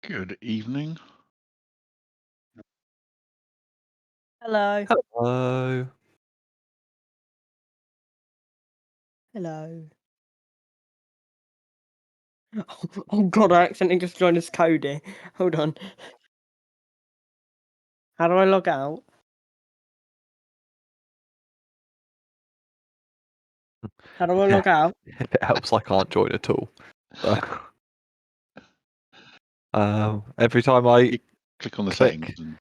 Good evening. Hello. Hello. Hello. Oh god, I accidentally just joined as Cody. Hold on. How do I log out? How do I log out? If it helps, I can't join at all. Every time I Click on the click settings and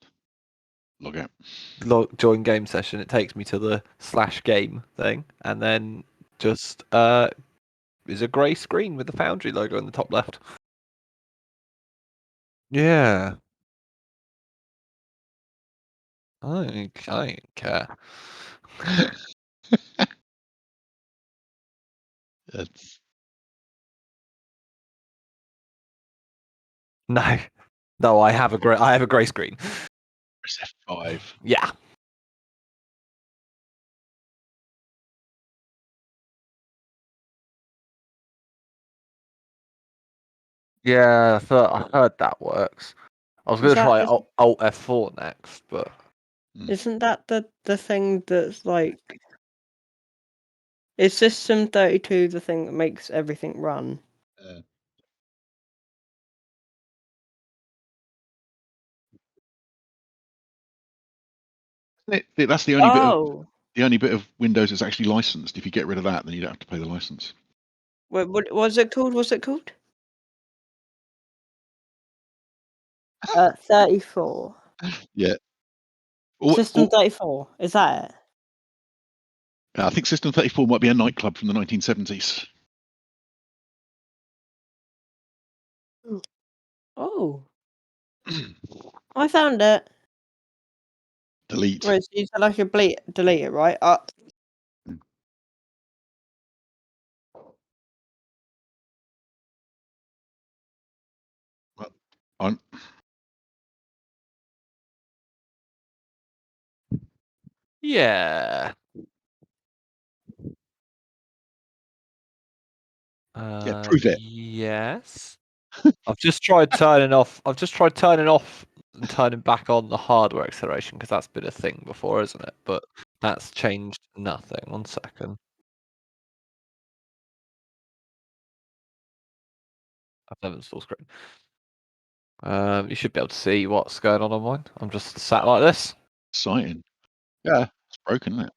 log out. join game session, it takes me to the /game thing, and then just is a grey screen with the Foundry logo in the top left. Yeah. I don't care. It's No, I have a grey screen. press F5. Yeah. Yeah, I heard that works. I was going to try Alt F4 next, but Isn't that the thing that's like... Is System 32 the thing that makes everything run? That's the only bit of Windows that's actually licensed. If you get rid of that, then you don't have to pay the license. What was it called? What's it called? 34. Yeah. System 34. Is that it? I think System 34 might be a nightclub from the 1970s. Oh. I found it. Delete. Right, so you said I should delete it, right? Well, on. yeah. Prove it. Yes. I've just tried turning off and turning back on the hardware acceleration because that's been a thing before, isn't it? But that's changed nothing. 1 second. I've never installed screen. You should be able to see what's going on mine. I'm just sat like this. Exciting. Yeah, it's broken, isn't it?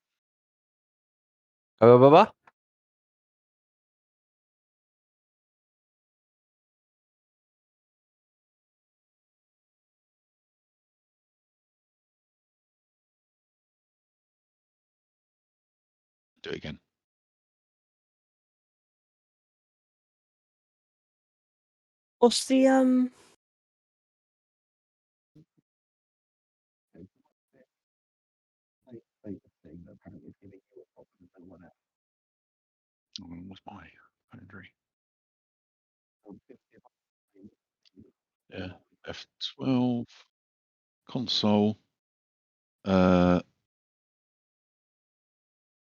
Do it again. What's the What's my Foundry? Yeah. F12. Console.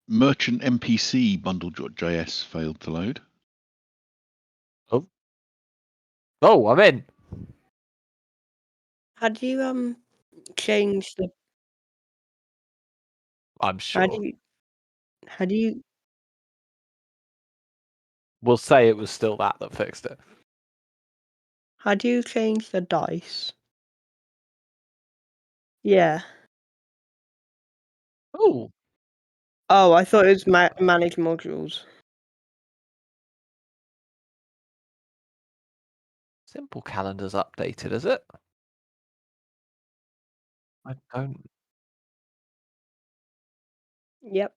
Merchant MPC bundle.js failed to load. Oh, I'm in. How do you change the... I'm sure. How do you... We'll say it was still that fixed it. How do you change the dice? Yeah. Oh. Oh, I thought it was manage modules. Simple calendar's updated, is it? I don't Yep.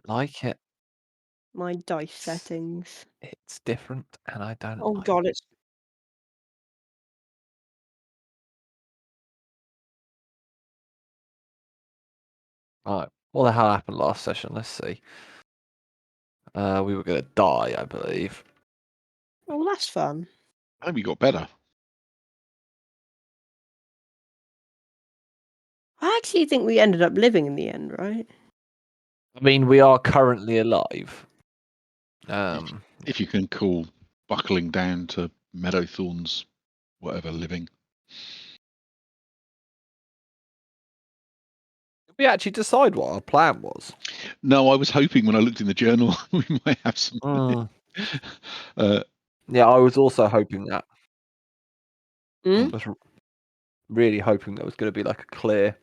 like it. My dice settings. It's different, and I don't. Oh like god, it's... Right. What the hell happened last session? Let's see. We were going to die, I believe. Oh, that's fun. I hope you got better. I actually think we ended up living in the end, right? I mean, we are currently alive. If you can call buckling down to Meadowthorn's whatever living. Did we actually decide what our plan was? No, I was hoping when I looked in the journal we might have some. Yeah, I was also hoping that. Hmm? I was really hoping there was going to be like a clear.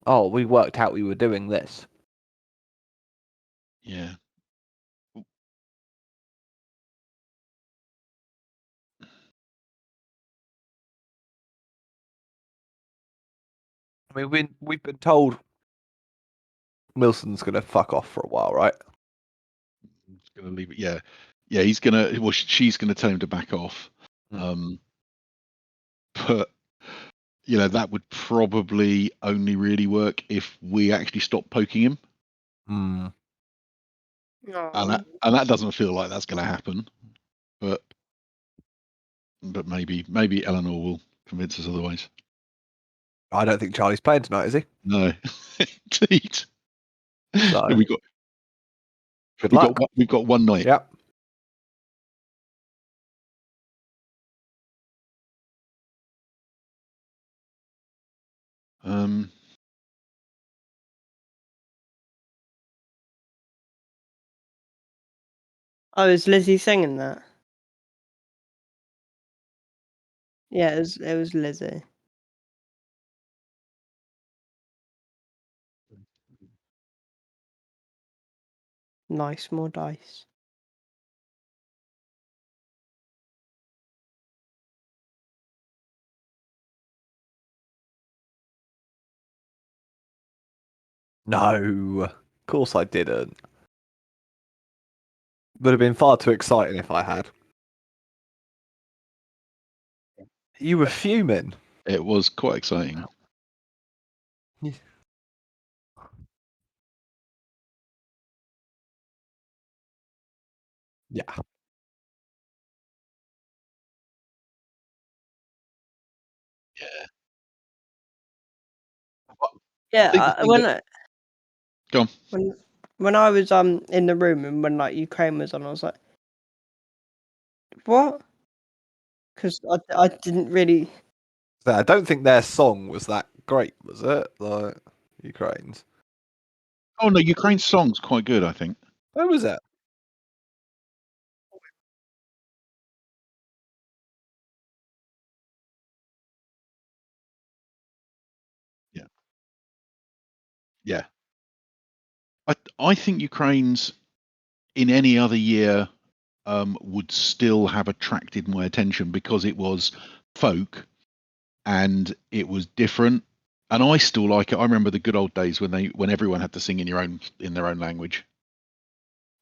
Oh, we worked out we were doing this. Yeah. I mean, we've been told Wilson's going to fuck off for a while, right? He's going to leave it. Yeah. Yeah, he's going to. Well, she's going to tell him to back off. But that would probably only really work if we actually stop poking him. Hmm. And that doesn't feel like that's going to happen. But maybe Eleanor will convince us otherwise. I don't think Charlie's playing tonight, is he? No, indeed. So we've got good luck. We've got one night. Yep. Oh, is Lizzie singing that? Yeah, it was Lizzie. Nice, more dice. No, of course I didn't. Would have been far too exciting if I had. You were fuming. It was quite exciting. Yeah. Yeah. Yeah, Go on. when I was in the room and when like Ukraine was on, I was like, what? Because I didn't really. I don't think their song was that great, was it? Like Ukraine's. Oh no, Ukraine's song's quite good, I think. Where was it? Yeah. Yeah. I think Ukraine's in any other year would still have attracted my attention because it was folk and it was different. And I still like it. I remember the good old days when everyone had to sing in their own language,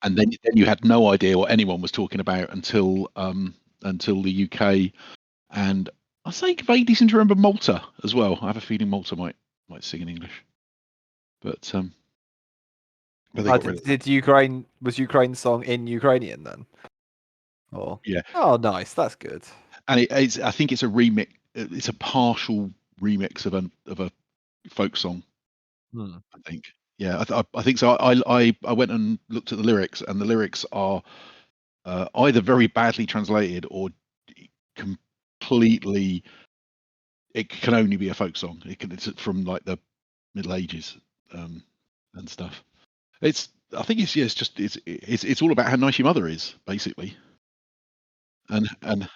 and then you had no idea what anyone was talking about until the UK. And I say vaguely seem to remember Malta as well. I have a feeling Malta might sing in English, but they got rid of it. Was Ukraine's song in Ukrainian then? Oh Yeah, oh, nice. That's good. and I think it's a remix. It's a partial remix of a folk song. I think. Yeah, I think so. I went and looked at the lyrics, and the lyrics are either very badly translated or completely. It can only be a folk song. It's from like the Middle Ages and stuff. I think it's all about how nice your mother is, basically, and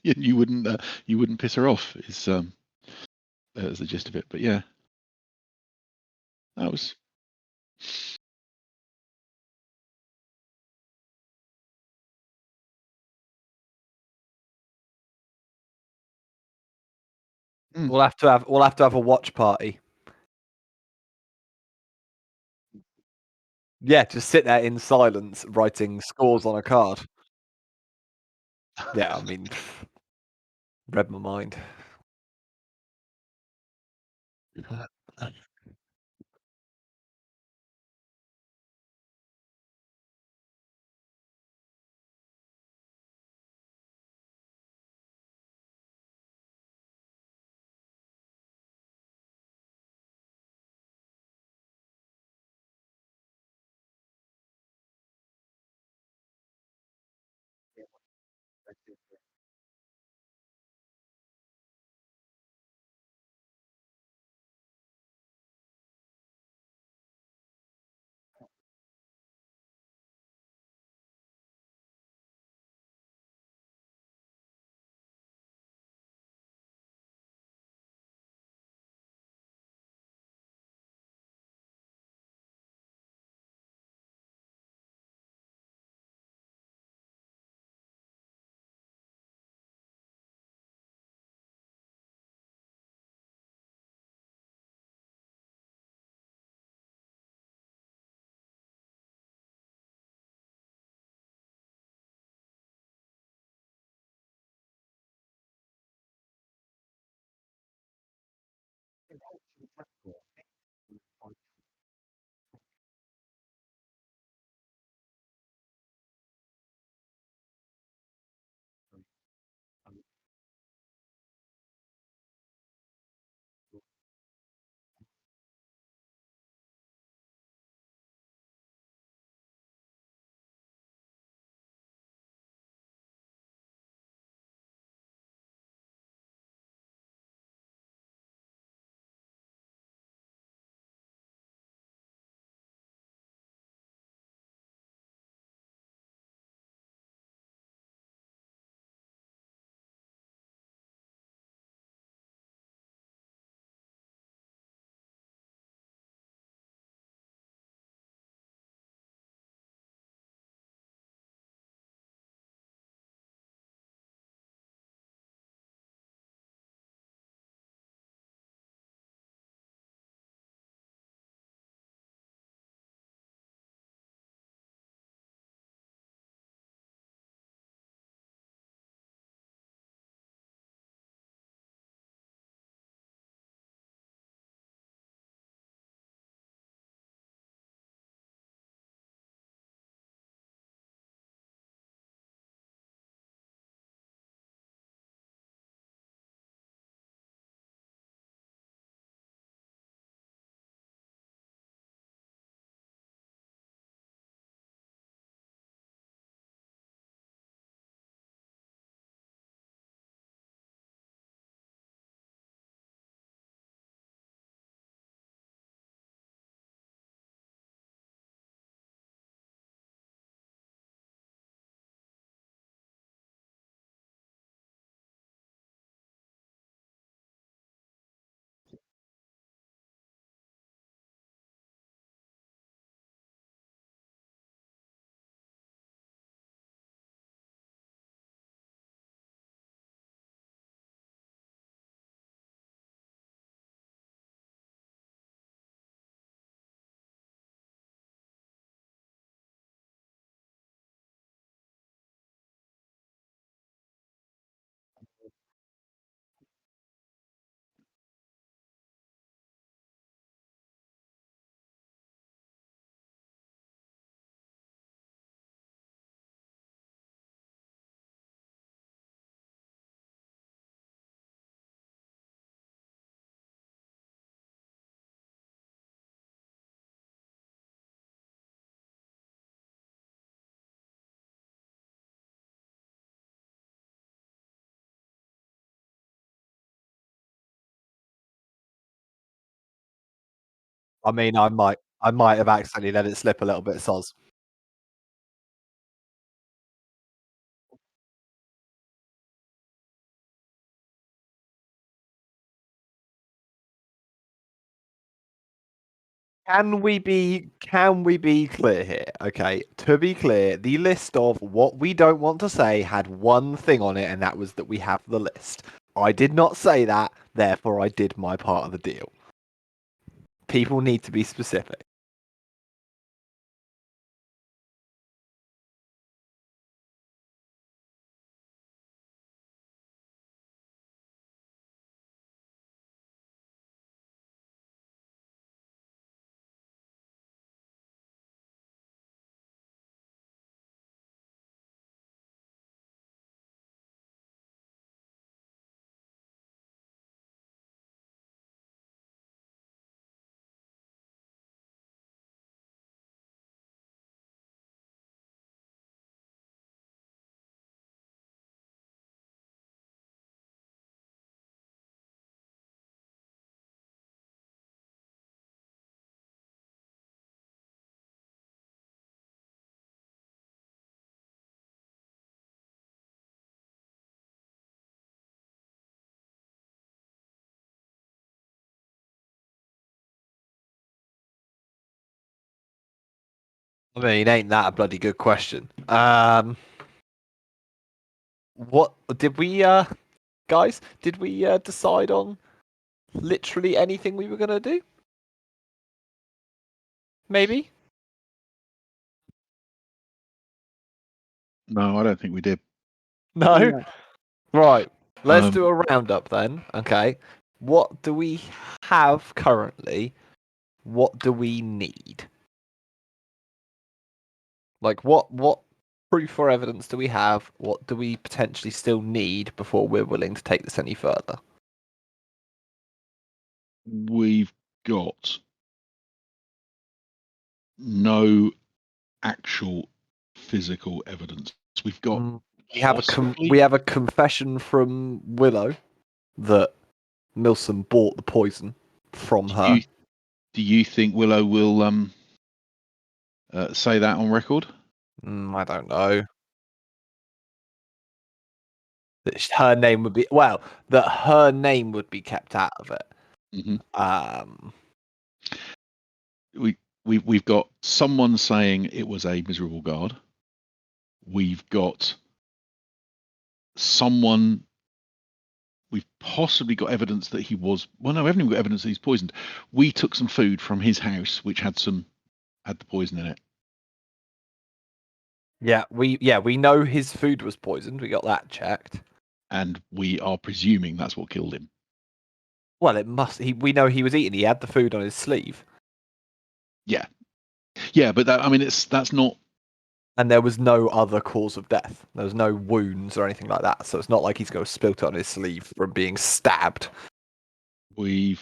you wouldn't piss her off is the gist of it. But yeah, that was. We'll have to have a watch party. Yeah, just sit there in silence, writing scores on a card. Yeah, I mean, read my mind. I mean, I might have accidentally let it slip a little bit, soz. Can we be clear here? Okay, to be clear, the list of what we don't want to say had one thing on it, and that was that we have the list. I did not say that, therefore I did my part of the deal. People need to be specific. I mean, ain't that a bloody good question? What did we, guys? Did we decide on literally anything we were gonna do? Maybe. No, I don't think we did. No. No. Right. Let's Um, do a roundup then. Okay. what do we have currently? What do we need? Like, what proof or evidence do we have? What do we potentially still need before we're willing to take this any further? We've got no actual physical evidence. We've got We have a confession from Willow that Milson bought the poison from her. Do you think Willow will say that on record? I don't know. That her name would be that her name would be kept out of it. Mm-hmm. We've got someone saying it was a miserable guard. We've got someone. We've possibly got evidence that he was. Well, no, we haven't even got evidence that he's poisoned. We took some food from his house, which had the poison in it. Yeah, we know his food was poisoned. We got that checked, and we are presuming that's what killed him. Well, it must. We know he was eating. He had the food on his sleeve. Yeah, but that's not. And there was no other cause of death. There was no wounds or anything like that. So it's not like he's going to spilt it on his sleeve from being stabbed. We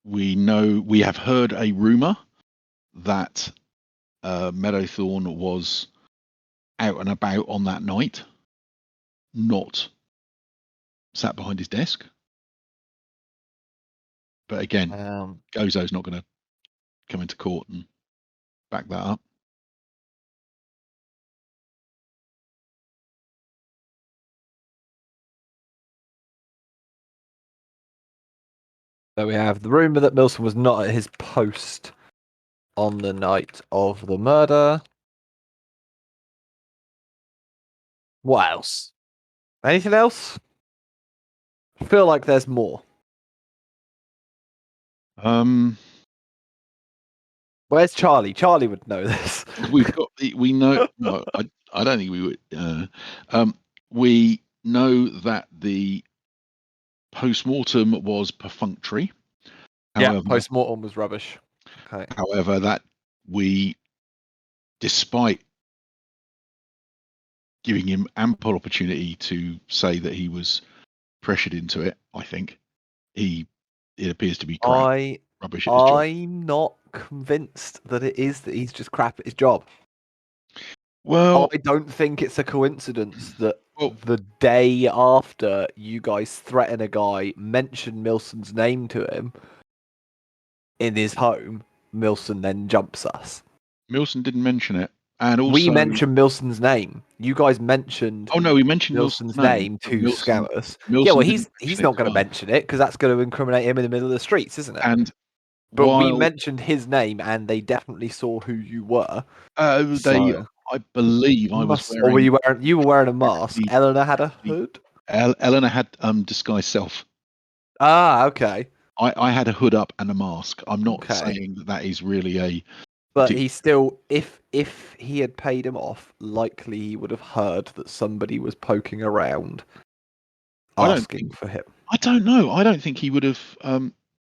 have heard a rumor that Meadowthorn was out and about on that night, not sat behind his desk. But again, Gozo's not going to come into court and back that up. So we have the rumour that Milson was not at his post on the night of the murder. What else? Anything else? I feel like there's more. Where's Charlie? Charlie would know this. We know. No, I don't think we would. We know that the post-mortem was perfunctory. However, post-mortem was rubbish. Okay. However, that despite giving him ample opportunity to say that he was pressured into it, I think it appears to be crap. Rubbish at his job. I'm not convinced that it is that he's just crap at his job. Well, I don't think it's a coincidence that the day after you guys threaten a guy, mention Milson's name to him in his home, Milson then jumps us. Milson didn't mention it. And also, we mentioned Milson's name. You guys mentioned. Oh no, we mentioned Milson's name to Scouters. Milson yeah, well, he's not going to mention it because that's going to incriminate him in the middle of the streets, isn't it? But we mentioned his name, and they definitely saw who you were. I believe I was wearing. Or were you were wearing a mask? Eleanor had a hood. Eleanor had disguise self. Ah, okay. I had a hood up and a mask. I'm not saying that is really a. But he still, if he had paid him off, likely he would have heard that somebody was poking around, asking for him. I don't know. I don't think he would have.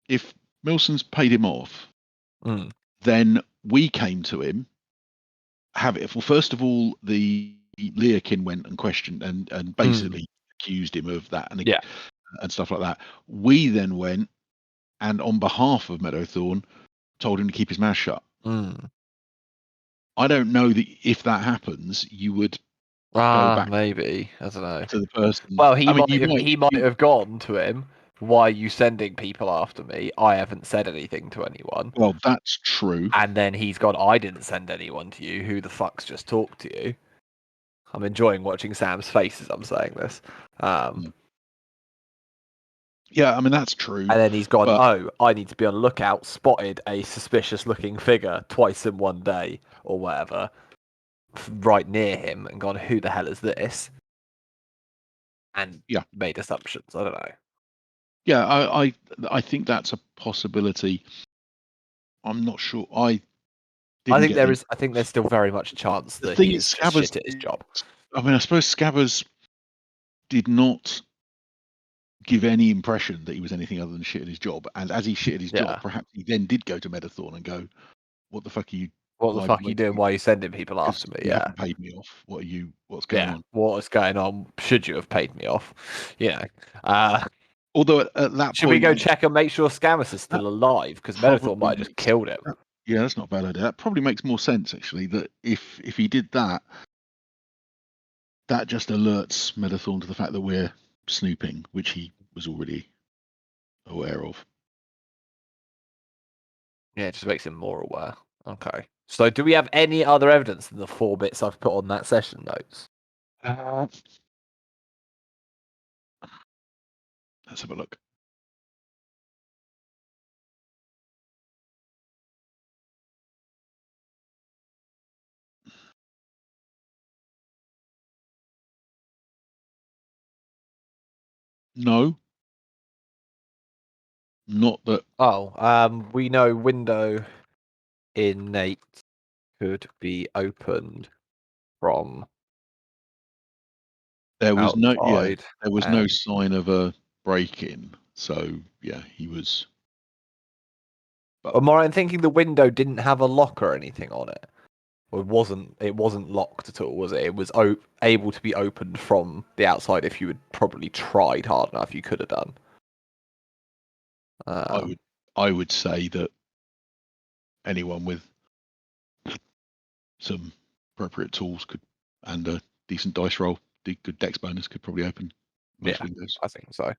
If Milson's paid him off, then we came to him. Well, first of all, the Leakin went and questioned and basically accused him of that and stuff like that. We then went and on behalf of Meadowthorn told him to keep his mouth shut. I don't know that if that happens, you would go back. Maybe I don't know to the person. Well, he might have gone to him. Why are you sending people after me? I haven't said anything to anyone. Well, that's true. And then he's gone, I didn't send anyone to you. Who the fuck's just talked to you? I'm enjoying watching Sam's face as I'm saying this. Yeah, I mean, that's true. And then he's gone, I need to be on the lookout, spotted a suspicious-looking figure twice in one day, or whatever, right near him, and gone, who the hell is this? And made assumptions. I don't know. Yeah, I think that's a possibility. I'm not sure. I think there's still very much a chance that he is just shit at his job. I mean, I suppose Scabbers did not give any impression that he was anything other than shit at his job. And as he shit at his Yeah. job, perhaps he then did go to Medathorn and go, "What the fuck are you? What the why fuck are why you do doing? Why are you sending people 'cause after me? you Yeah. haven't paid me off. What are you? What's going Yeah. on?" What is going on? Should you have paid me off? You know. Although at that Should we point, go check and make sure Scamus is still alive? Because Medathor might have just makes- killed him. Yeah, that's not a bad idea. That probably makes more sense actually. That if he did that, that just alerts Medathorn to the fact that we're snooping, which he was already aware of. Yeah, it just makes him more aware. Okay. So do we have any other evidence than the 4 bits I've put on that session notes? Let's have a look. No, not that. Oh, we know window innate could be opened from There was outside. no sign of a break-in. So yeah, he was. Am I right in thinking the window didn't have a lock or anything on it? Or it wasn't locked at all, was it? It was able to be opened from the outside if you had probably tried hard enough. You could have done. I would say that anyone with some appropriate tools could, and a decent dice roll, good dex bonus, could probably open most windows. I think so.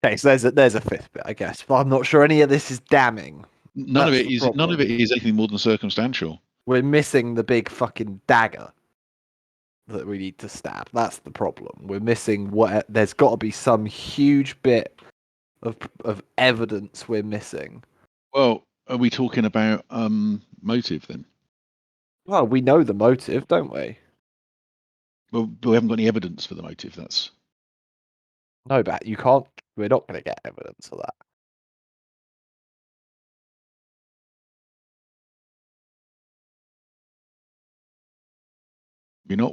Okay, so there's a 5th bit, I guess, but I'm not sure any of this is damning. None of it is anything more than circumstantial. We're missing the big fucking dagger that we need to stab. That's the problem. We're missing what. There's got to be some huge bit of evidence we're missing. Well, are we talking about motive then? Well, we know the motive, don't we? Well, we haven't got any evidence for the motive. That's No, but you can't. We're not going to get evidence of that.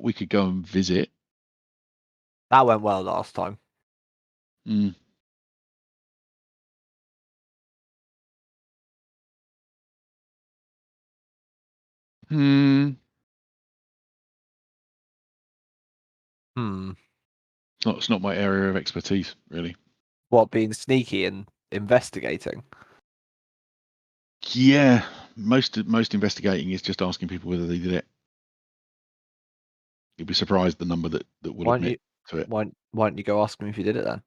we could go and visit. That went well last time. Mm. It's not my area of expertise, really. What, being sneaky and investigating? Yeah, most investigating is just asking people whether they did it. You'll be surprised the number that will admit to it. Why don't you go ask him if you did it then?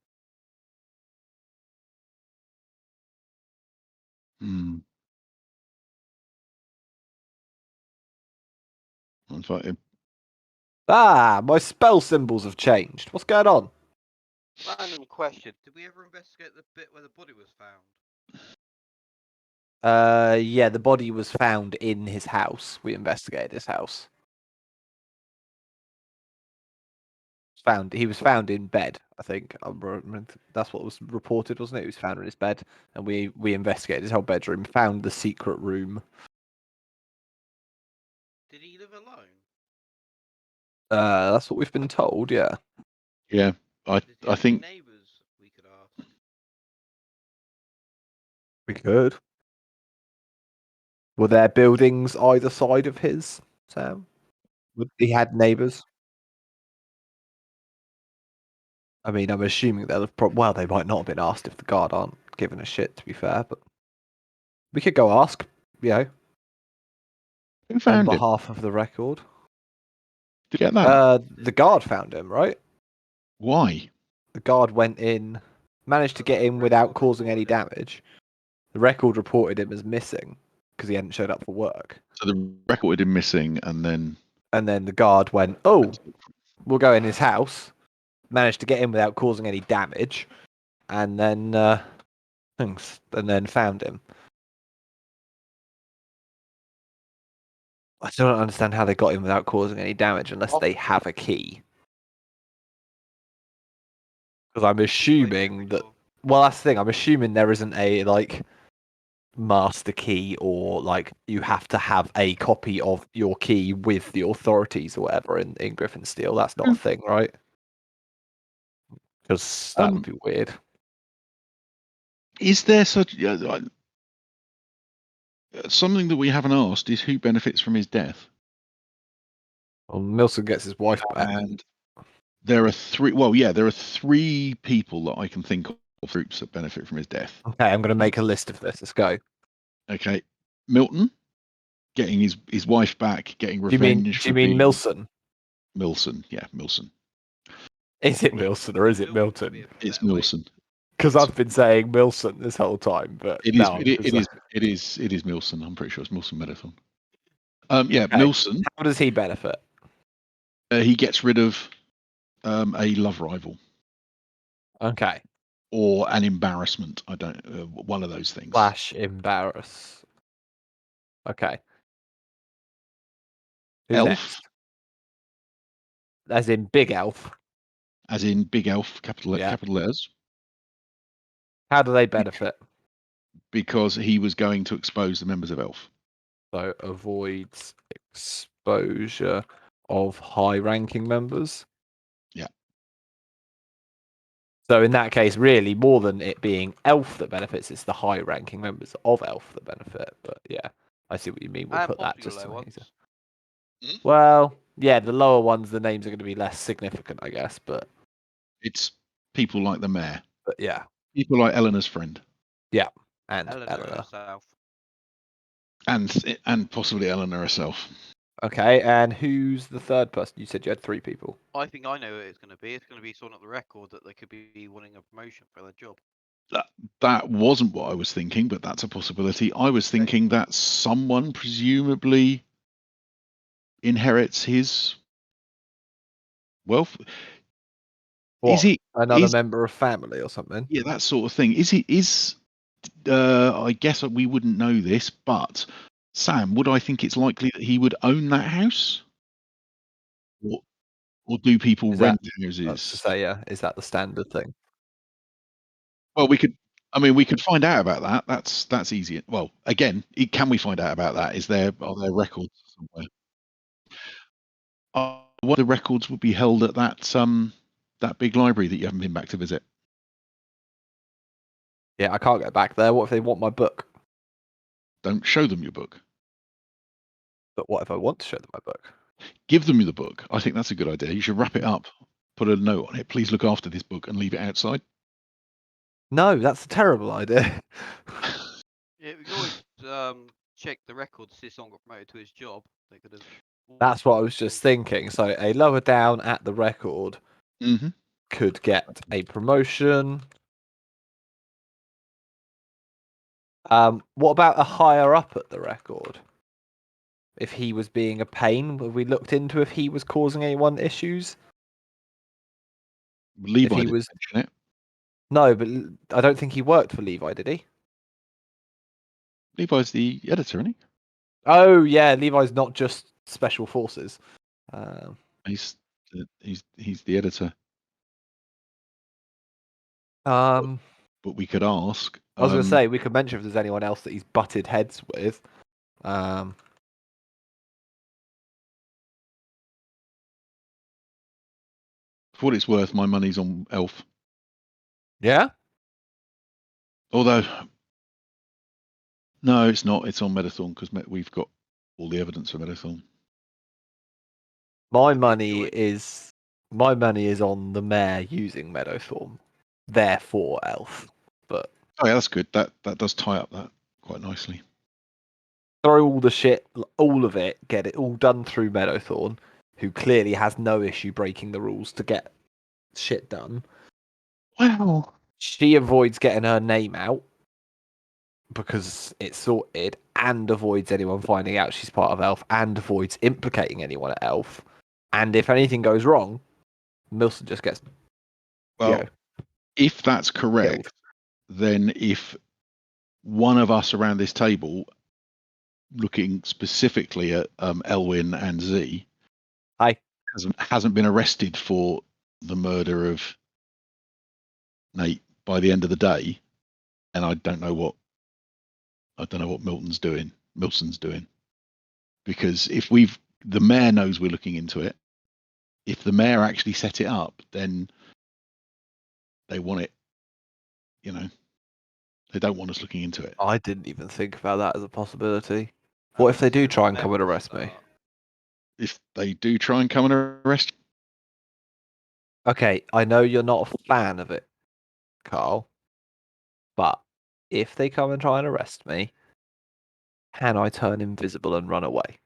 Invite him. Ah, my spell symbols have changed. What's going on? Random question. Did we ever investigate the bit where the body was found? Yeah, the body was found in his house. We investigated his house. He was found in bed, I think. That's what was reported, wasn't it? He was found in his bed, and we investigated his whole bedroom, found the secret room. Did he live alone? That's what we've been told, yeah. Yeah, I think neighbours we could ask. We could. Were there buildings either side of his, Sam? He had neighbours? I mean, I'm assuming they'll have well, they might not have been asked if the guard aren't giving a shit, to be fair, but we could go ask, you know. Who found on him? behalf of the record. Did you get that? The guard found him, right? Why? The guard went in, managed to get in without causing any damage. The record reported him as missing because he hadn't showed up for work. So the record him missing, and then the guard went, "Oh, we'll go in his house." Managed to get in without causing any damage, and then found him. I still don't understand how they got in without causing any damage unless they have a key. Because I'm assuming that. Well, that's the thing. I'm assuming there isn't a master key, or you have to have a copy of your key with the authorities or whatever in Griffinsteel. That's not a thing, right? Because that would be weird. Is there such something that we haven't asked? Is who benefits from his death? Well, Milson gets his wife back. And there are three. Well, yeah, there are three people that I can think of groups that benefit from his death. Okay, I'm going to make a list of this. Let's go. Okay, Milton getting his wife back, getting Do you revenge. mean Milson? Milson, yeah, Milson. Is it Milson or is it Milton? It's Milson. Because I've been saying Milson this whole time, but It is Milson. I'm pretty sure it's Milson Medathon. Yeah, Okay. Milson. How does he benefit? He gets rid of a love rival Okay. or an embarrassment. I don't. One of those things. / embarrass. Okay. Who's Elf. next? As in Big Elf. As in Big Elf, capital letters. How do they benefit? Because he was going to expose the members of Elf. So avoids exposure of high-ranking members. Yeah. So in that case, really, more than it being Elf that benefits, it's the high-ranking members of Elf that benefit. But yeah, I see what you mean. We'll And put that possibly just low to ones. Well, yeah, the lower ones, the names are going to be less significant, I guess. But It's people like the mayor. yeah, People like Eleanor's friend. yeah, and Eleanor Eleanor. herself. And possibly Eleanor herself. Okay, and who's the third person? You said you had 3 people. I think I know who it's going to be. It's going to be someone at the record that they could be wanting a promotion for their job. That wasn't what I was thinking, but that's a possibility. I was thinking that someone presumably inherits his wealth. What? Is it Another member of family or something? Yeah, that sort of thing. I guess we wouldn't know this, but Sam, would I think it's likely that he would own that house? Or do people rent houses? That's to say, yeah, is that the standard thing? Well, we could find out about that. That's easy. Well, again, can we find out about that? Are there records somewhere? What the records would be held at that big library that you haven't been back to visit? Yeah, I can't go back there. What if they want my book? Don't show them your book. But what if I want to show them my book? Give them the book. I think that's a good idea. You should wrap it up, put a note on it. Please look after this book and leave it outside. No, that's a terrible idea. Yeah, we could always check the records. See if someone got promoted to his job. They could have. That's what I was just thinking. So a lower down at the record could get a promotion. What about a higher up at the record? If he was being a pain, have we looked into if he was causing anyone issues? Levi didn't mention it. No, but I don't think he worked for Levi, did he? Levi's the editor, isn't he? Oh yeah, Levi's not just special forces. He's the editor. But we could ask. I was going to say we could mention if there's anyone else that he's butted heads with. For what it's worth, my money's on Elf. Yeah. Although, no, it's not. It's on Medathon because we've got all the evidence for Medathon. My money is on the mayor using Meadowthorn, therefore Elf. But yeah, that's good. That does tie up that quite nicely. Throw all the shit, all of it, get it all done through Meadowthorn, who clearly has no issue breaking the rules to get shit done. Wow. She avoids getting her name out because it's sorted, and avoids anyone finding out she's part of Elf, and avoids implicating anyone at Elf. And if anything goes wrong, Milson just gets. Well, if that's correct, killed. Then if one of us around this table, looking specifically at Elwyn and Z, hasn't been arrested for the murder of Nate by the end of the day, and I don't know what Milton's doing. Because if the mayor knows we're looking into it. If the mayor actually set it up, then they want it. You know, they don't want us looking into it. I didn't even think about that as a possibility. What if they do try and come and arrest me? If they do try and come and arrest, Okay, I know you're not a fan of it, Carl, but if they come and try and arrest me, can I turn invisible and run away?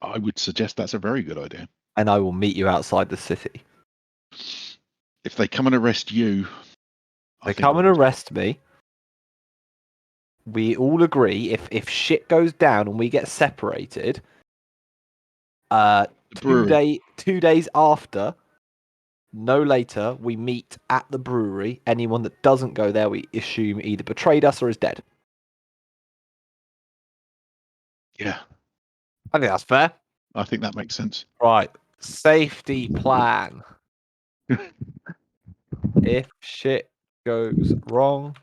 I would suggest that's a very good idea. And I will meet you outside the city. If they come and arrest you, They come and arrest me. We all agree if shit goes down and we get separated, the brewery. 2 days after, no later, we meet at the brewery. Anyone that doesn't go there, we assume either betrayed us or is dead. Yeah, I think that's fair. I think that makes sense. Right. Safety plan. If shit goes wrong,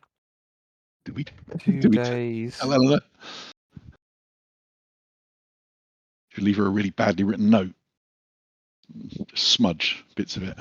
Did we? 2 Did we days. tell Eleanor? Should leave her a really badly written note. Just smudge bits of it.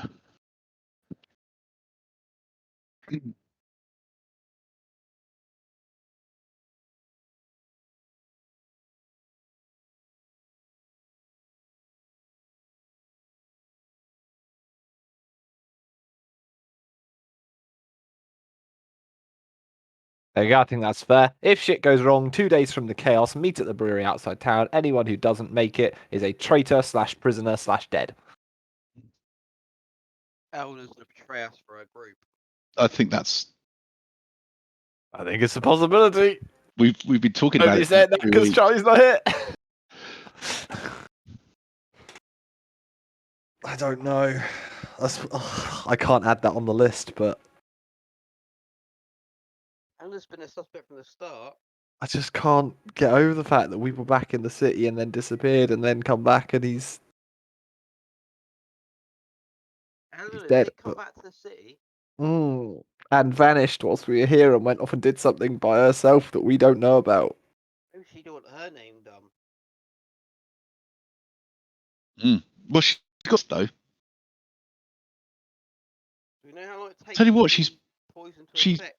There you go. I think that's fair. If shit goes wrong, 2 days from the chaos, meet at the brewery outside town. Anyone who doesn't make it is a traitor / prisoner / dead. Eleanor's gonna betray us for her group. I think that's. I think it's a possibility. We've been talking about Nobody it. said that because Charlie's not here. I don't know. I can't add that on the list, but Eleanor's been a suspect from the start. I just can't get over the fact that we were back in the city and then disappeared and then come back and he's Eleanor dead. did come back to the city. And vanished whilst we were here and went off and did something by herself that we don't know about. Maybe she don't want her name done. Well, she's got though. Do we know how long it takes? Tell you what, for poison to she's- affect?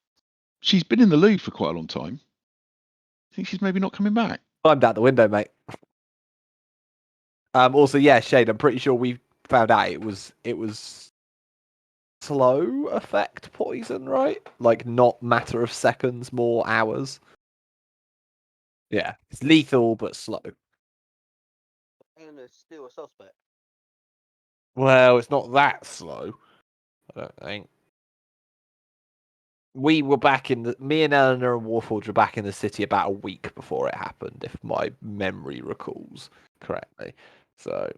She's been in the loo for quite a long time. I think she's maybe not coming back. Climbed out the window, mate. Also, yeah, Shade, I'm pretty sure we found out it was slow effect poison, right? Like not matter of seconds, more hours. Yeah, it's lethal but slow. Eleanor's still a suspect. Well, it's not that slow. I don't think. We were back in me and Eleanor and Warforge were back in the city about a week before it happened, if my memory recalls correctly. So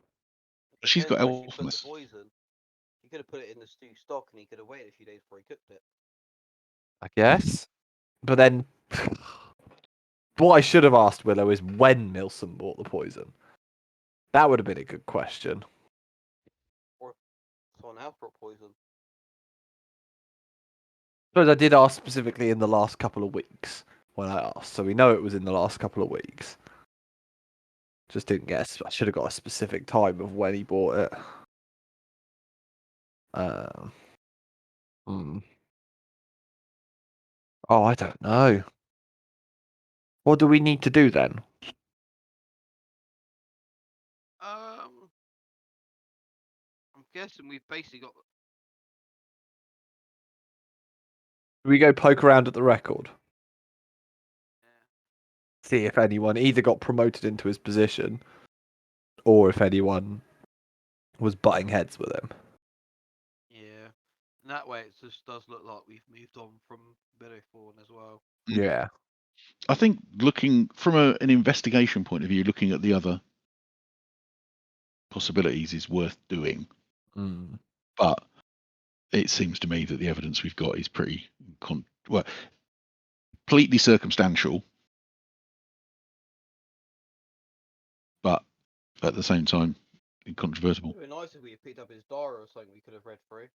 She's got Depends where she put the elfness. poison. He could have put it in the stew stock and he could have waited a few days before he cooked it. I guess. But then what I should have asked Willow is when Milson bought the poison. That would have been a good question. Or someone else brought poison. Suppose I did ask specifically in the last couple of weeks when I asked, so we know it was in the last couple of weeks. Just didn't get. I should have got a specific time of when he bought it. Oh, I don't know. What do we need to do then? I'm guessing we've basically got. Do we go poke around at the record? Yeah. See if anyone either got promoted into his position or if anyone was butting heads with him. Yeah. And that way it just does look like we've moved on from Billowthorn as well. Yeah. I think looking from an investigation point of view, looking at the other possibilities is worth doing. But it seems to me that the evidence we've got is pretty completely circumstantial, but at the same time incontrovertible. It would be nice if we had picked up his diary or something we could have read through.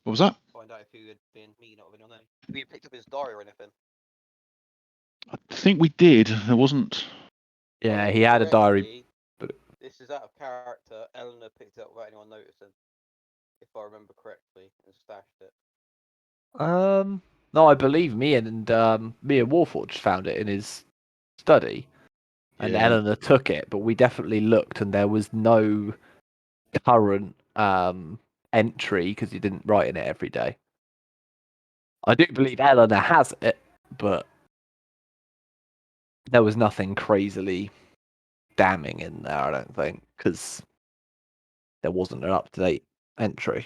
What was that? Find out if he had been me, not been on there. If we had picked up his diary or anything. I think we did. There wasn't. Yeah, he had a diary. Correctly, but- This is out of character. Eleanor picked it up without anyone noticing. if I remember correctly, and stashed it. No, I believe me and Warforged found it in his study, and Yeah. Eleanor took it. But we definitely looked, and there was no current entry because he didn't write in it every day. I do believe Eleanor has it, but there was nothing crazily damning in there, I don't think, because there wasn't an up-to-date entry.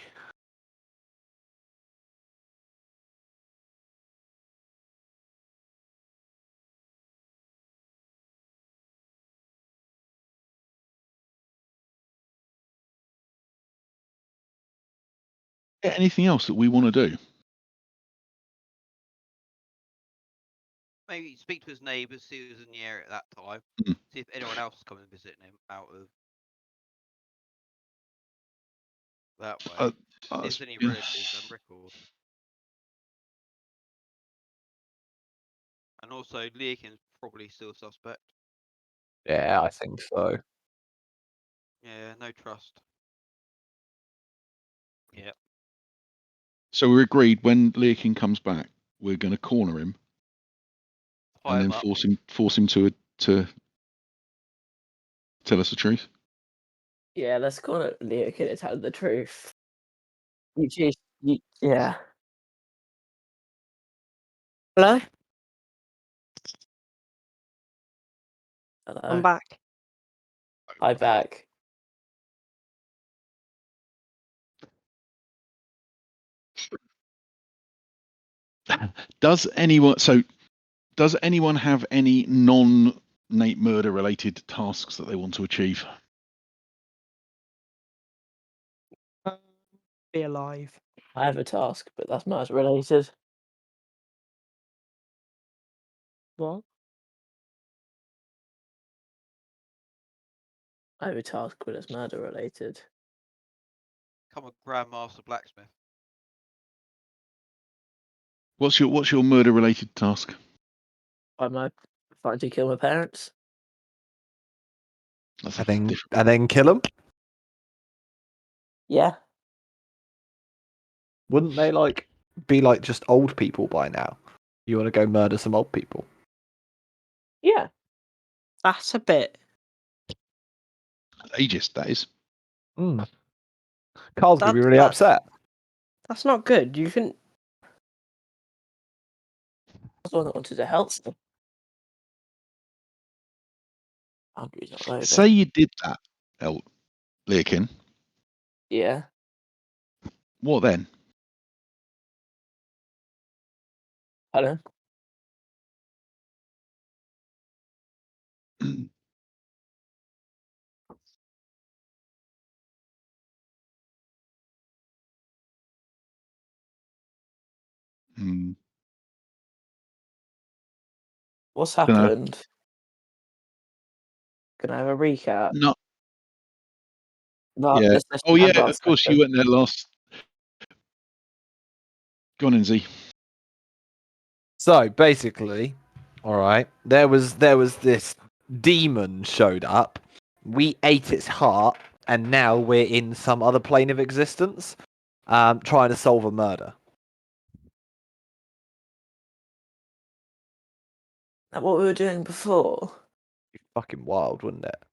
Anything else that we want to do? Maybe speak to his neighbours, see who was in the area at that time. Mm. See if anyone else is coming and visiting him out of that way. See if there's any relatives on record. And also, Leakin's probably still suspect. Yeah, I think so. Yeah, no trust. Yeah. So we agreed when Leakin comes back, we're going to corner him Tie and him then up. force him to tell us the truth. Yeah, let's call it Leo Kid to tell the truth. Yeah. Hello? Hello. I'm back. Hi, back. Does anyone have any non-Nate murder related tasks that they want to achieve? Be alive. I have a task, but that's Mars related. What? I have a task, but it's murder related. Become a Grandmaster Blacksmith. What's your murder related task? I'm trying to kill my parents. That's And then kill him. Yeah. Wouldn't they be just old people by now? You want to go murder some old people? Yeah. That's a bit. ageist, that is. Carl's gonna be really upset. That's not good. You can. I was the one that wanted to help them. Hungry's not loading. Say you did that, Leakin. Yeah. What then? Hello. Hmm. What's Dunno. happened? Can I have a recap? No. No, Yeah. let's just Oh yeah. stand on Of course, second. you went there last. Go on, Inzy. So basically, all right, there was this demon showed up. We ate its heart, and now we're in some other plane of existence, trying to solve a murder. That what we were doing before? Fucking wild, wouldn't it?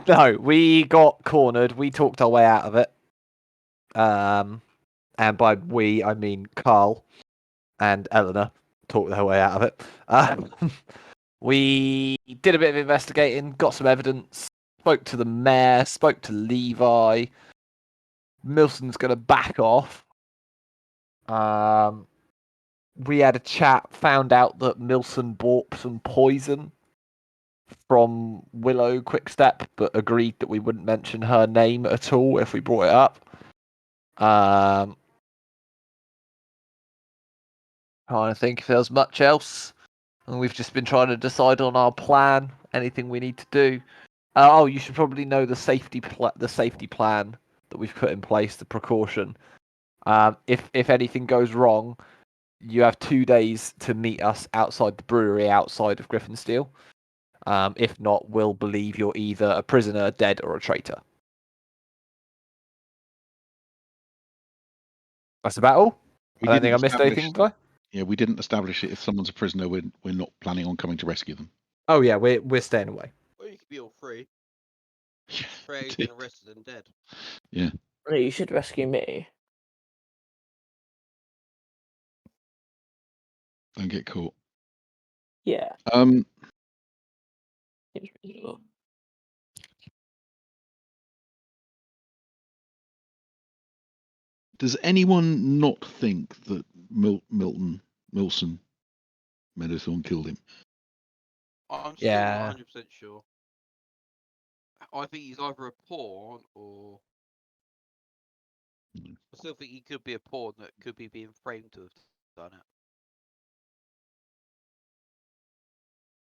No, we got cornered. We talked our way out of it. And by we, I mean Carl and Eleanor talked their way out of it. We did a bit of investigating, got some evidence, spoke to the mayor, spoke to Levi. Milson's going to back off. We had a chat, found out that Milson bought some poison from Willow Quickstep, but agreed that we wouldn't mention her name at all if we brought it up. Trying to think if there was much else. And we've just been trying to decide on our plan, anything we need to do. Oh, you should probably know the safety plan that we've put in place, the precaution. If anything goes wrong, you have 2 days to meet us outside the brewery, outside of Griffinsteel. If not, we'll believe you're either a prisoner, dead, or a traitor. That's about all. We I don't didn't think I missed establish- anything, did I? Yeah, we didn't establish it. If someone's a prisoner, we're not planning on coming to rescue them. Oh yeah, we're staying away. Or you could be all free. Yeah, Trained did. and arrested and dead. No, you should rescue me. Don't get caught. Yeah. Seems reasonable. Does anyone not think that Milson Meadowthorn killed him? I'm still Yeah. not 100% sure. I think he's either a pawn or. I still think he could be a pawn that could be being framed to have done it.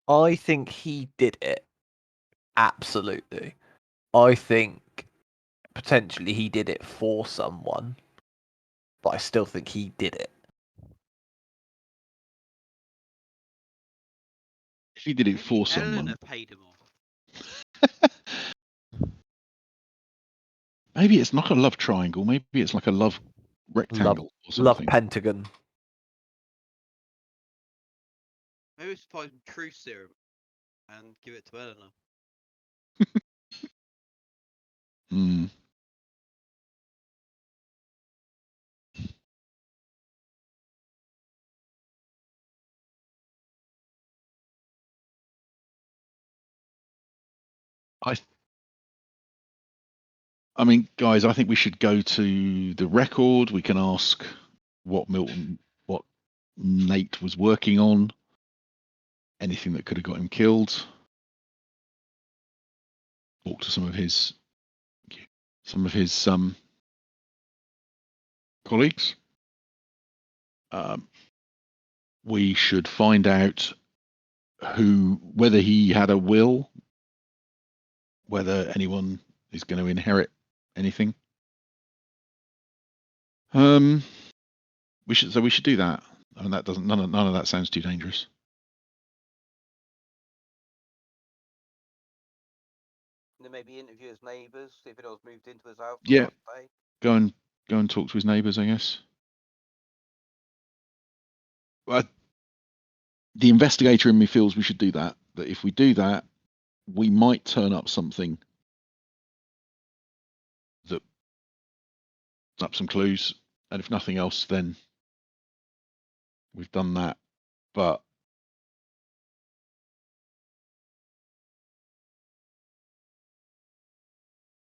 I think he did it. Absolutely. I think potentially he did it for someone, but I still think he did it. If he did it Maybe for someone, Eleanor paid him off. maybe it's not a love triangle. Maybe it's like a love rectangle or Love something. Pentagon. Maybe it's supply some truth serum and give it to Eleanor. Hmm. I mean, guys, I think we should go to the record. We can ask what Nate was working on. Anything that could have got him killed. Talk to some of his colleagues. We should find out whether he had a will, whether anyone is going to inherit anything. We should do that. I mean, that doesn't none of that sounds too dangerous. And then maybe interview his neighbours, see if anyone's moved into his house. Yeah. Go and talk to his neighbours, I guess. But the investigator in me feels we should do that. That if we do that, we might turn up something that up some clues, and if nothing else, then we've done that. But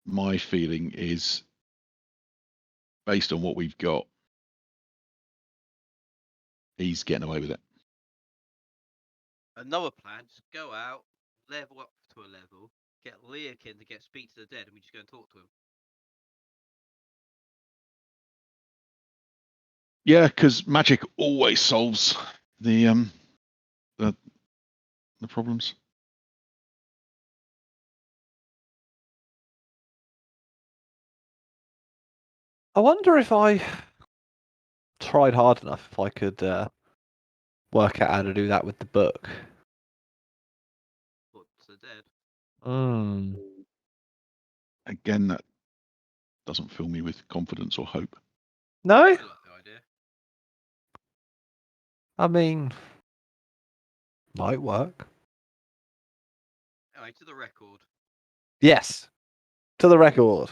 my feeling is, based on what we've got, he's getting away with it. Another plan, just go out, level up to a level, get Leokin to speak to the dead, and we just go and talk to him. Yeah, because magic always solves the problems. I wonder if I tried hard enough if I could work out how to do that with the book. Talk to the dead. Again, that doesn't fill me with confidence or hope. No? I like the idea. I mean, might work. Anyway, to the record. Yes. To the record.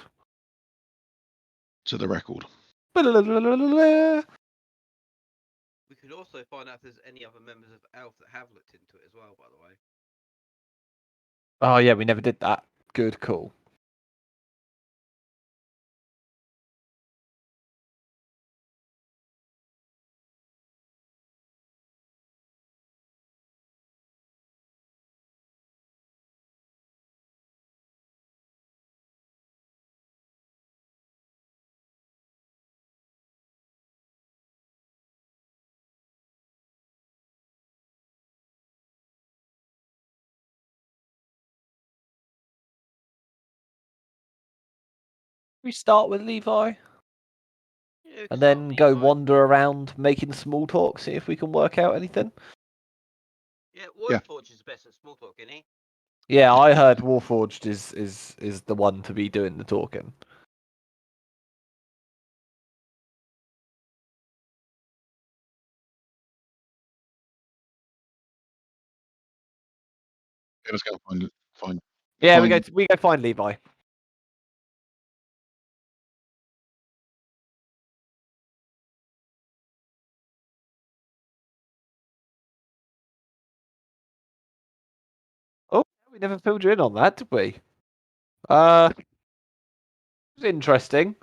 To the record. We could also find out if there's any other members of Elf that have looked into it as well, by the way. Oh yeah, we never did that. Good call. We start with Levi Yeah, and then go Levi. wander around making small talk, see if we can work out anything. Yeah, Warforge is the best at small talk, isn't he? Yeah, I heard Warforged is the one to be doing the talking. let's go find. Yeah, Find- we go find Levi. Oh, we never filled you in on that, did we? It was interesting.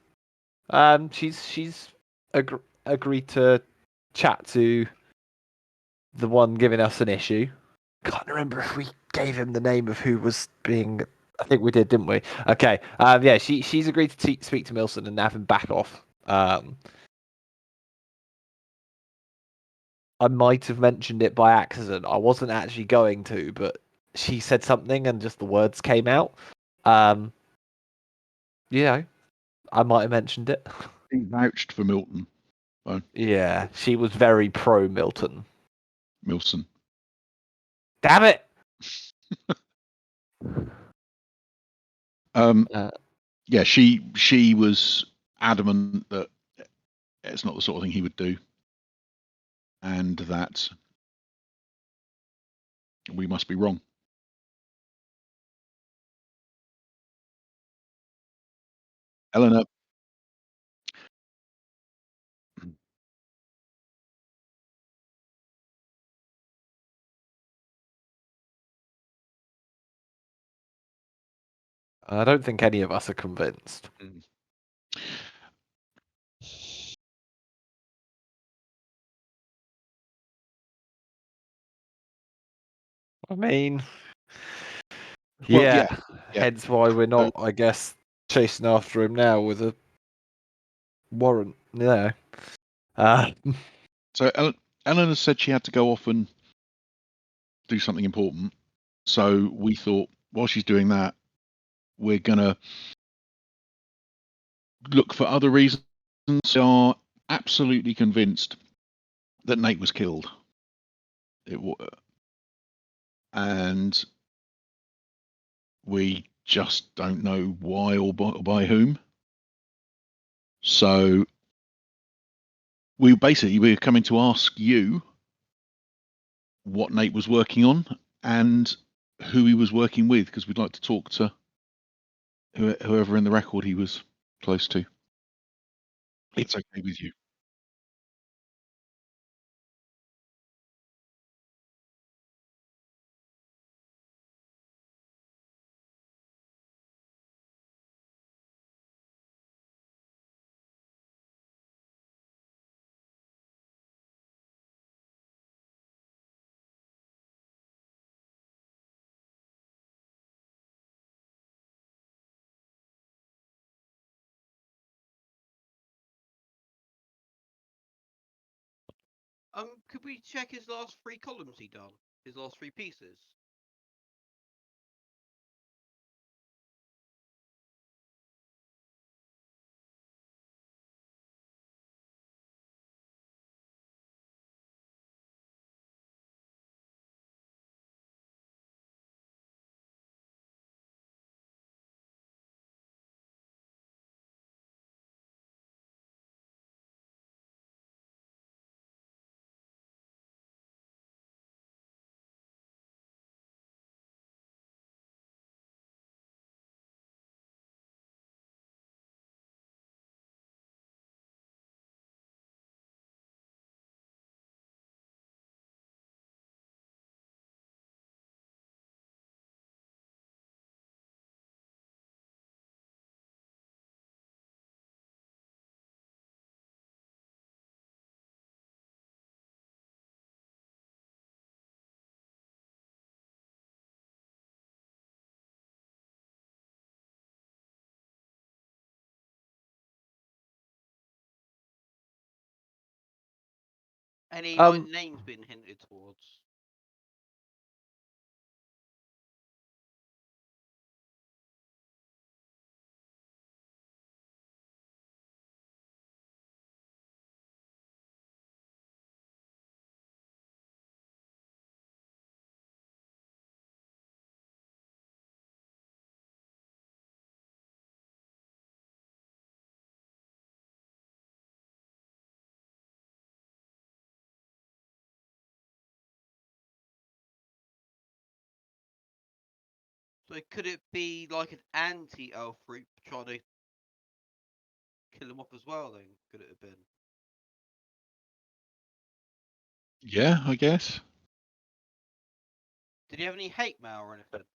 She's agreed to chat to the one giving us an issue. Can't remember if we gave him the name of who was being. I think we did, didn't we? Okay. Yeah, she's agreed to speak to Milson and have him back off. I might have mentioned it by accident. I wasn't actually going to, but she said something and just the words came out. You know, I might have mentioned it. He vouched for Milton. Yeah, she was very pro Milton. Milson. Damn it! Yeah, she was adamant that it's not the sort of thing he would do, and that we must be wrong. Eleanor. I don't think any of us are convinced. I mean, Well, yeah. yeah. Hence why we're not, I guess, chasing after him now with a warrant. Yeah. So Eleanor said she had to go off and do something important. So we thought, while she's doing that, we're gonna look for other reasons. We are absolutely convinced that Nate was killed. And we just don't know why or by whom. So we're coming to ask you what Nate was working on and who he was working with, because we'd like to talk to whoever in the record he was close to. It's okay with you. Could we check his last 3 columns he done? His last 3 pieces? Any like names been hinted towards? So could it be like an anti-elf group trying to kill him off as well? Then could it have been? Yeah, I guess. Did he have any hate mail or anything?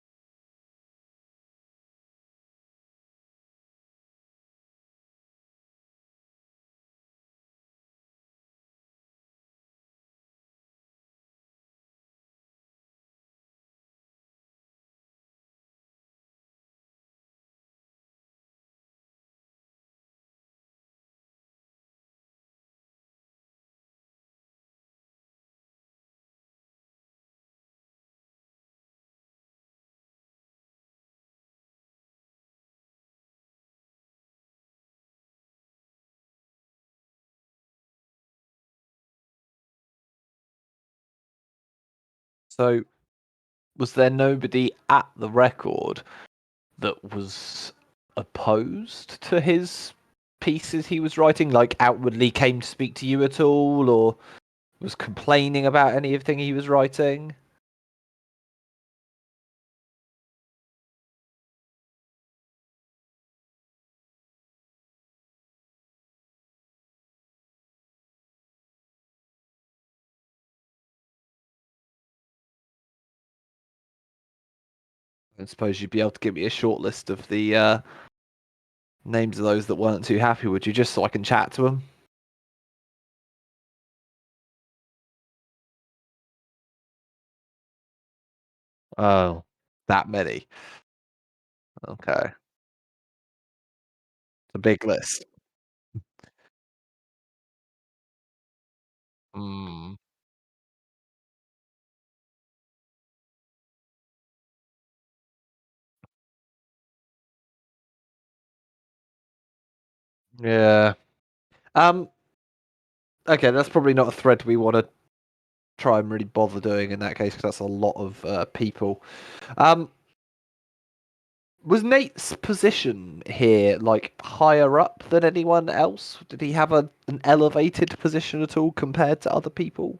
So, was there nobody at the record that was opposed to his pieces he was writing, like outwardly came to speak to you at all, or was complaining about anything he was writing? I suppose you'd be able to give me a short list of the names of those that weren't too happy, would you, just so I can chat to them? Oh, that many. Okay. It's a big list. Hmm. Yeah. Okay, that's probably not a thread we want to try and really bother doing in that case, because that's a lot of people. Was Nate's position here like higher up than anyone else? Did he have an elevated position at all compared to other people?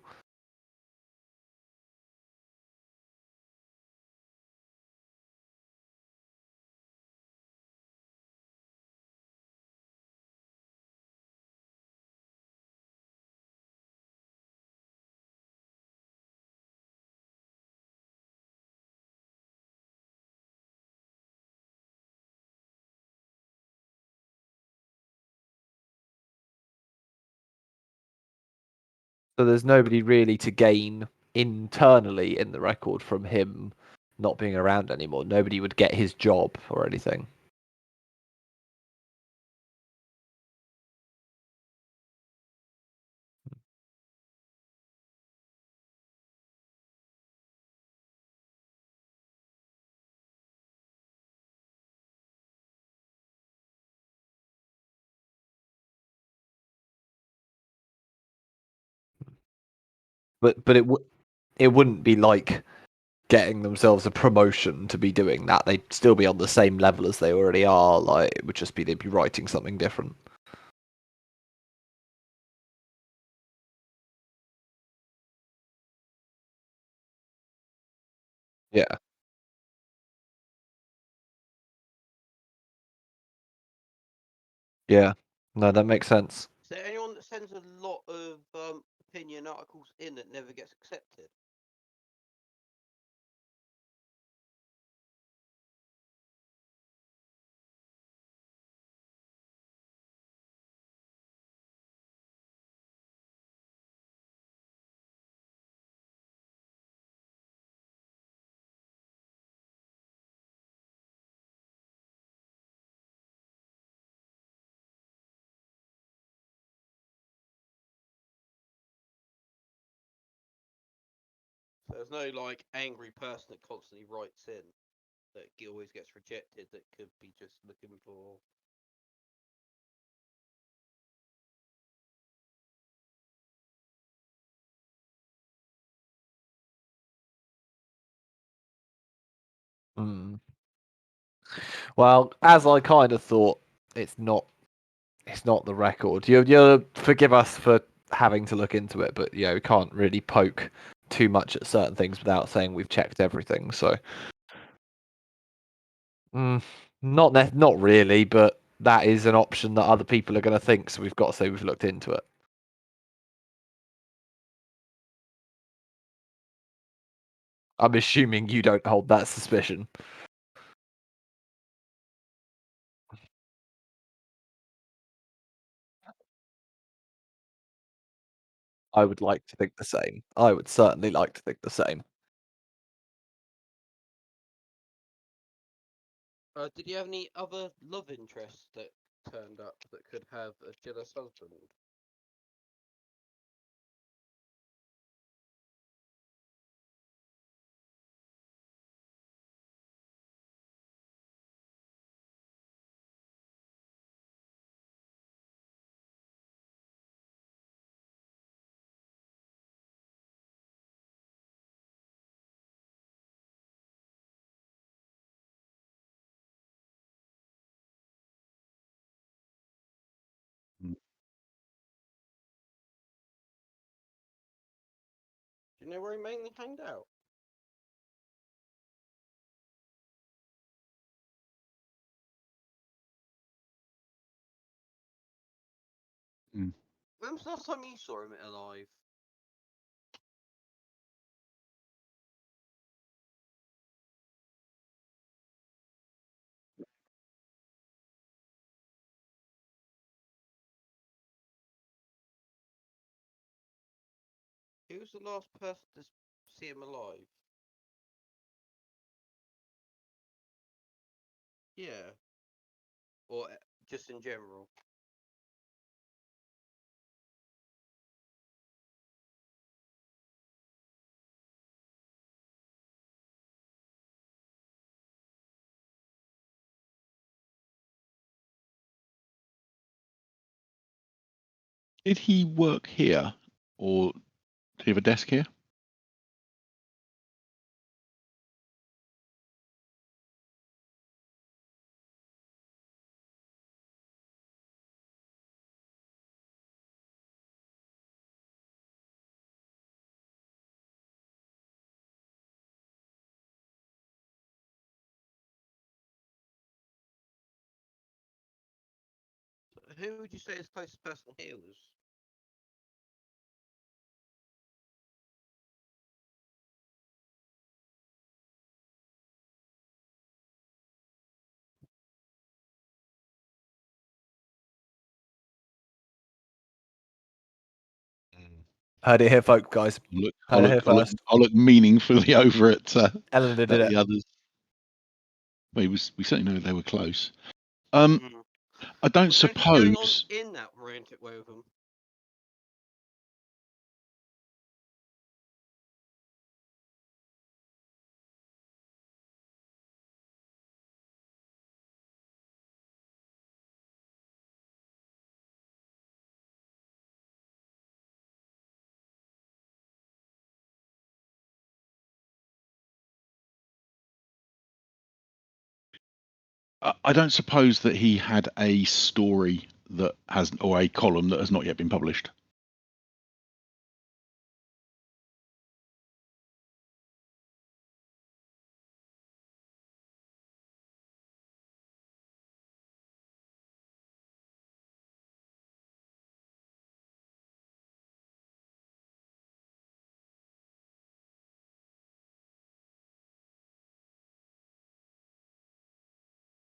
So there's nobody really to gain internally in the record from him not being around anymore. Nobody would get his job or anything. But it wouldn't be like getting themselves a promotion to be doing that. They'd still be on the same level as they already are. Like it would just be they'd be writing something different. Yeah. Yeah. No, that makes sense. Is there anyone that sends a lot of opinion articles in that never gets accepted? So there's no like angry person that constantly writes in that always gets rejected that could be just looking for. Mm. Well, as I kind of thought, it's not. It's not the record. You'll forgive us for having to look into it, but we can't really poke too much at certain things without saying we've checked everything. So Not really, but that is an option that other people are going to think. So we've got to say we've looked into it. I'm assuming you don't hold that suspicion. I would like to think the same. I would certainly like to think the same. Did you have any other love interests that turned up that could have a jealous husband? Do you know where he mainly hanged out? Mm. When was the last time you saw him alive? Who was the last person to see him alive? Yeah. Or just in general? Did he work here, or did he have a desk here? Who would you say is the closest person here was? Heard it here, folk, guys. Heard it here first. I'll look meaningfully over at Eleanor did the it. others. Well, we certainly know they were close. I don't Was there anything going on suppose. in that romantic way with him? I don't suppose that he had a story that has, or a column that has not yet been published.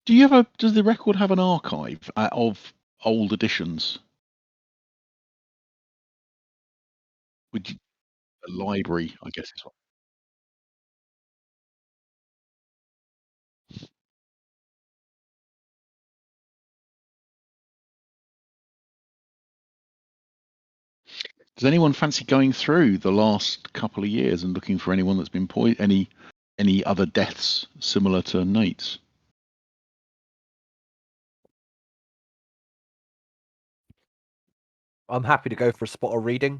Does the record have an archive of old editions? Would you, a library, I guess is what. Does anyone fancy going through the last couple of years and looking for anyone that's been any other deaths similar to Nate's? I'm happy to go for a spot of reading.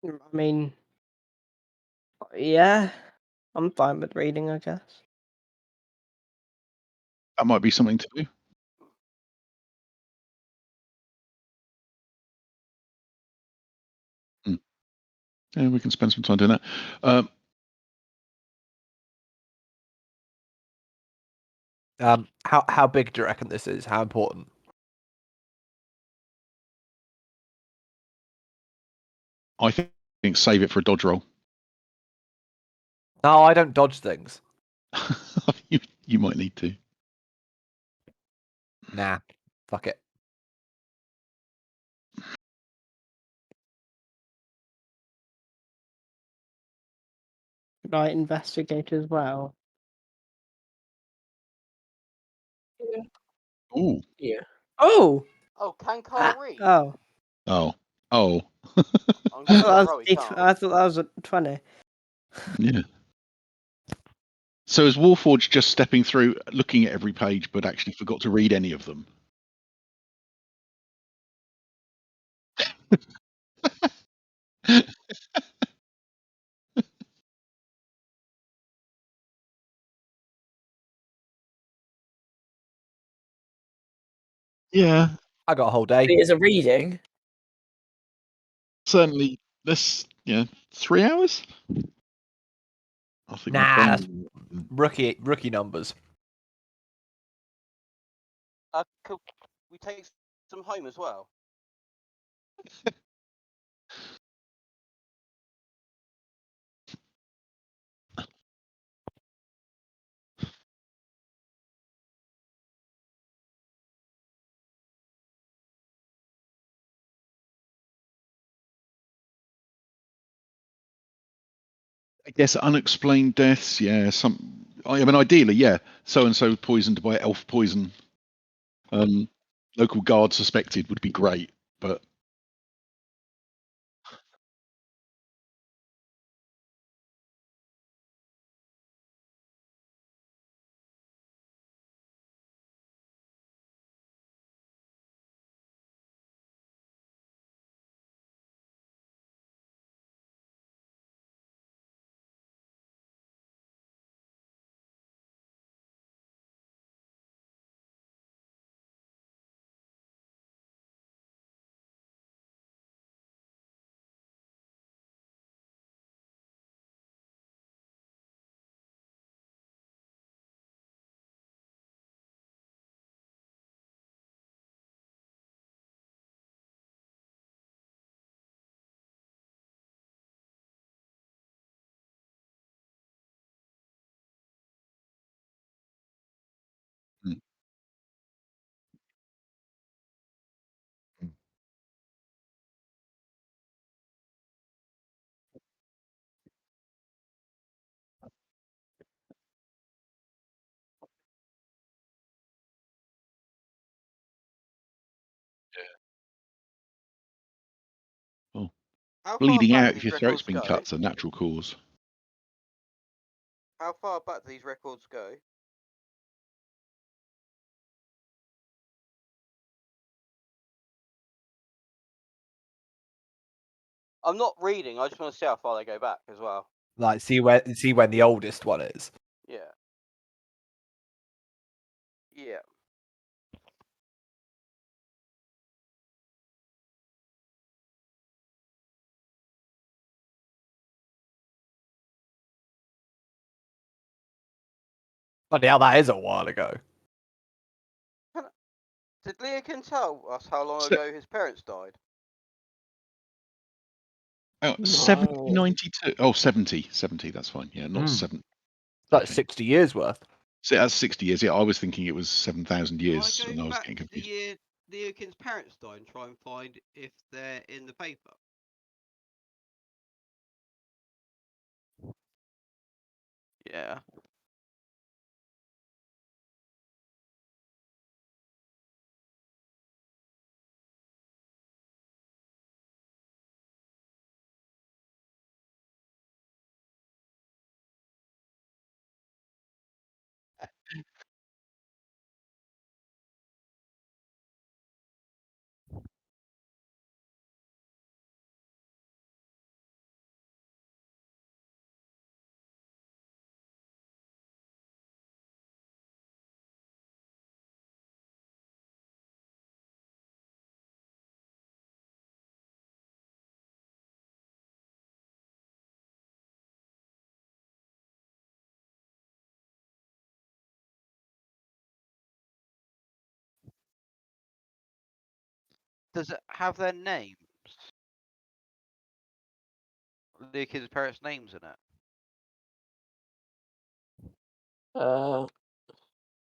I mean, yeah, I'm fine with reading, I guess. That might be something to do. Yeah, we can spend some time doing that. How big do you reckon this is? How important? I think save it for a dodge roll. No, I don't dodge things. you might need to. Nah, fuck it. Could I investigate as well? Ooh. Yeah. Oh! Oh, can Carl read? Oh. Oh. I'm I giving thought him that a was, row. He can't. I thought that was a 20. Yeah. So is Warforged just stepping through, looking at every page, but actually forgot to read any of them? Yeah, I got a whole day. It is a reading. certainly. This, 3 hours. I think my Nah, brain's that's rookie numbers. Could we take some home as well? I guess unexplained deaths. Yeah, I mean, ideally, yeah. So and so poisoned by elf poison. Local guard suspected would be great, but mm, mm, well, How far bleeding back out do if these your throat's records been go? cut is a natural cause. How far back do these records go? I'm not reading. I just want to see how far they go back as well. Like, see when the oldest one is. Yeah. Yeah. But yeah, that is a while ago. Did Leokin tell us how long So- ago his parents died? Oh, No. 70, 92. Oh, 70. That's fine. Yeah, not Mm. 7. It's like Okay. 60 years worth. So that's 60 years. Yeah, I was thinking it was 7,000 Can I years, go and I was back getting to the confused. year Leokin's parents died and try and find if they're in the paper? Yeah. Does it have their names? The kids' parents' names in it.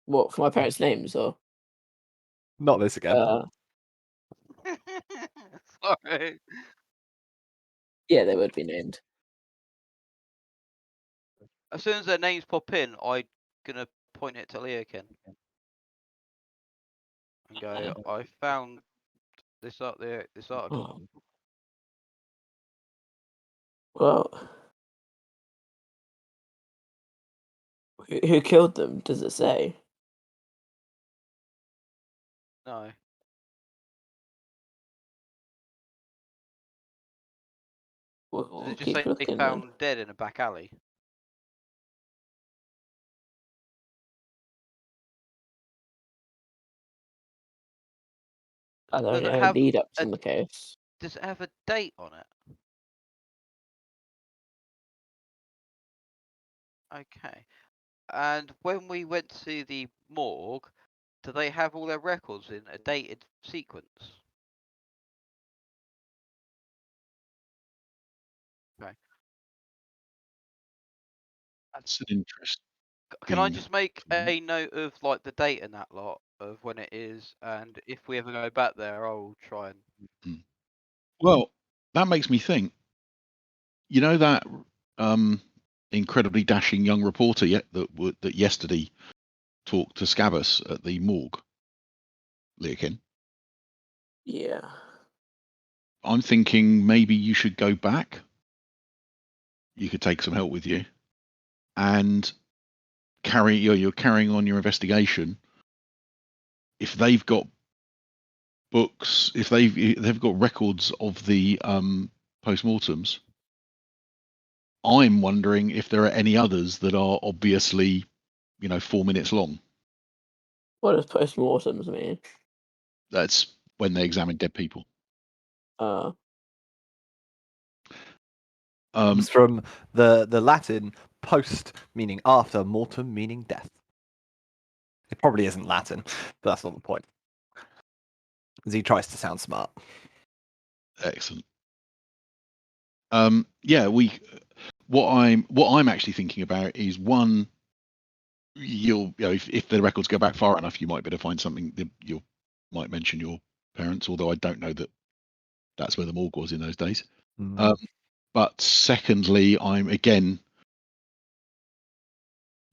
What, for my parents' names or? Not this again. Sorry. Yeah, they would be named. As soon as their names pop in, I'm gonna point it to Leokin and go, I found this up there, this article. Oh. Well, who killed them? Does it say? No. We'll, Does we'll it just keep say they looking then. found dead in a back alley? I don't Does it know. have Lead up a on the case. Does it have a date on it? Okay. And when we went to the morgue, do they have all their records in a dated sequence? Okay. That's an interesting. Can I just make a note of like the date and that lot of when it is, and if we ever go back there, I'll try and. Well, that makes me think. You know that incredibly dashing young reporter that yesterday talked to Scabbers at the morgue, Leokin? Yeah. I'm thinking maybe you should go back. You could take some help with you, and you're carrying on your investigation. If they've got books, if they've got records of the postmortems, I'm wondering if there are any others that are obviously, 4 minutes long. What does postmortems mean? That's when they examine dead people. It's from the Latin post, meaning after, mortem, meaning death. It probably isn't Latin, but that's not the point. As he tries to sound smart. Excellent. Yeah, what I'm actually thinking about is one. If the records go back far enough, you might be able to find something that you might mention your parents, although I don't know that that's where the morgue was in those days. But secondly, I'm again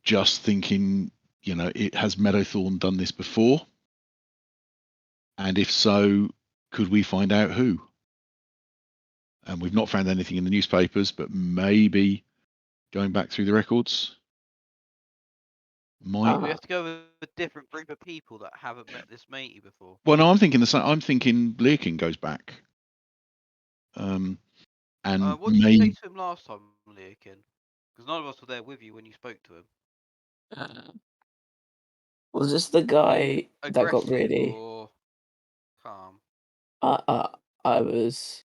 just thinking, has Meadowthorn done this before? And if so, could we find out who? And we've not found anything in the newspapers, but maybe going back through the records might. We have to go with a different group of people that haven't met this matey before. Well, no, I'm thinking the same. I'm thinking Leokin goes back. And what did you say to him last time, Leokin? Because none of us were there with you when you spoke to him. Was this the guy that got Aggressive really? or calm? I was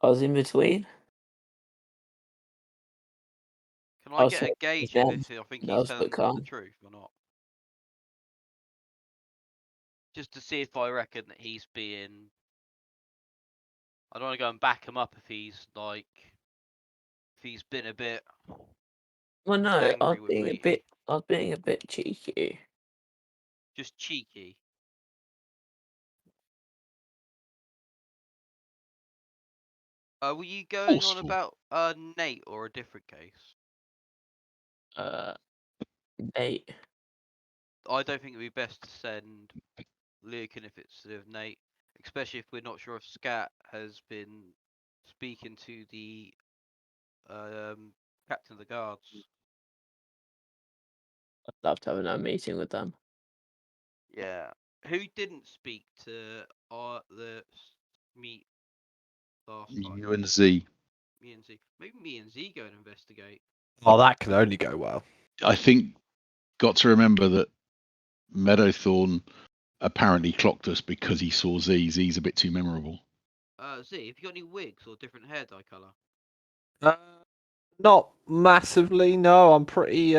in between. Can I get a gauge of if I think he's telling the truth or not? Just to see if I reckon that he's being. I don't want to go and back him up if he's been a bit. Well, no, I was angry with being me. I was being a bit cheeky. Just cheeky. Were you going on about Nate or a different case? Nate. I don't think it'd be best to send Leokin if it's Nate, especially if we're not sure if Scat has been speaking to the captain of the guards. I'd love to have a meeting with them. Yeah. Who didn't speak to the meet last time? You and Z. Me and Z. Maybe me and Z go and investigate. Oh, that can only go well. I think got to remember that Meadowthorn apparently clocked us because he saw Z. Z's a bit too memorable. Z, have you got any wigs or different hair dye colour? Not massively, no. I'm pretty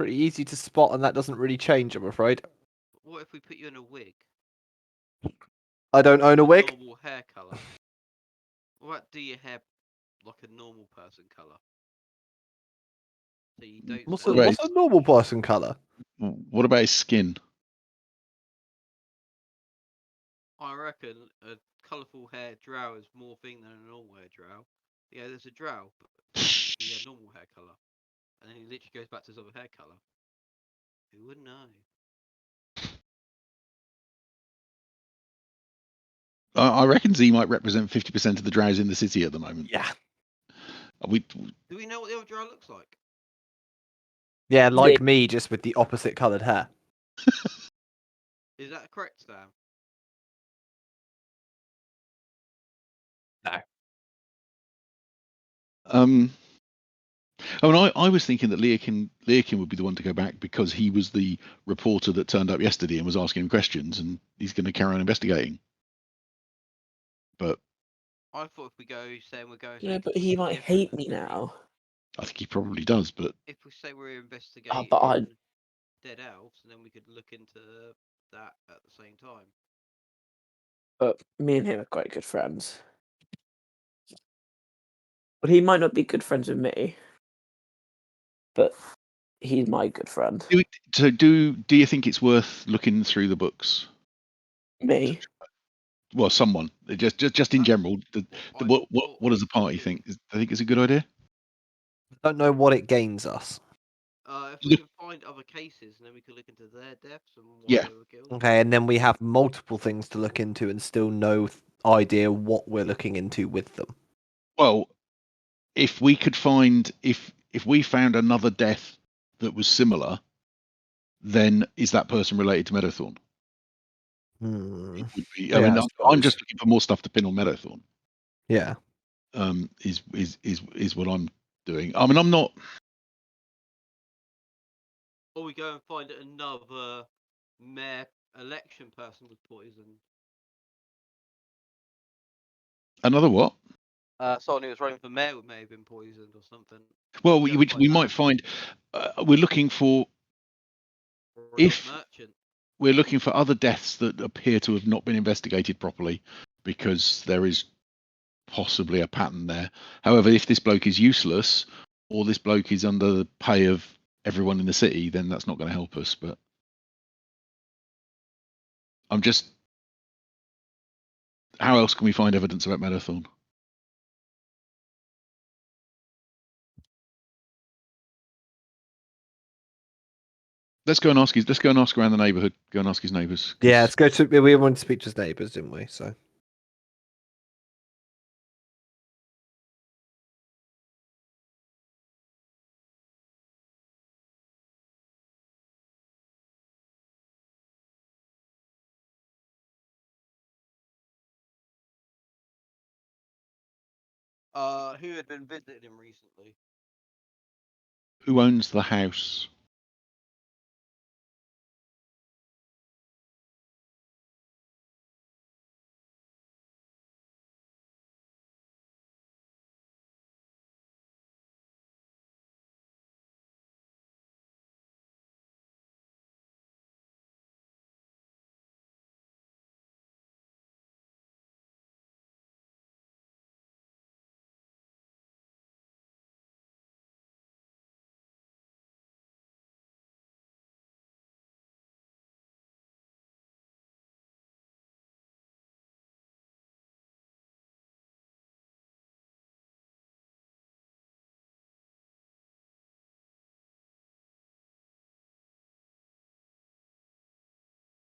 easy to spot, and that doesn't really change, I'm afraid. What if we put you in a wig? I don't own a wig. Normal hair colour. What do your hair like a normal person colour? So you don't. What's sound Right. what's a normal person colour? What about his skin? I reckon a colourful hair drow is more thing than a normal hair drow. Yeah, there's a drow, but he had normal hair colour, and then he literally goes back to his other hair colour. Who would know? I reckon Z might represent 50% of the drows in the city at the moment. Yeah. We Do we know what the other drow looks like? Yeah, like me, just with the opposite coloured hair. Is that correct, Sam? No. Oh, and I was thinking that Leokin would be the one to go back because he was the reporter that turned up yesterday and was asking him questions, and he's going to carry on investigating. But I thought if we go saying we're going. Yeah, something but he might completely hate different, me now. I think he probably does. But If we say we're investigating but I- dead elves, then we could look into that at the same time. But me and him are quite good friends. But he might not be good friends with me. But he's my good friend. do you think it's worth looking through the books? Me. Well, someone just in general. What does the party think? I think it's a good idea. I don't know what it gains us. If we can find other cases, and then we can look into their deaths and why Yeah. they were killed. Okay, and then we have multiple things to look into and still no idea what we're looking into with them. Well, if we could find if we found another death that was similar, then is that person related to Meadowthorn? Hmm. It would be. Yeah, I mean, I I'm suppose. just looking for more stuff to pin on Meadowthorn. Yeah. Is what I'm doing. I mean, I'm not. Or we go and find another mayor election person was poisoned. Another what? Someone who was running for mayor may have been poisoned or something. Well, Go we find might that. find. We're looking for. Or a If merchant. we're looking for other deaths that appear to have not been investigated properly, because there is possibly a pattern there. However, if this bloke is useless, or this bloke is under the pay of everyone in the city, then that's not going to help us. But I'm just. How else can we find evidence about Meadowthorn? Let's go and ask around the neighbourhood. Go and ask his neighbours. Yeah, let's go to. We wanted to speak to his neighbours, didn't we? So. Who had been visiting him recently? Who owns the house?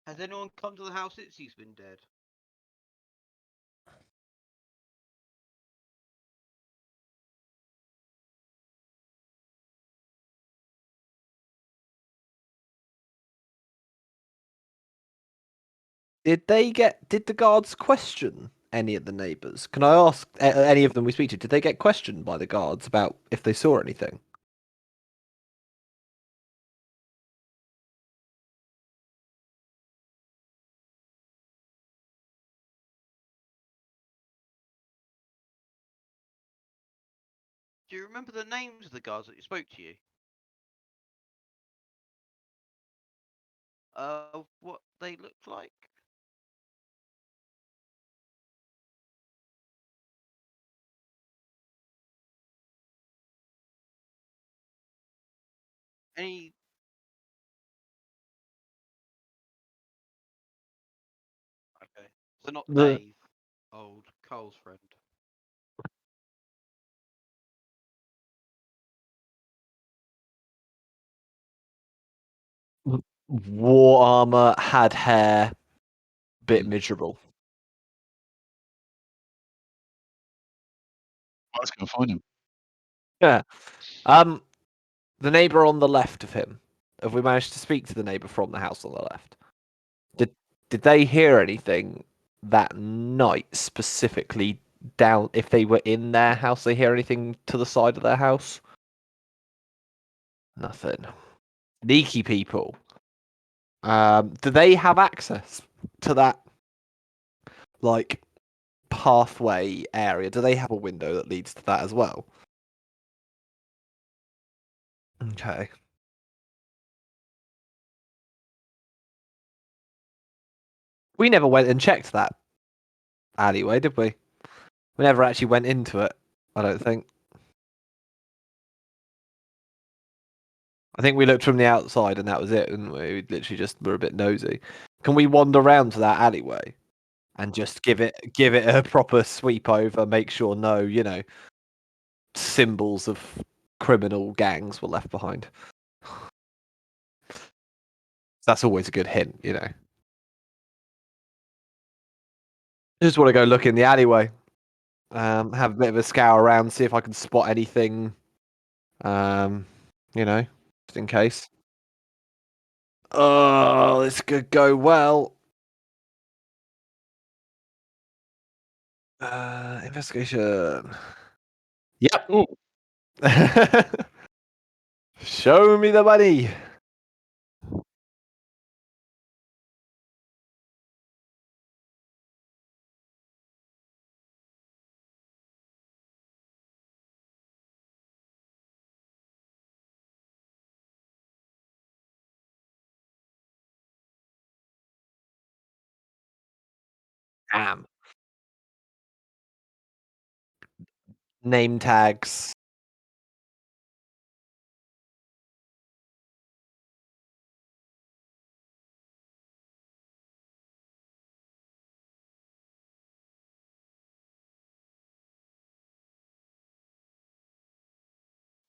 Has anyone come to the house since he's been dead? Did the guards question any of the neighbours? Can I ask any of them we speak to? Did they get questioned by the guards about if they saw anything? Do you remember the names of the guards that spoke to you? What they looked like? Any okay. So not The- Dave, old Cole's friend. War armor, had hair, bit Mm. miserable. Let's go find him. Yeah. The neighbour on the left of him. Have we managed to speak to the neighbour from the house on the left? Did they hear anything that night specifically down? If they were in their house, they hear anything to the side of their house? Nothing. Sneaky people. Do they have access to that like pathway area? Do they have a window that leads to that as well? Okay. We never went and checked that alleyway, did we? We never actually went into it, I don't think. I think we looked from the outside and that was it, and we literally just were a bit nosy. Can we wander around to that alleyway and just give it a proper sweep over, make sure no, symbols of criminal gangs were left behind? That's always a good hint, Just want to go look in the alleyway, have a bit of a scour around, see if I can spot anything, just in case. Oh, this could go well. Investigation. Yep. Oh, Show me the money. Damn. Name tags.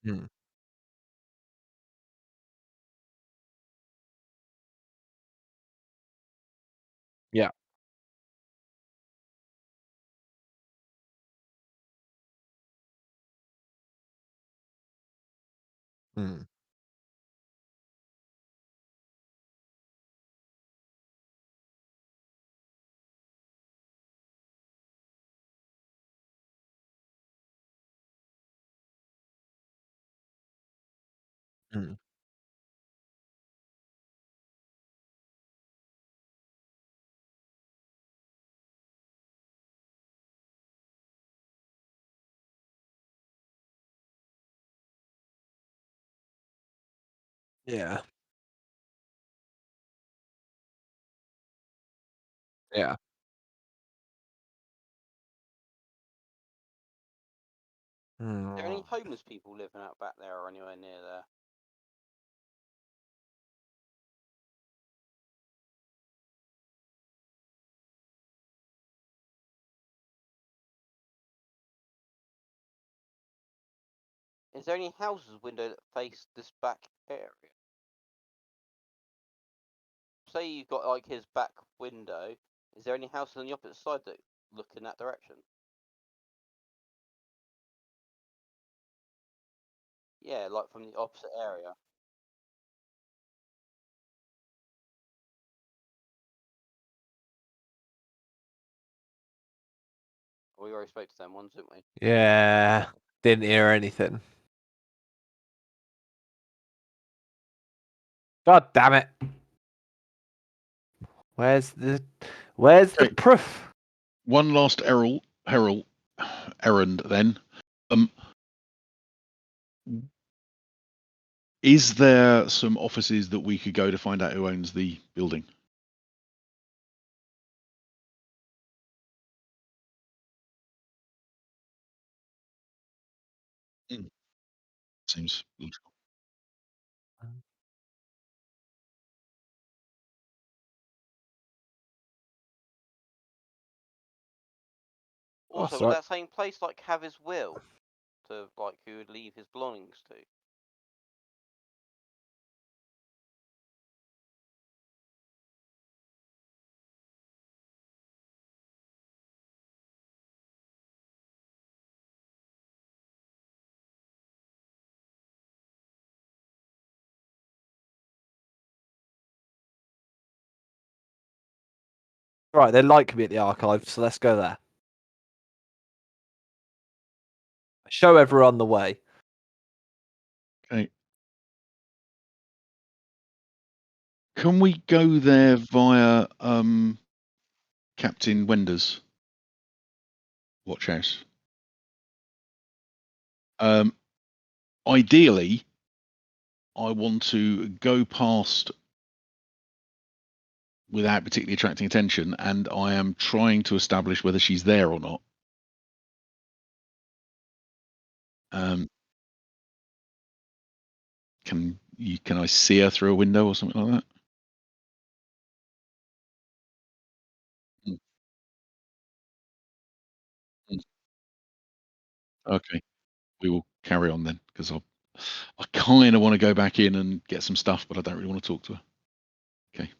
Hmm. Yeah. Hmm. Hmm. Yeah. Yeah. Are there any Hmm. homeless people living out back there or anywhere near there? Is there any houses window that face this back area? Say you've got like his back window. Is there any houses on the opposite side that look in that direction? Yeah, like from the opposite area. We already spoke to them ones, didn't we? Yeah. Didn't hear anything. God damn it. Where's the Okay. proof? One last errand then. Is there some offices that we could go to find out who owns the building? Seems logical. Also, that's would right. that same place like have his will to like who would leave his belongings to? Right, they like me at the archive, so let's go there. Show everyone the way. Okay. Can we go there via Captain Wender's watch house? Ideally, I want to go past without particularly attracting attention, and I am trying to establish whether she's there or not. Can I see her through a window or something like that? Mm, mm. Okay, we will carry on then, because I kind of want to go back in and get some stuff, but I don't really want to talk to her. Okay.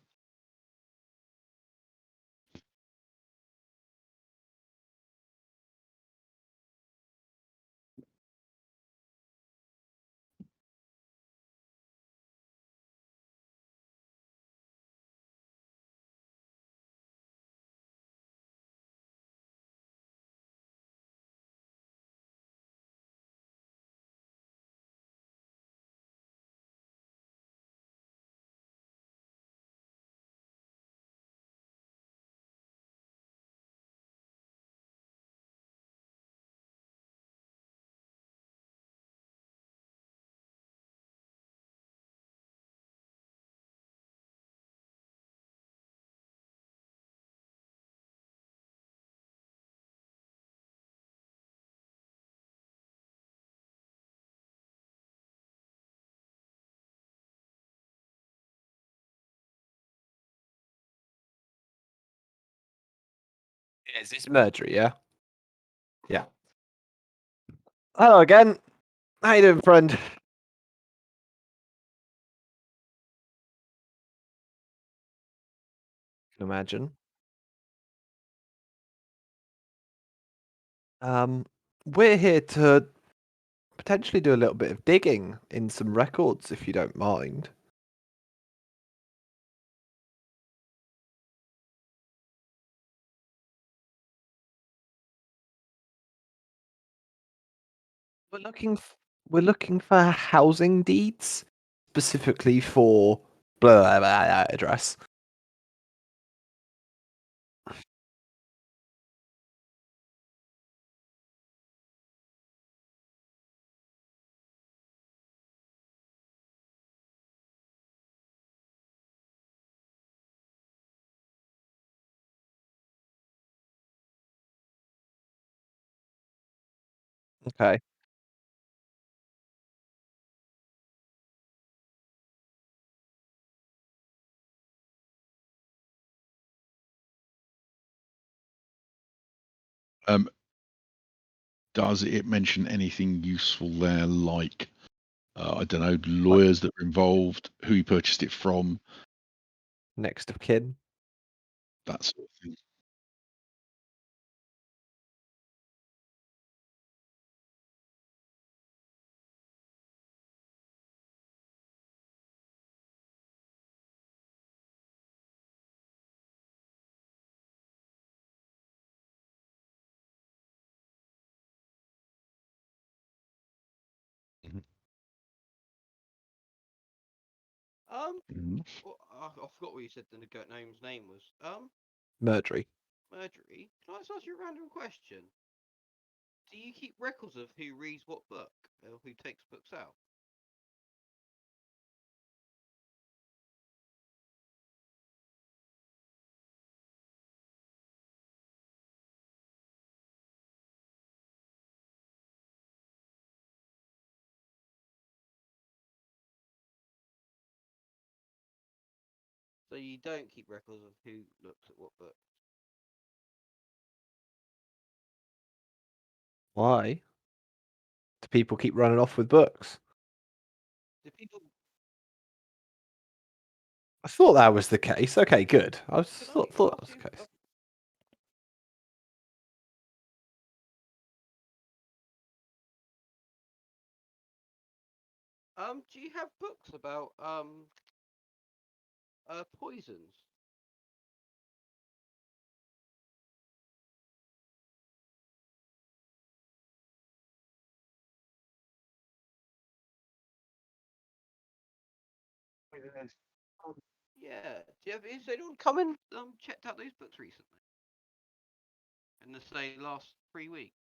Is this Murdery, yeah? Yeah. Hello again. How you doing, friend? Can imagine. We're here to potentially do a little bit of digging in some records, if you don't mind. We're looking for housing deeds, specifically for blah, blah, blah address. Okay. Does it mention anything useful there, like I don't know, lawyers that were involved, who he purchased it from, Next of kin. that sort of thing? Mhm. I forgot what you said. The gnome's name was Murdery. Murdery. Can I just ask you a random question? Do you keep records of who reads what book, or who takes books out? So you don't keep records of who looks at what book. Why do people keep running off with books? Do people? I thought that was the case. Okay, good. I was Can thought, I thought that ask was you the case. Do you have books about poisons? Yeah. Do you have? Has anyone come and checked out those books recently? In the say last 3 weeks.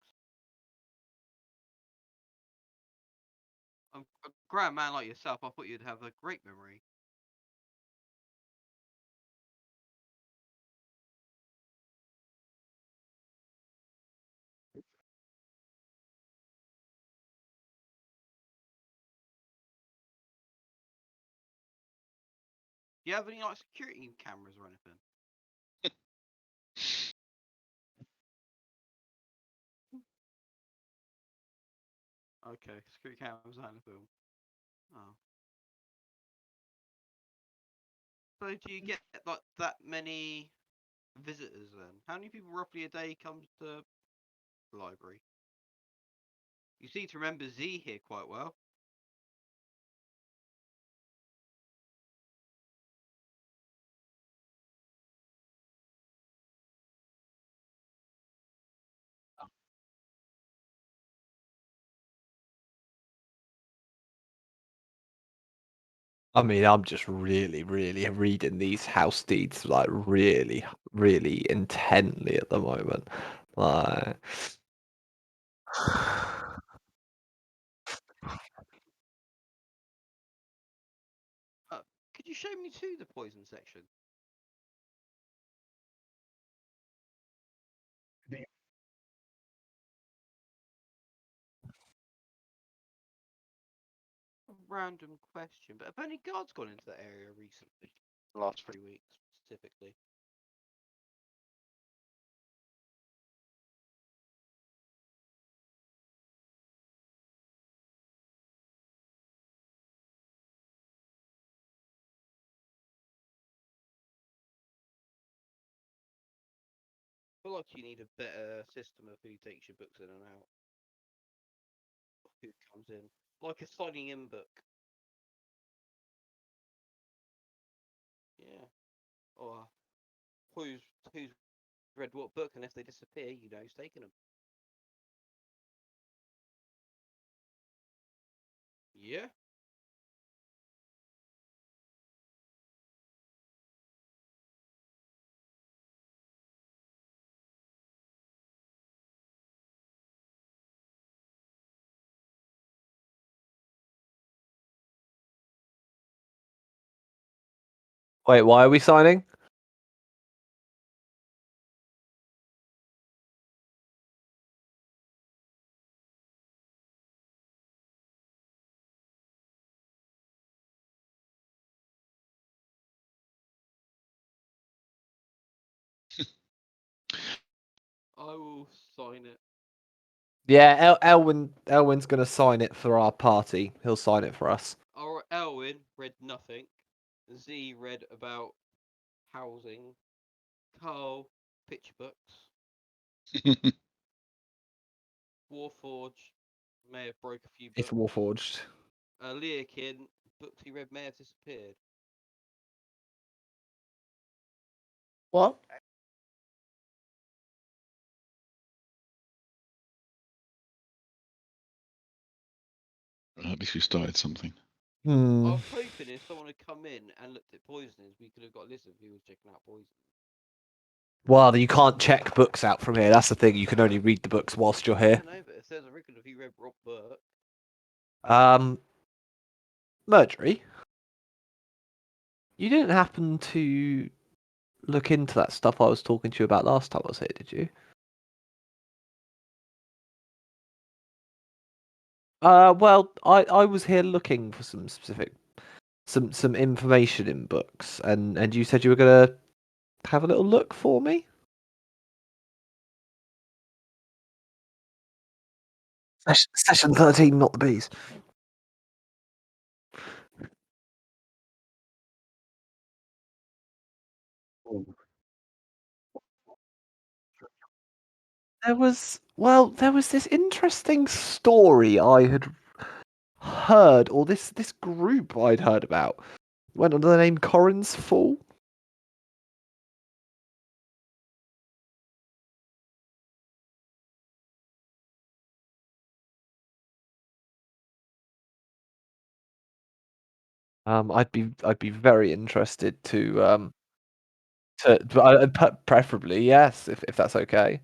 A grand man like yourself, I thought you'd have a great memory. Do you have any like security cameras or anything? Okay, security cameras and a film. Oh. So do you get like that many visitors then? How many people roughly a day comes to the library? You seem to remember Z here quite well. I mean, I'm just really reading these house deeds like really intently at the moment. Like, Could you show me to the poison section? A random question, but have any guards gone into that area recently? The last 3 weeks specifically. I feel like you need a better system of who takes your books in and out. Who comes in. Like a signing in book. Yeah. Or who's read what book, and if they disappear, you know who's taken them. Yeah. wait, why are we signing? I will sign it. Yeah, Elwin's gonna sign it for our party. He'll sign it for us. Our Elwin read nothing. Z read about housing. Carl picture books. Warforge may have broke a few It's books. Warforged. Leakin, books he read may have disappeared. What? At least we started something. I Hmm. was hoping if someone had come in and looked at poisoners, we could have got a list of who was checking out poison. Well, you can't check books out from here. That's the thing. You can only read the books whilst you're I here. don't know, but if there's a record of who read Rob Burke, Murdery, you didn't happen to look into that stuff I was talking to you about last time I was here, did you? Well, I was here looking for some specific some information in books, and you said you were gonna have a little look for me. Session 13, not the bees. There was this interesting story I had heard, or this group I'd heard about, went under the name Corin's Fall. I'd be very interested to preferably yes, if that's okay.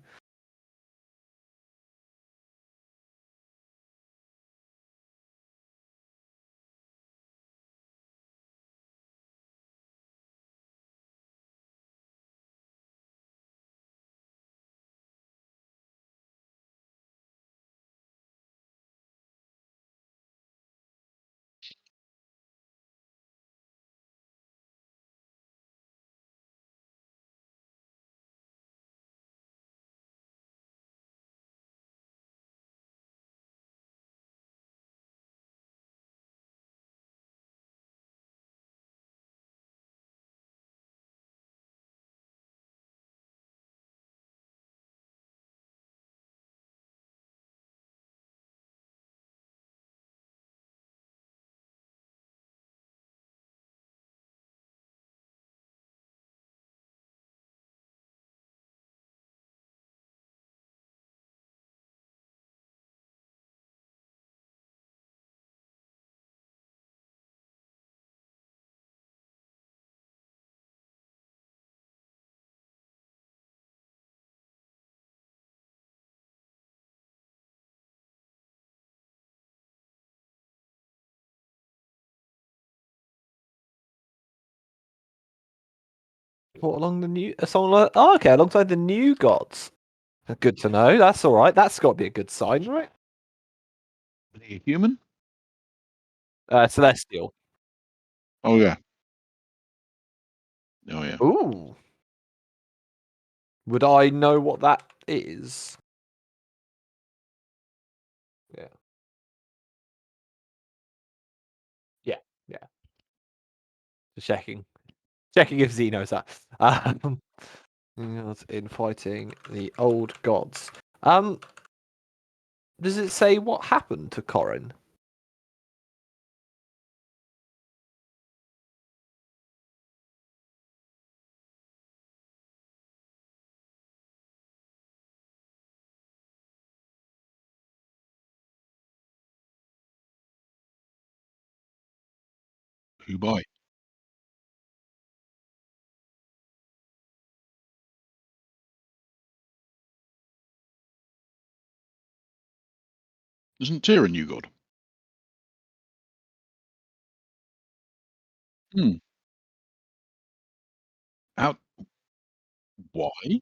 What along the new okay, alongside the new gods. Good to know. That's all right. That's got to be a good sign, right? Are they human? Celestial. Oh yeah. Oh yeah. Ooh. Would I know what that is? Yeah. Yeah. Yeah. Just checking. Checking if Z knows that. In fighting the old gods. Does it say what happened to Corin? Who by? Isn't Tyr a new god? Hmm. How? Why?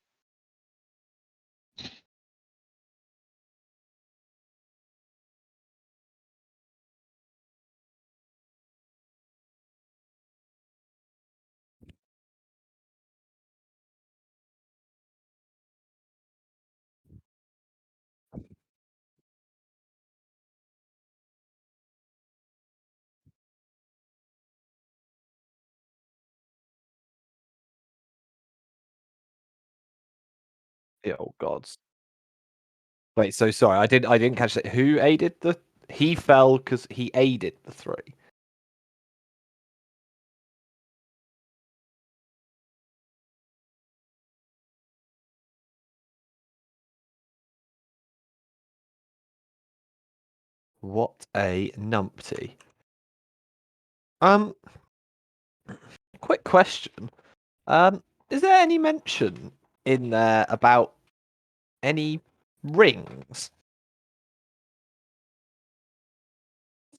The old gods. Wait, so sorry, I didn't catch that. Who aided the? He fell because he aided the three. What a numpty. Quick question. Is there any mention in there about any rings?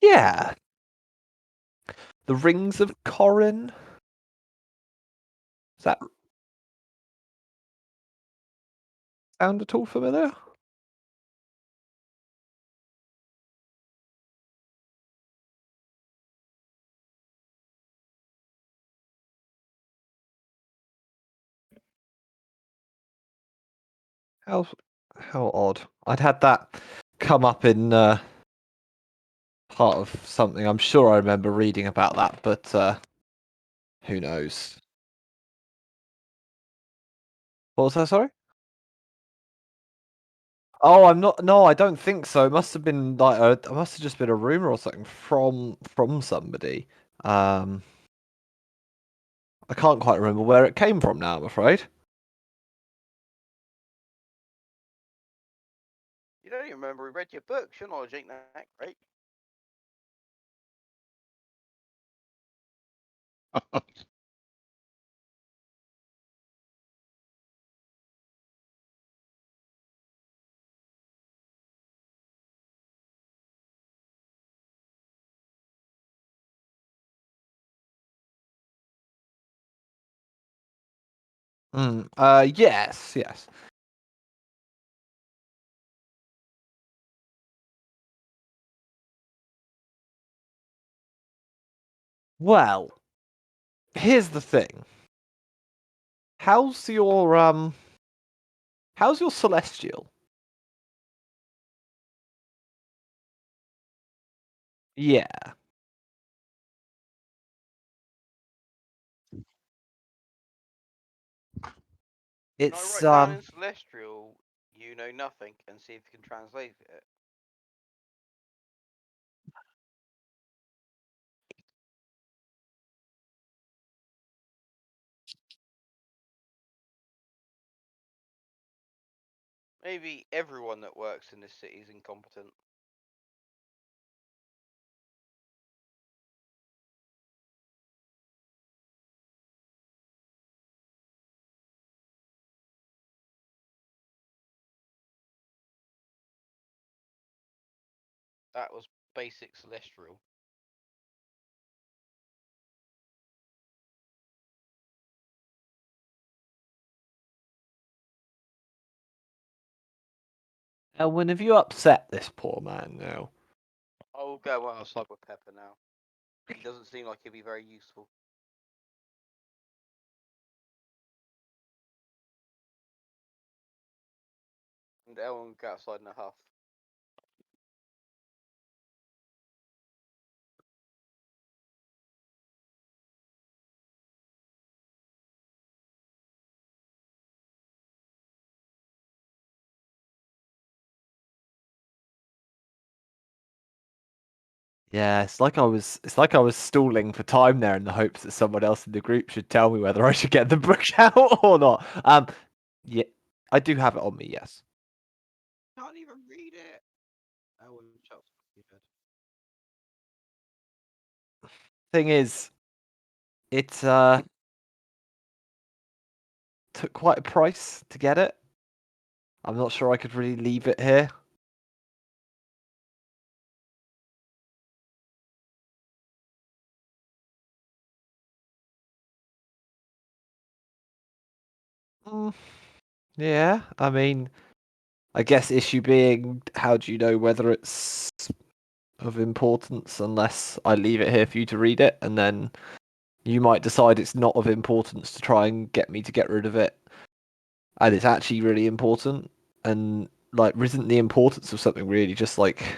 Yeah. The rings of Corin? Does that sound at all familiar? How odd. I'd had that come up in part of something. I'm sure I remember reading about that, but who knows? What was that? Sorry. Oh, I'm not. No, I don't think so. It must have been like it must have just been a rumor or something from somebody. I can't quite remember where it came from now, I'm afraid. You don't even remember we read your books. Your knowledge ain't that great. Yes, yes. Well, here's the thing. How's your celestial? Yeah. Can I It's write down in Celestial, you know nothing, and see if you can translate it? Maybe everyone that works in this city is incompetent. That was basic Celestial. Elwyn, have you upset this poor man now? I will go outside with Pepper now. He doesn't seem like he'll be very useful. And Ellen will go outside in a huff. Yeah, it's like I was stalling for time there in the hopes that someone else in the group should tell me whether I should get the book out or not. Yeah, I do have it on me, yes. Can't even read it. Ellen, shut up. Your head. Thing is, it took quite a price to get it. I'm not sure I could really leave it here. Yeah, I mean, I guess issue being, how do you know whether it's of importance unless I leave it here for you to read it, and then you might decide it's not of importance to try and get me to get rid of it, and it's actually really important. And like, isn't the importance of something really just like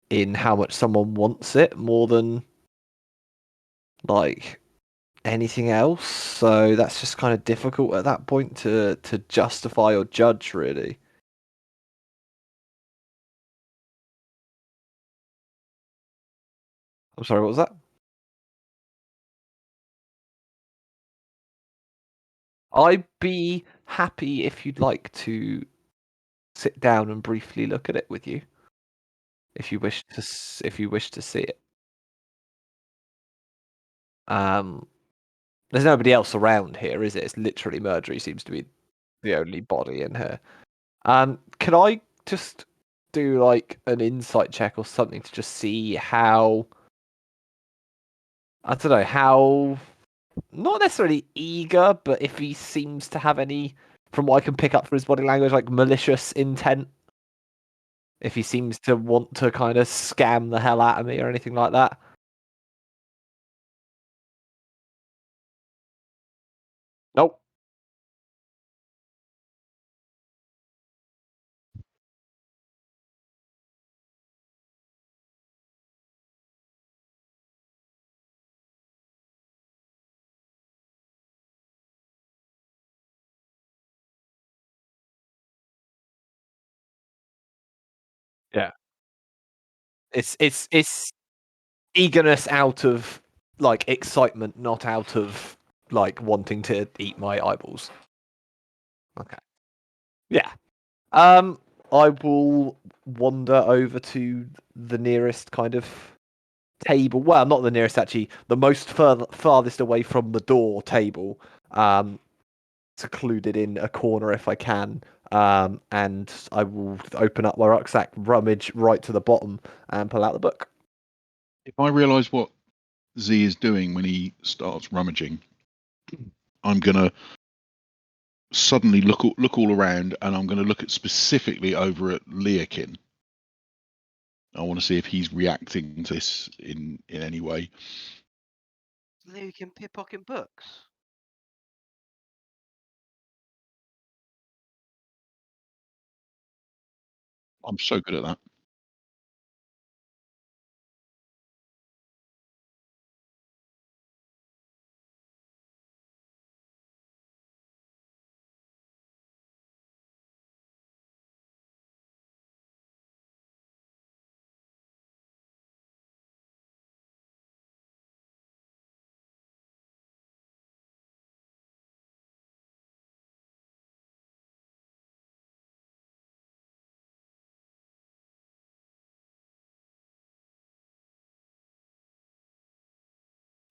in how much someone wants it more than like anything else? So that's just kind of difficult at that point to justify or judge, really. I'm sorry, what was that? I'd be happy if you'd like to sit down and briefly look at it with you, if you wish to see it. There's nobody else around here, is it? It's literally Murdery seems to be the only body in here. Can I just do like an insight check or something to just see how, I don't know, how, not necessarily eager, but if he seems to have any, from what I can pick up from his body language, like malicious intent? If he seems to want to kind of scam the hell out of me or anything like that? Nope. It's eagerness out of like excitement, not out of like wanting to eat my eyeballs. Okay. Yeah. I will wander over to the nearest kind of table. Well, not the nearest, actually. The most farthest away from the door table. Secluded in a corner if I can. And I will open up my rucksack, rummage right to the bottom, and pull out the book. If I realise what Z is doing when he starts rummaging, I'm gonna suddenly look all around, and I'm gonna look at specifically over at Leakin. I want to see if he's reacting to this in any way. Then you can pickpocket books. I'm so good at that.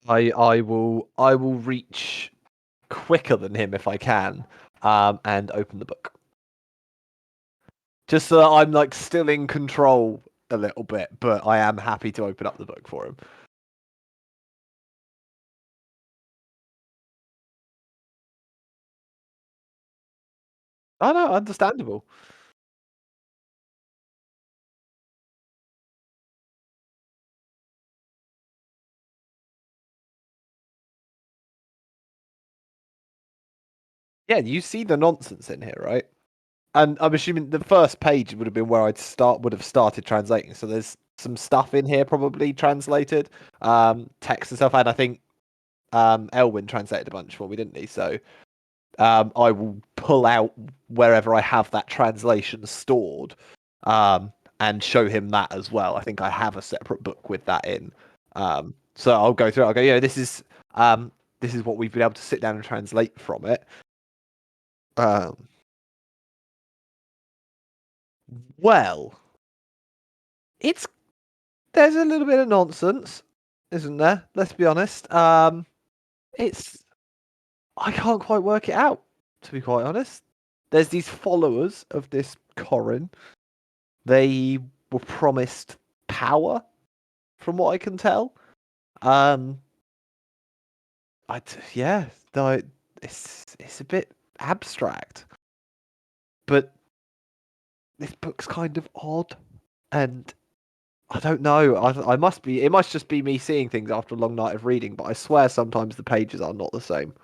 I will reach quicker than him if I can, and open the book. Just so that I'm like still in control a little bit, but I am happy to open up the book for him. Oh no, understandable. Yeah, you see the nonsense in here, right? And I'm assuming the first page would have been where would have started translating. So there's some stuff in here probably translated, text and stuff. And I think Elwyn translated a bunch for me, didn't he? So I will pull out wherever I have that translation stored, and show him that as well. I think I have a separate book with that in. So I'll go through. I'll go. Yeah, this is what we've been able to sit down and translate from it. Well, there's a little bit of nonsense, isn't there? Let's be honest. It's I can't quite work it out, to be quite honest. There's these followers of this Corin. They were promised power, from what I can tell. Yeah, no, it's a bit abstract, but this book's kind of odd, and I don't know. I must be. It must just be me seeing things after a long night of reading. But I swear, sometimes the pages are not the same.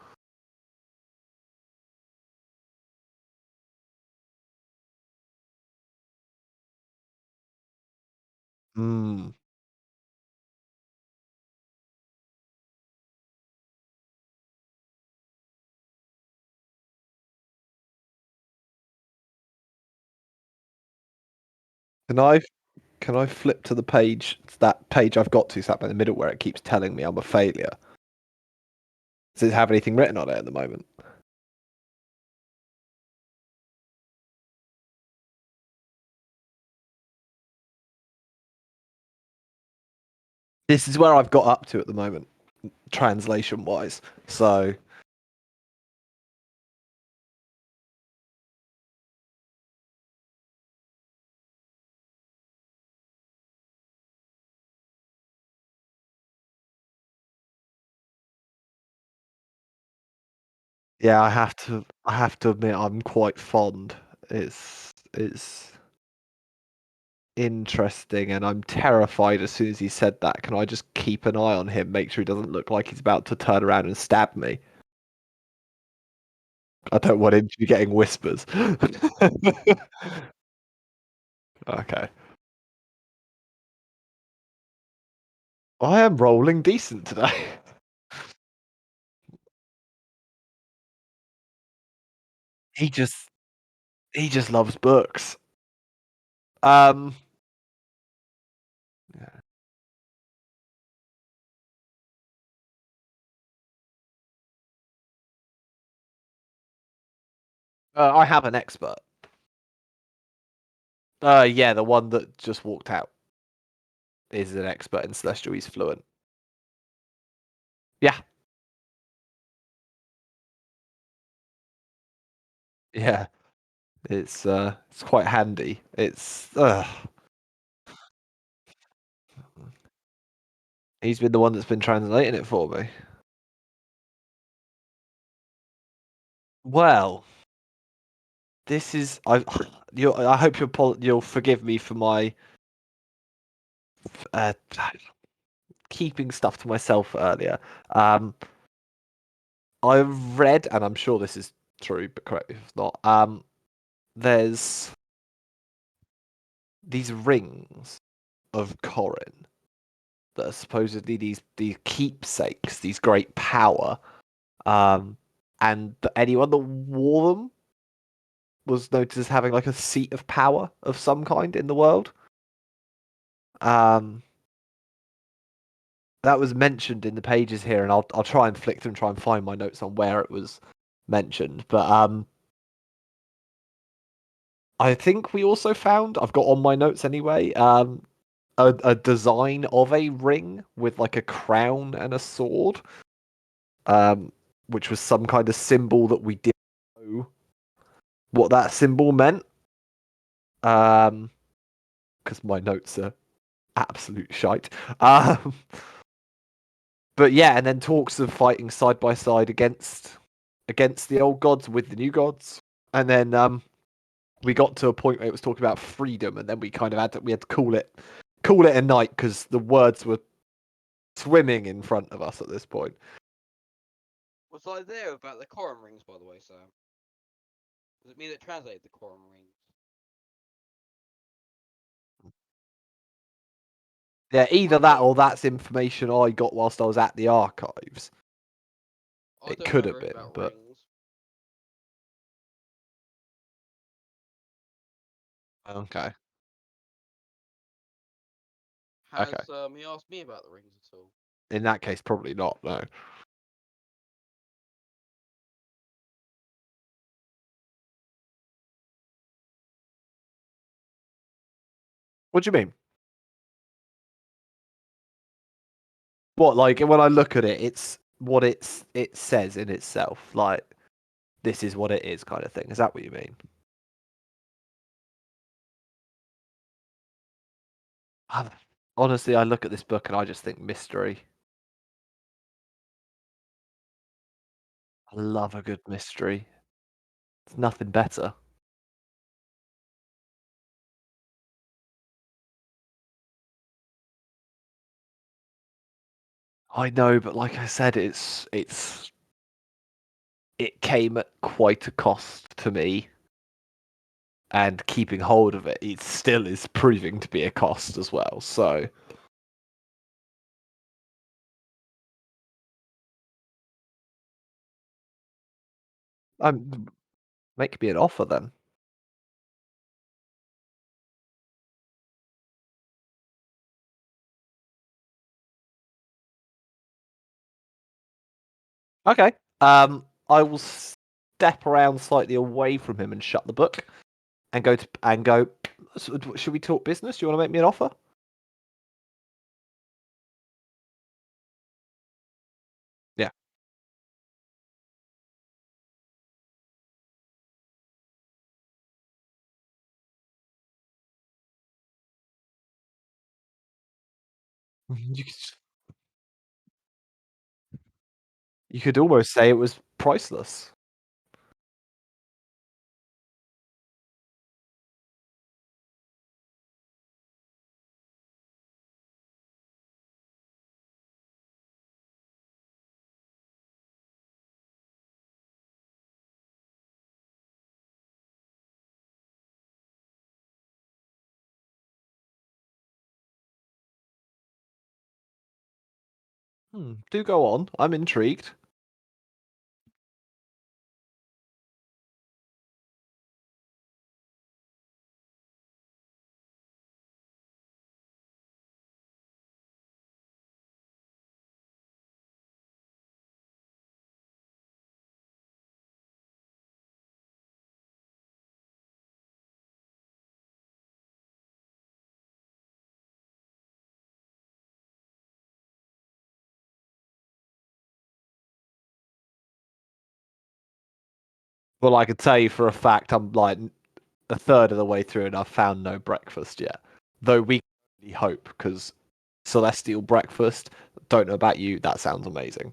Hmm. Can I flip to the page? That page I've got to sat in the middle where it keeps telling me I'm a failure. Does it have anything written on it at the moment? This is where I've got up to at the moment, translation wise. So yeah, I have to admit I'm quite fond. It's interesting, and I'm terrified as soon as he said that. Can I just keep an eye on him, make sure he doesn't look like he's about to turn around and stab me? I don't want him to be getting whispers. Okay. I am rolling decent today. He just loves books. Um I have an expert. Yeah, the one that just walked out is an expert in Celestial. He's fluent. Yeah. Yeah. It's quite handy. It's he's been the one that's been translating it for me. Well, this is I hope you'll forgive me for my uh, keeping stuff to myself earlier. I've read, and I'm sure this is true, but correct me if it's not. There's these rings of Corin that are supposedly these keepsakes, these great power. And anyone that wore them was noted as having like a seat of power of some kind in the world. That was mentioned in the pages here, and I'll try and flick through and try and find my notes on where it was mentioned. But I think we also found, I've got on my notes anyway, a design of a ring with like a crown and a sword, which was some kind of symbol that we didn't know what that symbol meant. Because my notes are absolute shite. But yeah, and then talks of fighting side by side against the old gods with the new gods, and then we got to a point where it was talking about freedom, and then we kind of had to call it a night because the words were swimming in front of us at this point. Was I there about the Corum rings, by the way, Sam? Was it me that translated the Corum rings? Yeah, either that or that's information I got whilst I was at the archives. I It don't could have remember been, about but rings. okay. Has Okay. he asked me about the rings at all? In that case, probably not. No. What do you mean? What, like when I look at it, it's what it says in itself. Like this is what it is, kind of thing. Is that what you mean? Honestly, I look at this book and I just think mystery. I love a good mystery. It's nothing better. I know, but like I said, it came at quite a cost to me, and keeping hold of it, it still is proving to be a cost as well. So, make me an offer then. Okay. I will step around slightly away from him and shut the book, and go. Should we talk business? Do you want to make me an offer? Yeah. You could almost say it was priceless. Do go on. I'm intrigued. Well, I could tell you for a fact I'm like a third of the way through and I've found no breakfast yet. Though we can only hope, because celestial breakfast, don't know about you, that sounds amazing.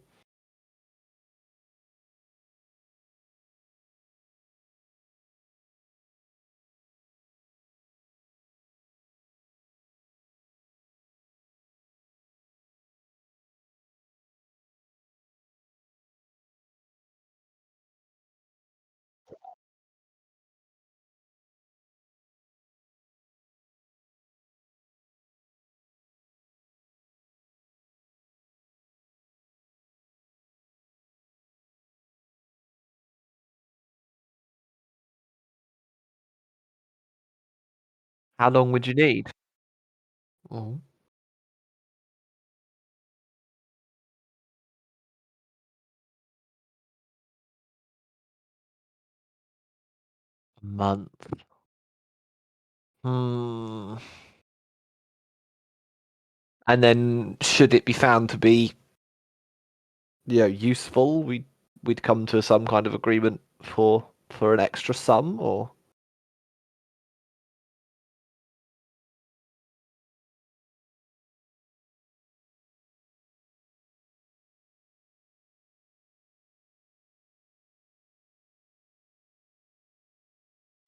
How long would you need? Oh. A month. Hmm. And then, should it be found to be, useful, we'd come to some kind of agreement for an extra sum, or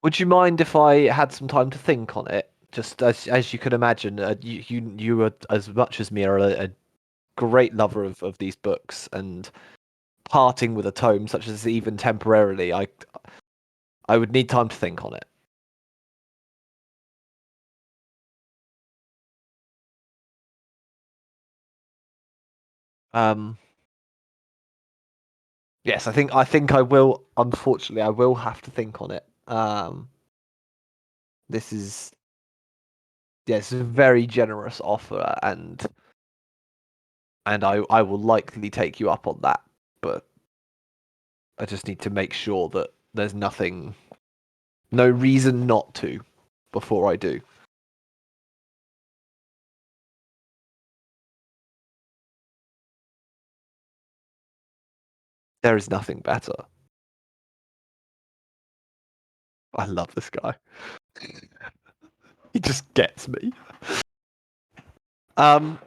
would you mind if I had some time to think on it? Just as you can imagine, you are, as much as me, are a great lover of these books, and parting with a tome such as even temporarily, I would need time to think on it. Um, yes, I think I will. Unfortunately, I will have to think on it. This is It's a very generous offer, and I will likely take you up on that, but I just need to make sure that there's no reason not to before I do. There is nothing better. I love this guy. He just gets me. Well,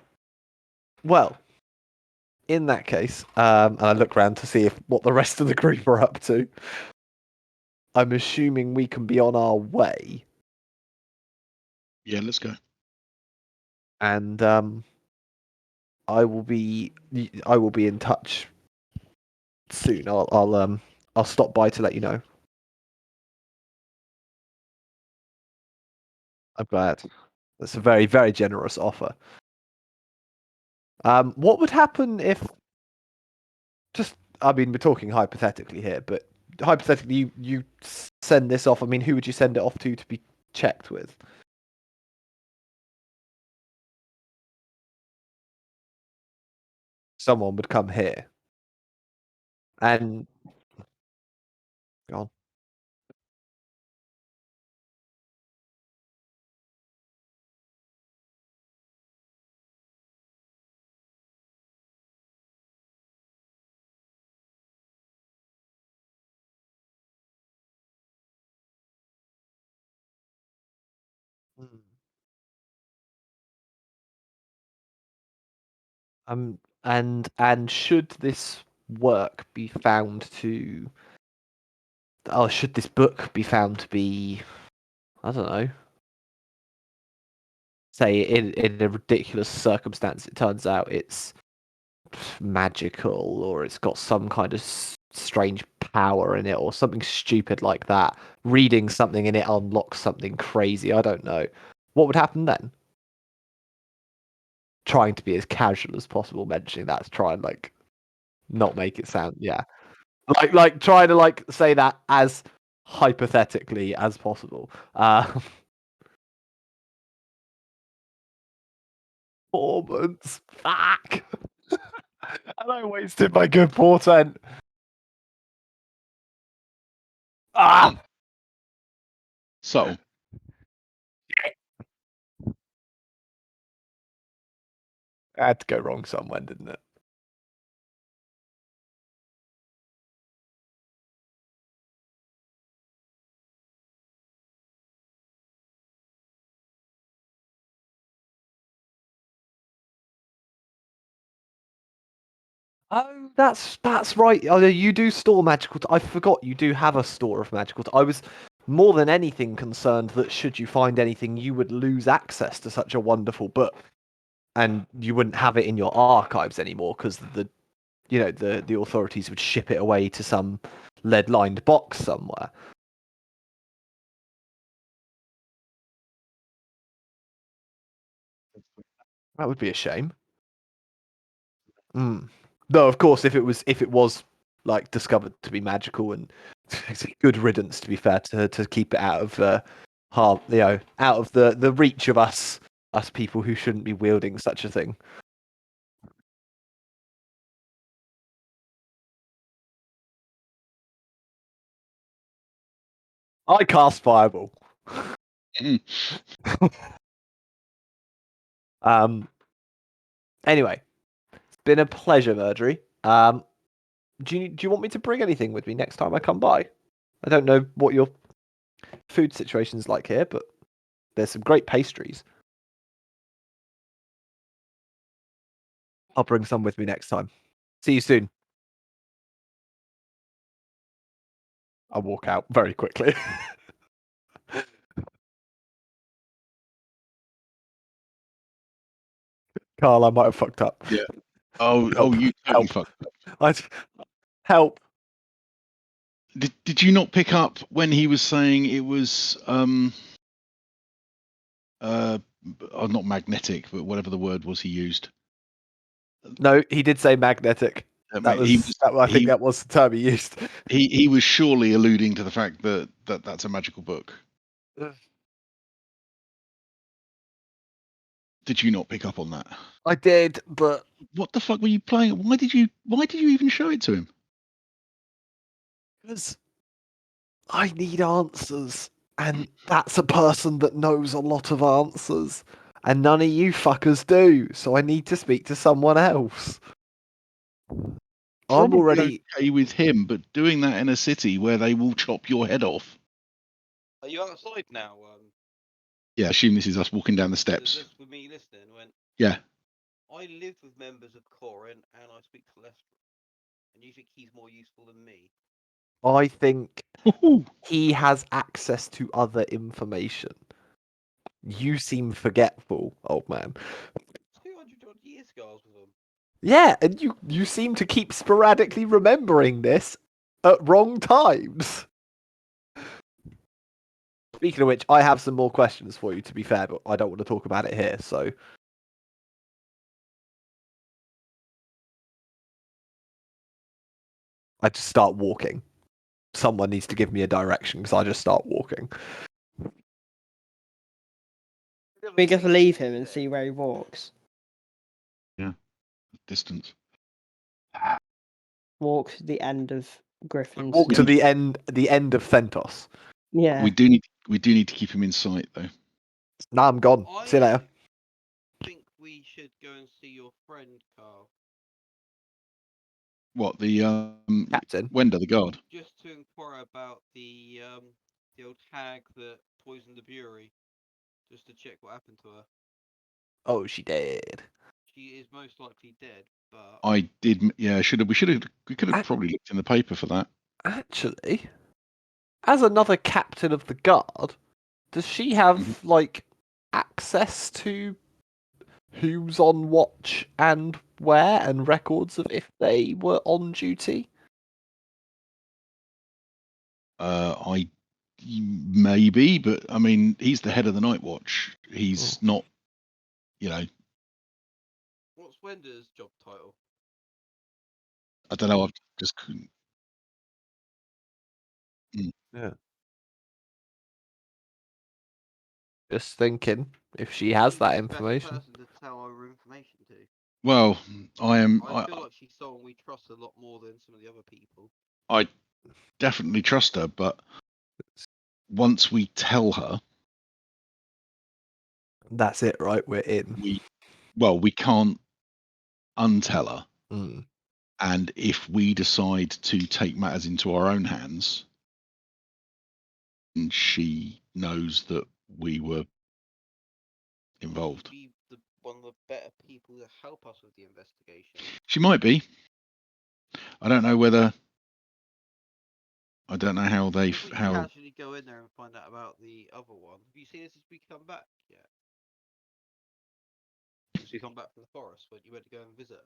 in that case, and I look around to see what the rest of the group are up to. I'm assuming we can be on our way, Yeah, let's go. and I will be in touch soon. I'll stop by to let you know. I'm glad. That's a very, very generous offer. What would happen if I mean, we're talking hypothetically here, but hypothetically, you send this off. I mean, who would you send it off to be checked with? Someone would come here, and go on. Hmm. And should this work be found to, should this book be found to be, I don't know, say in a ridiculous circumstance, it turns out it's magical, or it's got some kind of strange power in it, or something stupid like that. Reading something in it unlocks something crazy. I don't know. What would happen then? Trying to be as casual as possible, mentioning that to try and not make it sound, yeah, like trying to say that as hypothetically as possible. 4 months. Fuck. And I wasted my good portent. Ah. So, It had to go wrong somewhere, didn't it? Oh, that's right. Oh, you do store magical. I forgot you do have a store of magical. I was more than anything concerned that should you find anything, you would lose access to such a wonderful book, and you wouldn't have it in your archives anymore because the authorities would ship it away to some lead-lined box somewhere. That would be a shame. Though, of course, if it was like discovered to be magical, and it's a good riddance, to be fair, to keep it out of out of the reach of us people who shouldn't be wielding such a thing. I cast fireball. Anyway, it's been a pleasure, Murdery. Do you want me to bring anything with me next time I come by? I don't know what your food situation's like here, but there's some great pastries. I'll bring some with me next time. See you soon. I'll walk out very quickly. Carl, I might have fucked up. Yeah. Oh, Help. you totally fucked up. Help. Did you not pick up when he was saying it was not magnetic, but whatever the word was he used? No, he did say magnetic. I think that was the term he used. He was surely alluding to the fact that that's a magical book. Did you not pick up on that? I did, but what the fuck were you playing? Why did you even show it to him? Because I need answers, and that's a person that knows a lot of answers, and none of you fuckers do. So I need to speak to someone else. I'm already okay with him, but doing that in a city where they will chop your head off. Are you outside now? Yeah, I assume this is us walking down the steps. Is this with me listening? Yeah. I live with members of Corin and I speak to Lester. And you think he's more useful than me? I think he has access to other information. You seem forgetful, old man. 200 odd years ago I was with him. Yeah, and you seem to keep sporadically remembering this at wrong times. Speaking of which, I have some more questions for you, to be fair, but I don't want to talk about it here, so... I just start walking. Someone needs to give me a direction, because I just start walking. We just leave him and see where he walks. Yeah. Distance. Walk to the end of Griffin's. Walk to the end of Thentos. Yeah. We do need to keep him in sight, though. Nah, I'm gone. See you later. I think we should go and see your friend, Carl. What, the Captain? Wender, the guard? Just to inquire about the old hag that poisoned the brewery. Just to check what happened to her. Oh, she dead. She is most likely dead, but I did. Yeah, we could have probably looked in the paper for that. Actually, as another captain of the guard, does she have like access to who's on watch and where, and records of if they were on duty? I maybe, but I mean, he's the head of the night watch. He's not, What's Wender's job title? I don't know. I've just couldn't. Yeah. Just thinking if she has that information. Best person to tell our information to. Well, I feel like she's someone we trust a lot more than some of the other people. I definitely trust her, but once we tell her, that's it, right? We're in. We can't untell her. Mm. And if we decide to take matters into our own hands, and she knows that we were involved, Be one of the better people to help us with the investigation. she might be. I don't know whether. I don't know how they If we how. casually go in there and find out about the other one, have you seen this since we come back yet? Since we come back from the forest when you went to go and visit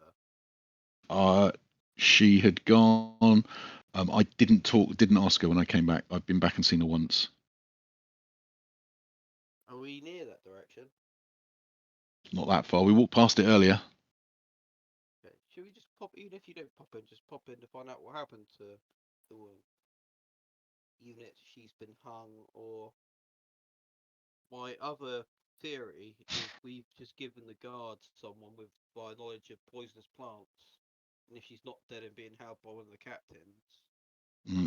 her? She had gone. I didn't ask her when I came back. I've been back and seen her once. Are we near that direction? Not that far. We walked past it earlier. Okay. Should we just pop, even if you don't pop in, just pop in to find out what happened to the woman? Even if she's been hung, or my other theory is we've just given the guards someone with by knowledge of poisonous plants, and if she's not dead and being held by one of the captains,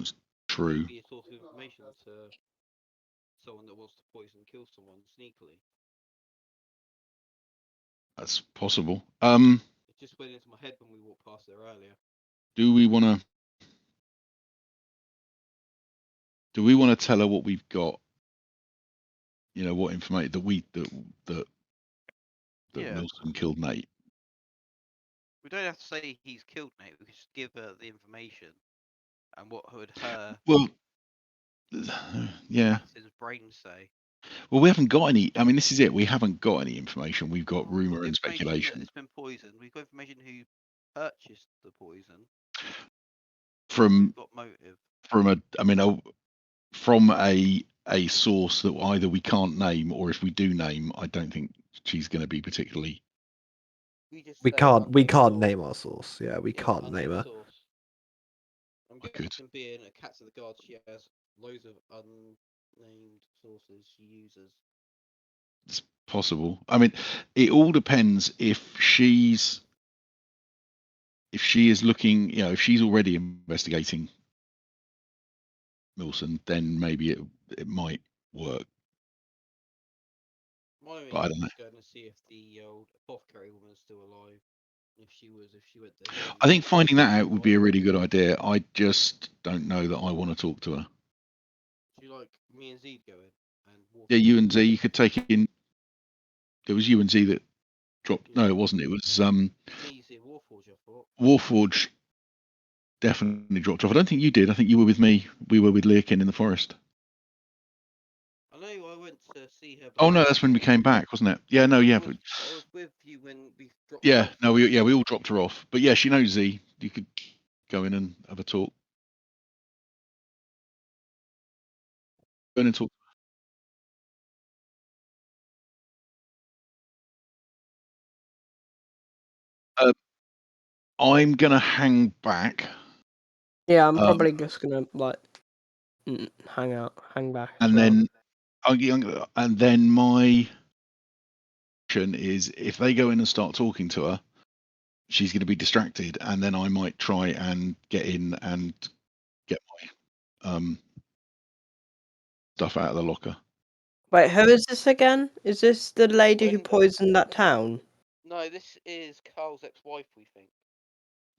It's true. be a source of information to someone that wants to poison and kill someone sneakily. That's possible. It just went into my head when we walked past there earlier. Do we want to tell her what we've got? You know, what information that Yeah. Wilson killed Nate. We don't have to say he's killed Nate. We can just give her the information and what would her Well, yeah. captain's brain say. Well, we haven't got any. I mean, this is it. We haven't got any information. We've got Well, we've rumor and information that speculation it's been poisoned. We've got information who purchased the poison. from We've got motive. from a source that either we can't name, or if we do name, I don't think she's going to be particularly. We just We say can't unknown source. name our source. Yeah, we Yeah, can't name unknown her. source. I'm I could. guessing being a cat of the guards, she has loads of unnamed sources she uses. It's possible. I mean, it all depends if she is looking, you know, if she's already investigating Milson, then maybe it might work. My But I aim don't know. is going to see if the old apothecary woman is still alive. If she went to him. I think finding that out would be a really good idea. I just don't know that I want to talk to her. She like me and Z go in and walk. Yeah, you and Z, you could take it in. It was you and Z that dropped. No, Yeah. it wasn't. It was Me, Z, and Warforge. I thought. Warforge definitely dropped off. I don't think you did. I think you were with me. We were with Learkin in the forest. I know I went to see her. Oh no, that's when we came back, wasn't it? Yeah, no, yeah, but I was with you when we dropped her yeah, off. no, we all dropped her off. But yeah, she knows Z. You could go in and have a talk. Go in and talk. I'm gonna hang back. Yeah, I'm probably just gonna like hang back. As And well. then my option is if they go in and start talking to her, she's going to be distracted, and then I might try and get in and get my stuff out of the locker. Wait, who is this again? Is this the lady who When- poisoned that town? No, this is Carl's ex-wife. We think.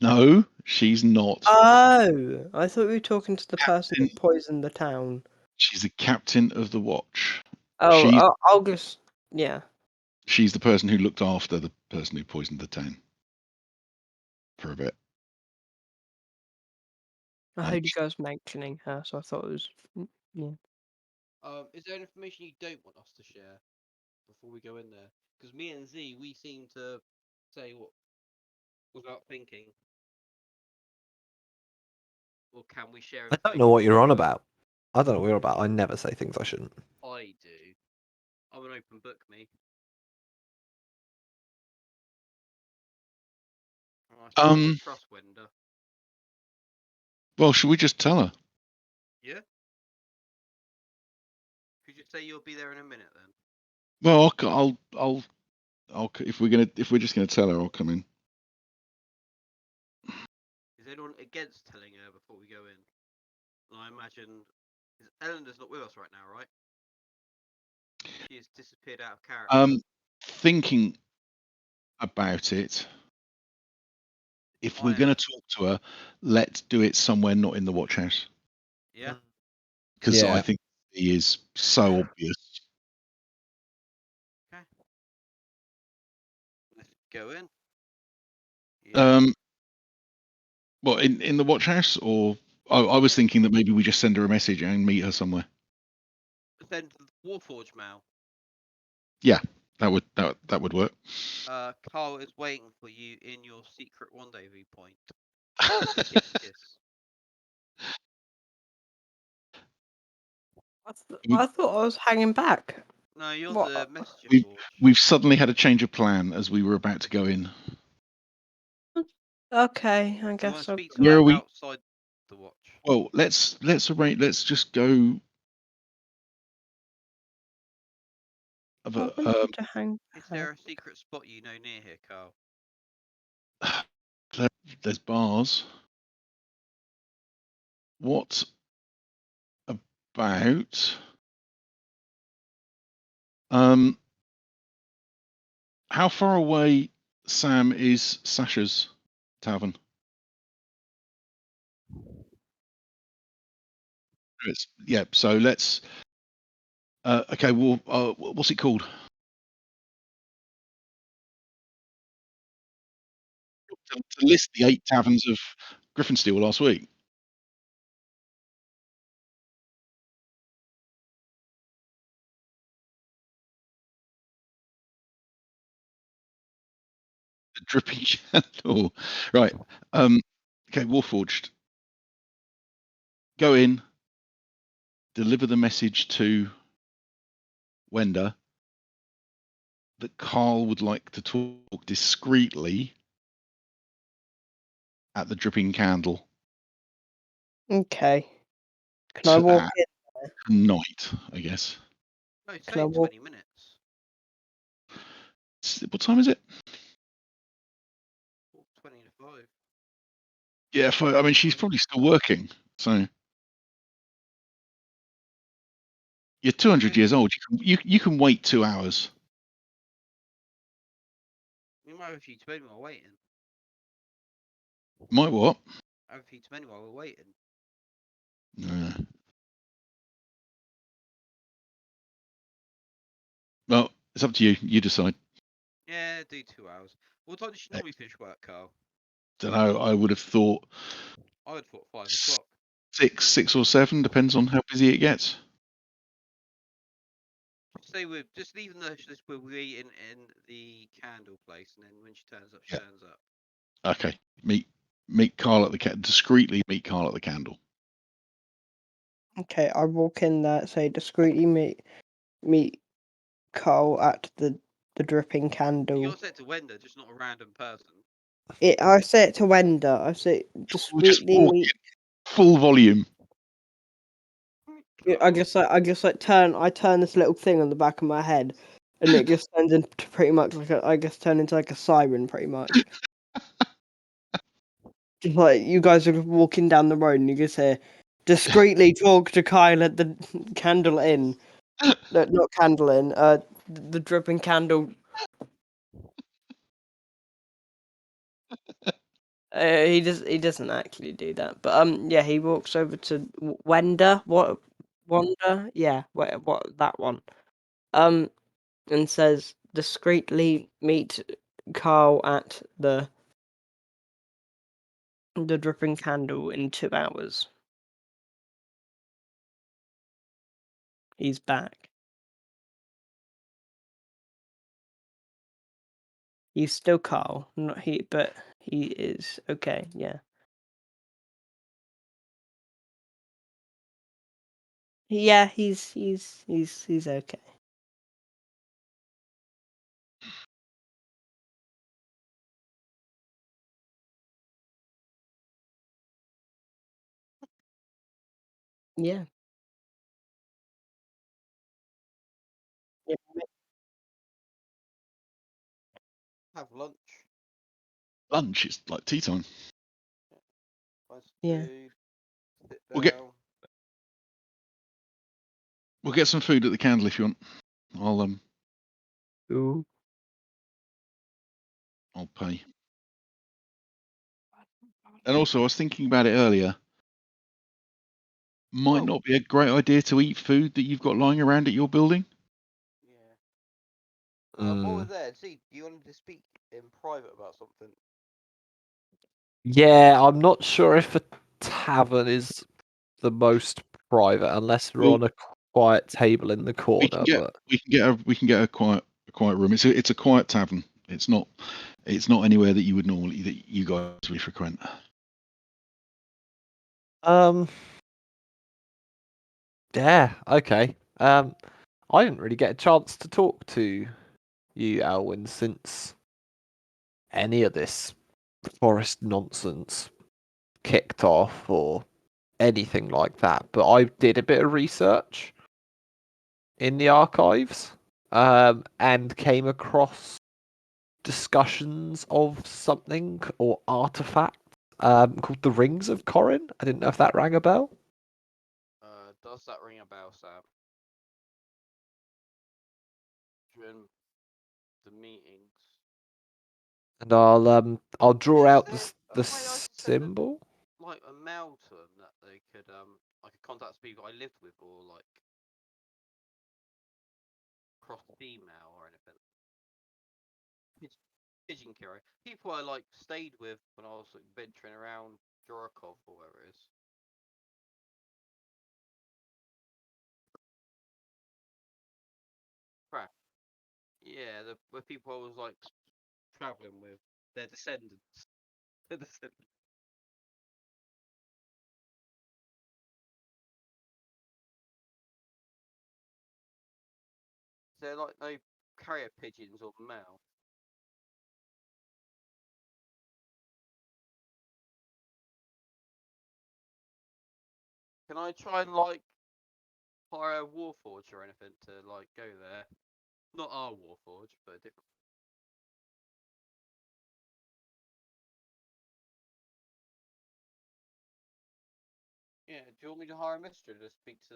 No, she's not. Oh, I thought we were talking to the person who Captain- poisoned the town. She's the captain of the watch. Oh, She's- I'll just yeah. She's the person who looked after the person who poisoned the town for a bit. I heard you guys mentioning her, so I thought it was yeah. Is there information you don't want us to share before we go in there? Because me and Z, we seem to say what without thinking. Or can we share? I don't know what you're on about. I don't know what you're about. I never say things I shouldn't. I do. I'm an open book, me. I trust Wenda. Well, should we just tell her? Yeah. Could you say you'll be there in a minute then? Well, I'll if we're just gonna tell her, I'll come in. Is anyone against telling her before we go in? And I imagine Eleanor's not with us right now, right? She has disappeared out of character. Thinking about it, if we're going to talk to her, let's do it somewhere not in the watch house. Yeah. Because Yeah. I think he is so obvious. Okay. Let's go in. Yeah. What, in the watch house, or I was thinking that maybe we just send her a message and meet her somewhere. Send Warforged mail. Yeah, that would work. Carl is waiting for you in your secret rendezvous point. Kiss, kiss. I thought I was hanging back. No, you're What? the messenger We- forge. We've suddenly had a change of plan as we were about to go in. Okay, I Do you want guess to I'll... speak to Where her are we? outside the watch? Well, let's arrange. Let's just go. I wanted to hang Is back. there a secret spot you know near here, Carl? There's bars. What about how far away, Sam, is Sasha's tavern? Yeah, so let's okay, well, what's it called? To list the 8 taverns of Griffinsteel last week. The dripping candle. Right. Okay, Warforged. Go in, deliver the message to Wenda that Carl would like to talk discreetly at the dripping candle Okay. Can I walk in? tonight, I guess. No, say Can I in walk- 20 minutes. What time is it? 20 to 5. Yeah, I mean, she's probably still working, so you're 200 years old. You can wait 2 hours. We might have a few too many while waiting. Might what? Have a few too many while we're waiting. Well, it's up to you. You decide. Yeah, do 2 hours. What time does she normally finish work, Carl? Don't know. I would have thought I would have thought 5 o'clock. 6 or 7, depends on how busy it gets. Say we're just leaving we're waiting in the candle place, and then when she turns up, she Yeah. turns up. Okay. Meet Carl at the discreetly meet Carl at the candle. Okay, I walk in there, say discreetly meet Carl at the dripping candle. You're set to Wenda, just not a random person. I say it to Wenda. I say discreetly walk meet. Full volume. I just like turn this little thing on the back of my head, and it just turns into pretty much like turn into like a siren, pretty much. Just like you guys are walking down the road, and you just hear discreetly talk to Kyle at the Candle Inn. No, not Candle Inn. The dripping candle. He doesn't actually do that, but yeah, he walks over to Wenda. What Wanda? Yeah, what that one? And says discreetly meet Carl at the dripping candle in 2 hours. He's back. He's still Carl, but he is okay. Yeah. Yeah, he's okay. Yeah. Have lunch. Lunch. It's like tea time. Nice Yeah. food. Sit We'll get- down. We'll get some food at the candle if you want. Ooh. I'll pay. And also, I was thinking about it earlier. Might Oh. not be a great idea to eat food that you've got lying around at your building. Yeah. While we're there, see, do you want to speak in private about something? Yeah, I'm not sure if a tavern is the most private, unless we're Well, on a quiet table in the we corner. can get But we can get a quiet room. It's a quiet tavern. It's not anywhere that you would normally that you guys would frequent. yeah, okay. I didn't really get a chance to talk to you, Alwyn, since any of this forest nonsense kicked off or anything like that. But I did a bit of research in the archives, and came across discussions of something or artifact called the Rings of Corin. I didn't know if that rang a bell. Does that ring a bell, Sam? During the meetings. And I'll draw Is out there the a way I could send symbol. like a mail to them that they could I could contact people I lived with or like cross email or anything? Pigeon Kiro. People I like stayed with when I was like, venturing around Jorakov or wherever it is. Crap. Yeah, the people I was like traveling with, their descendants. Their descendants. They're like no carrier pigeons or mail. Can I try and like hire a Warforge or anything to like go there? Not our Warforge, but a different. Yeah, do you want me to hire a mister to speak to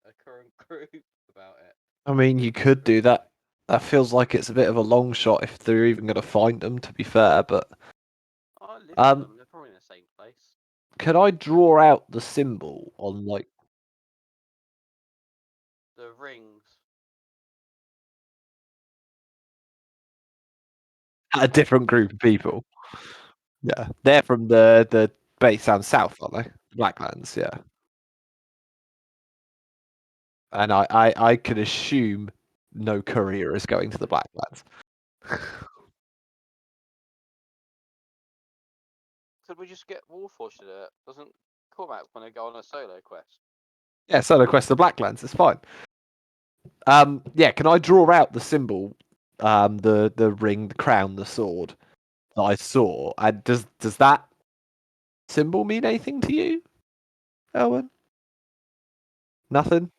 a current group about it? I mean, you could do that. That feels like it's a bit of a long shot if they're even going to find them. To be fair, but I live with um, them. They're probably in the same place. can I draw out the symbol on like The rings. a different group of people? Yeah, they're from the base down south, aren't they? Blacklands, yeah. And I can assume no courier is going to the Blacklands. Could we just get Warforged to do it? Doesn't Cormac want to go on a solo quest? Yeah, solo quest the Blacklands. It's fine. Yeah. Can I draw out the symbol, the ring, the crown, the sword that I saw? And does that symbol mean anything to you, Owen? Nothing.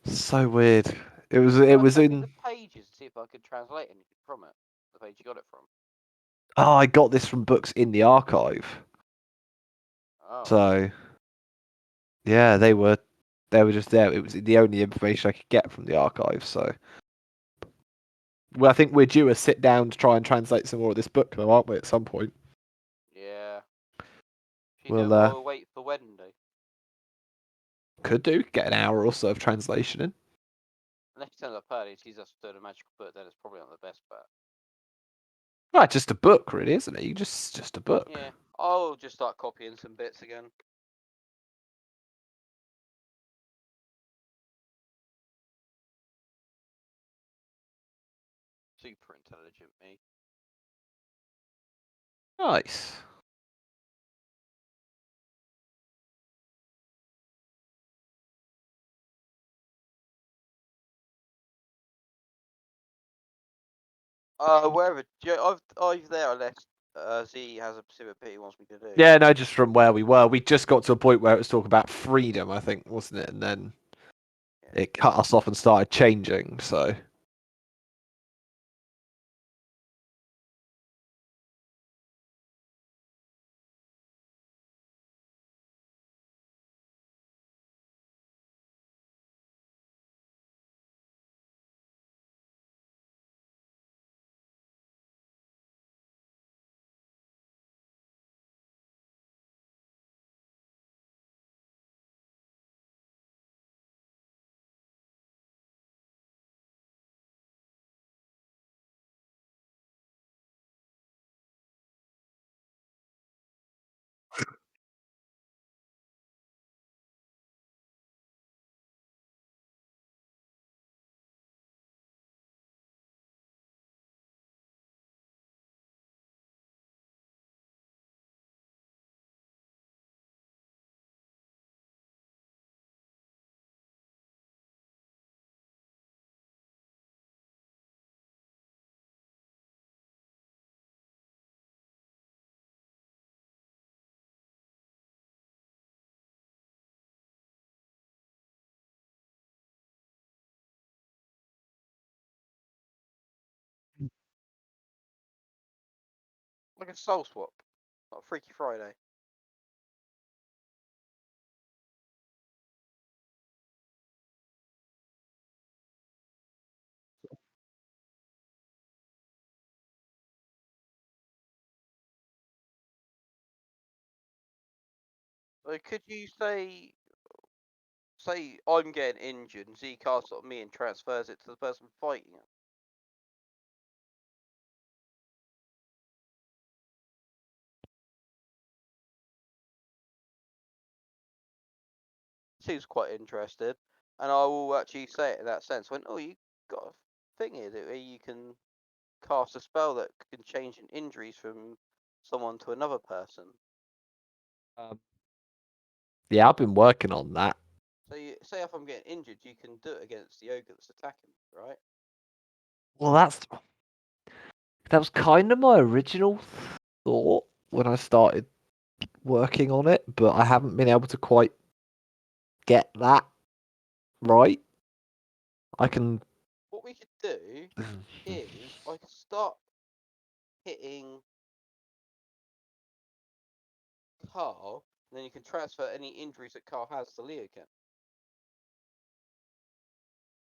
So weird. It was Can I check in. the pages to see if I could translate anything from it? The page you got it from. Oh, I got this from books in the archive. Oh. So yeah, they were just there. It was the only information I could get from the archive. So well, I think we're due a sit down to try and translate some more of this book, though, aren't we? At some point. Yeah. Should we do We'll it while we wait for Wendy? could get an hour or so of translation in. Unless he turns up early, he's just doing a magical book, then it's probably not the best bet. Right, just a book, really, isn't it? You just a book. Yeah. I'll just start copying some bits again. Super intelligent, me. Nice. Wherever. I've there unless Z has a specific bit he wants me to do. Yeah, no, just from where we were. We just got to a point where it was talking about freedom, I think, wasn't it? And then it cut us off and started changing. So Like a soul swap, like Freaky Friday. Like, could you say I'm getting injured and Z casts on me and transfers it to the person fighting it? Seems quite interested, and I will actually say it in that sense. When you got a thing here that where you can cast a spell that can change injuries from someone to another person. Yeah, I've been working on that. So say if I'm getting injured, you can do it against the ogre that's attacking, right? Well, that was kind of my original thought when I started working on it, but I haven't been able to quite get that right. I can. What we could do is I could start hitting Carl, and then you can transfer any injuries that Carl has to Leo again.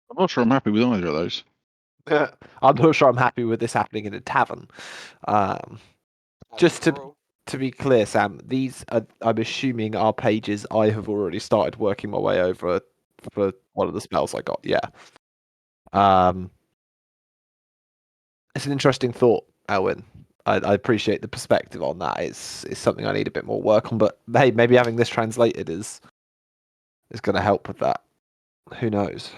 I'm not sure I'm happy with either of those. I'm not sure I'm happy with this happening in a tavern. Just to be clear, Sam, these are, I'm assuming, are pages I have already started working my way over for one of the spells I got. Yeah. It's an interesting thought, Elwyn. I appreciate the perspective on that. It's something I need a bit more work on, but hey, maybe having this translated is going to help with that. Who knows?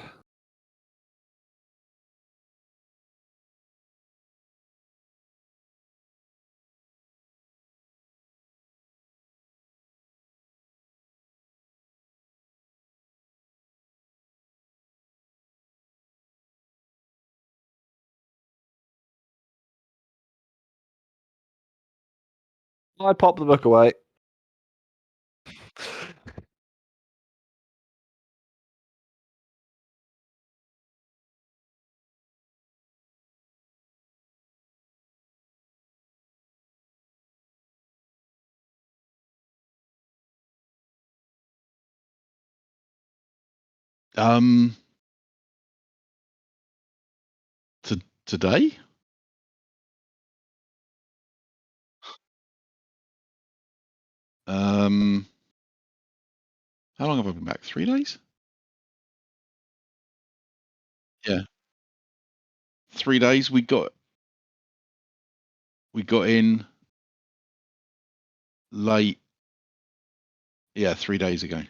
I pop the book away. Today? How long have I been back? 3 days? Yeah. 3 days. We got in late. Yeah, 3 days ago.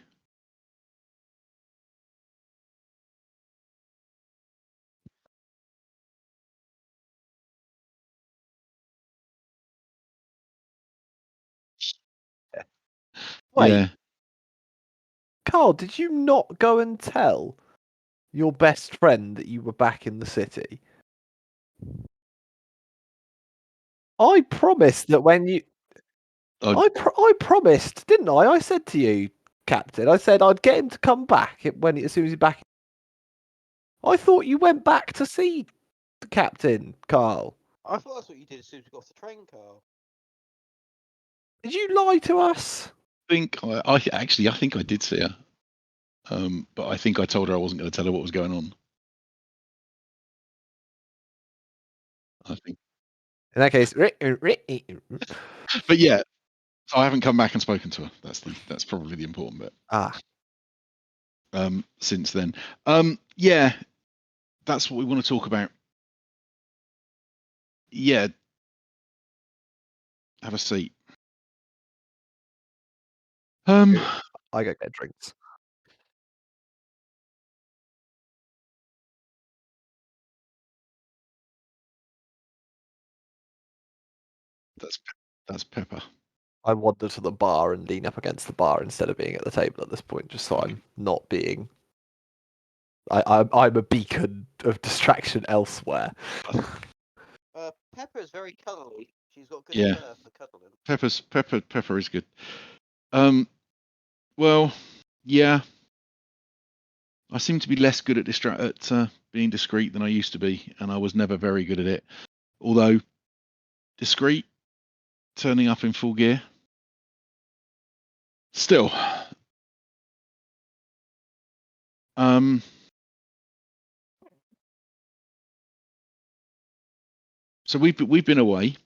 Wait, Yeah. Carl, did you not go and tell your best friend that you were back in the city? I promised that when you. I promised, didn't I? I said to you, Captain. I said I'd get him to come back as soon as he's back. I thought you went back to see the Captain, Carl. I thought that's what you did as soon as we got off the train, Carl. Did you lie to us? I think I did see her. But I think I told her I wasn't going to tell her what was going on. I think. In that case, But yeah, so I haven't come back and spoken to her. That's probably the important bit. Since then, yeah, that's what we want to talk about. Yeah, have a seat. I go get drinks. That's Pepper. I wander to the bar and lean up against the bar instead of being at the table at this point, just so I'm not being. I'm a beacon of distraction elsewhere. Pepper is very cuddly. She's got good fur for cuddling. Pepper is good. Well, yeah. I seem to be less good at being discreet than I used to be, and I was never very good at it. Although discreet turning up in full gear. Still, so we've been away,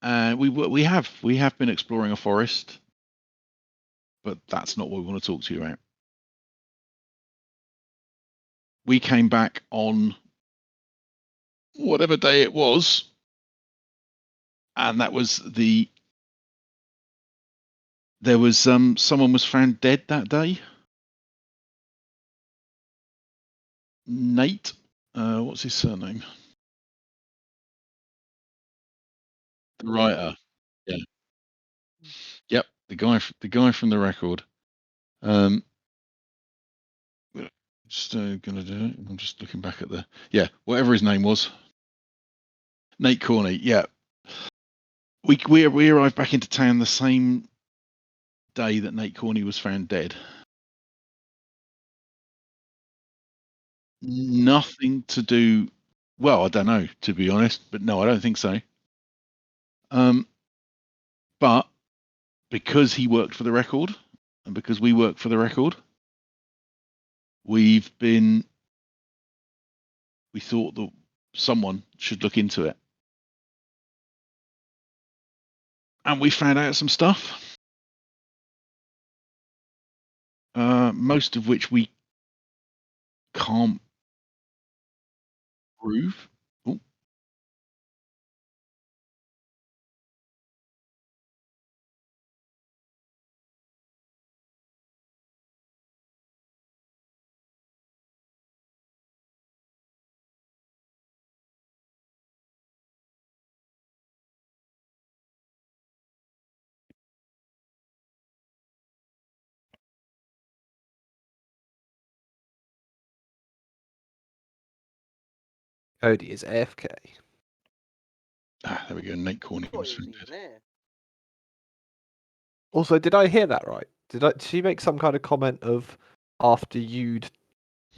and we have been exploring a forest, but that's not what we want to talk to you about. We came back on whatever day it was, and that was there was someone was found dead that day. Nate, what's his surname? The writer. Yeah. Yep, the guy from the record. Just gonna do it. I'm just looking back at whatever his name was. Nate Corney. Yeah. We arrived back into town the same day that Nate Corney was found dead. Nothing to do. Well, I don't know, to be honest, but no, I don't think so. But because he worked for the record, and because we work for the record, we thought that someone should look into it, and we found out some stuff, most of which we can't prove. Oh. Cody is AFK. There we go. Nate Corney Thought was he found wasn't dead. even there. Also, did I hear that right? Did she make some kind of comment of after you'd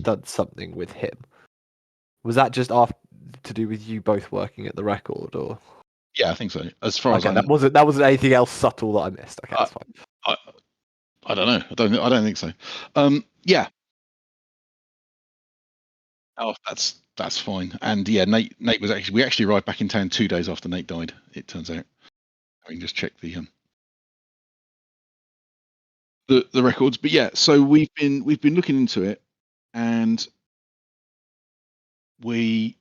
done something with him? Was that just after to do with you both working at the record, or? Yeah, I think so. As far as I know, that wasn't anything else subtle that I missed. Okay, that's fine. I don't know. I don't think so. Yeah. Oh, that's fine. And yeah, Nate was we actually arrived back in town 2 days after Nate died. It turns out. I can just check the records, but yeah. So we've been looking into it, and we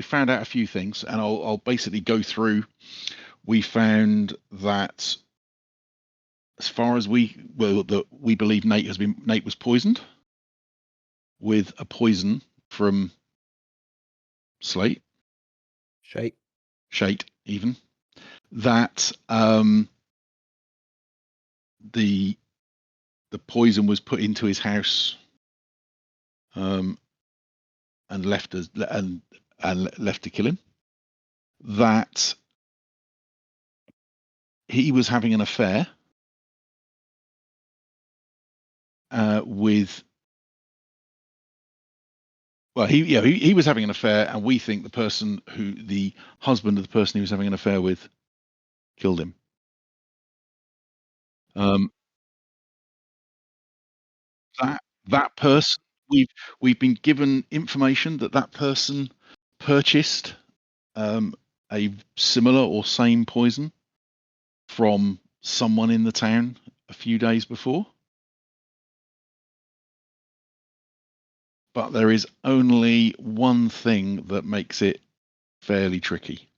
found out a few things, and I'll basically go through. We found that, as far as we believe Nate was poisoned with a poison from slate, shate even, that the poison was put into his house, and left to kill him. That he was having an affair with. Well, he was having an affair, and we think the husband of the person he was having an affair with killed him. That person, we've been given information that person purchased a similar or same poison from someone in the town a few days before. But there is only one thing that makes it fairly tricky.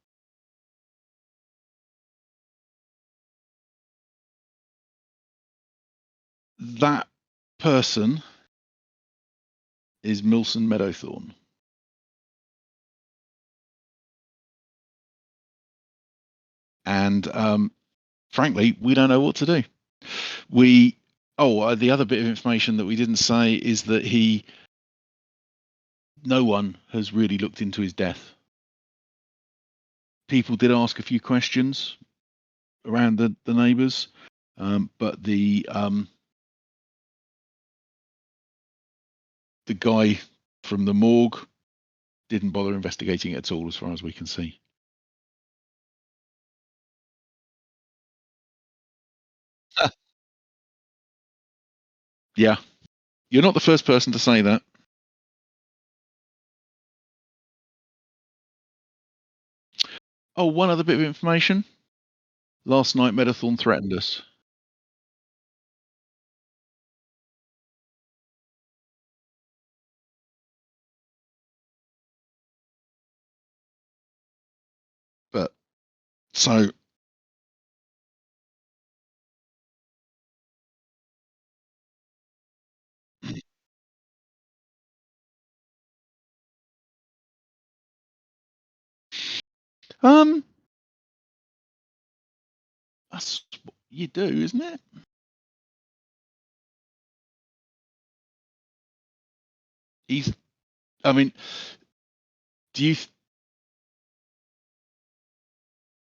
That person is Milson Meadowthorn. And frankly, we don't know what to do. The other bit of information that we didn't say is that no one has really looked into his death. People did ask a few questions around the neighbours, but the guy from the morgue didn't bother investigating it at all, as far as we can see. Yeah, you're not the first person to say that. Oh, one other bit of information. Last night, Medathorn threatened us. But so that's what you do, isn't it? I mean, do you?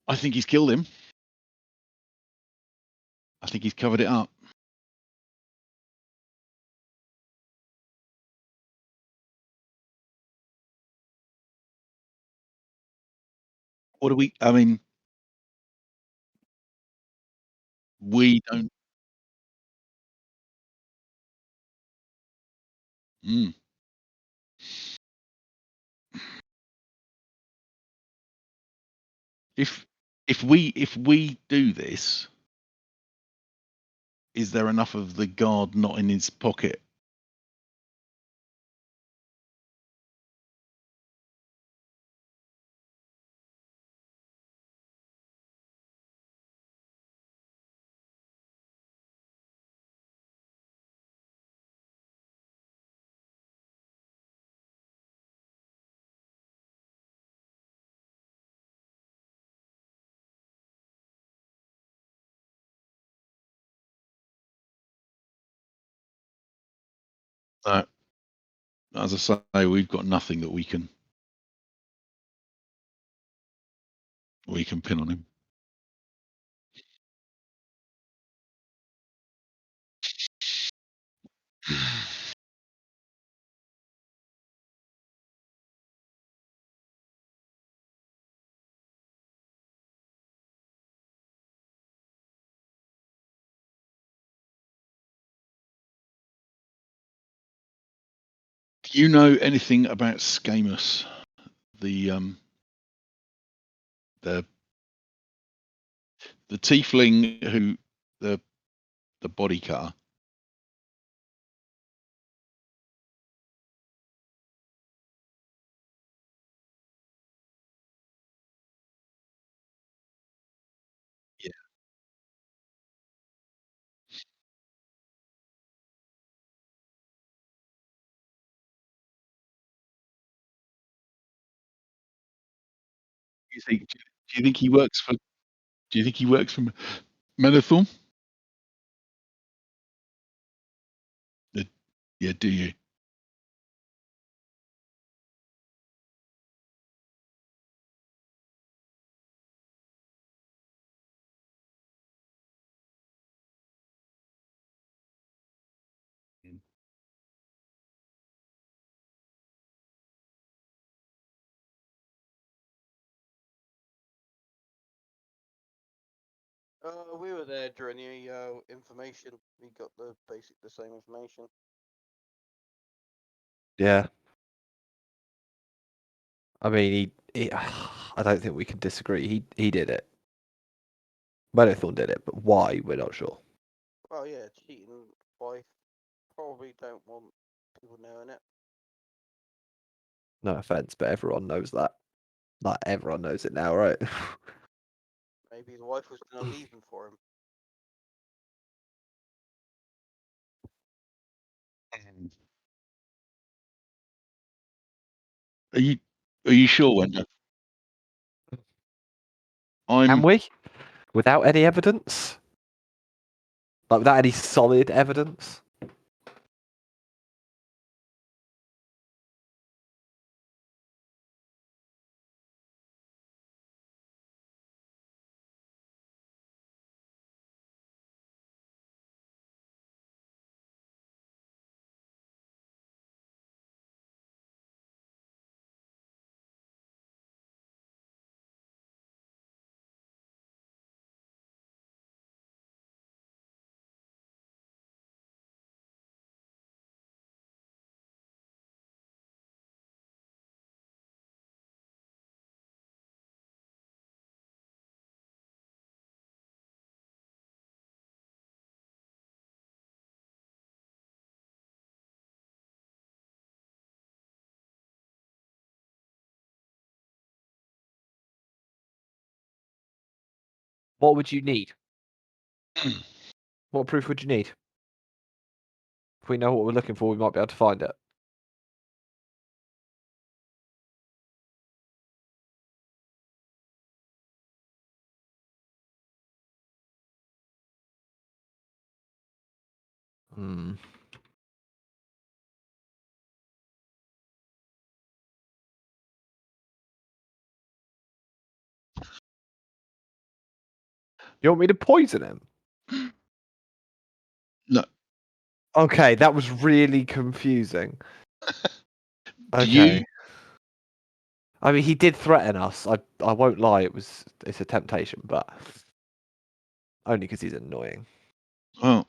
I think he's killed him. I think he's covered it up. What do we? I mean, we don't. Mm. If we do this, is there enough of the guard not in his pocket? No. As I say, we've got nothing that we can pin on him. Do you know anything about Scamus, the tiefling who the body cutter? Yeah. Do you think he works for? Do you think he works for Menathorn? Yeah. Do you? We were there during the information. We got the same information. Yeah. I mean, he I don't think we can disagree. He did it. Medathorn did it, but why, we're not sure. Well, yeah, cheating. Wife probably don't want people knowing it. No offense, but everyone knows that. Like, everyone knows it now, right? Maybe the wife was gonna leave him for him. Are you sure, Wenda? Can we? Without any evidence? Like, without any solid evidence? What would you need? What proof would you need? If we know what we're looking for, we might be able to find it. Hmm. You want me to poison him? No. Okay, that was really confusing. Do Okay. you? I mean, he did threaten us. I won't lie. It's a temptation, but only because he's annoying. Oh.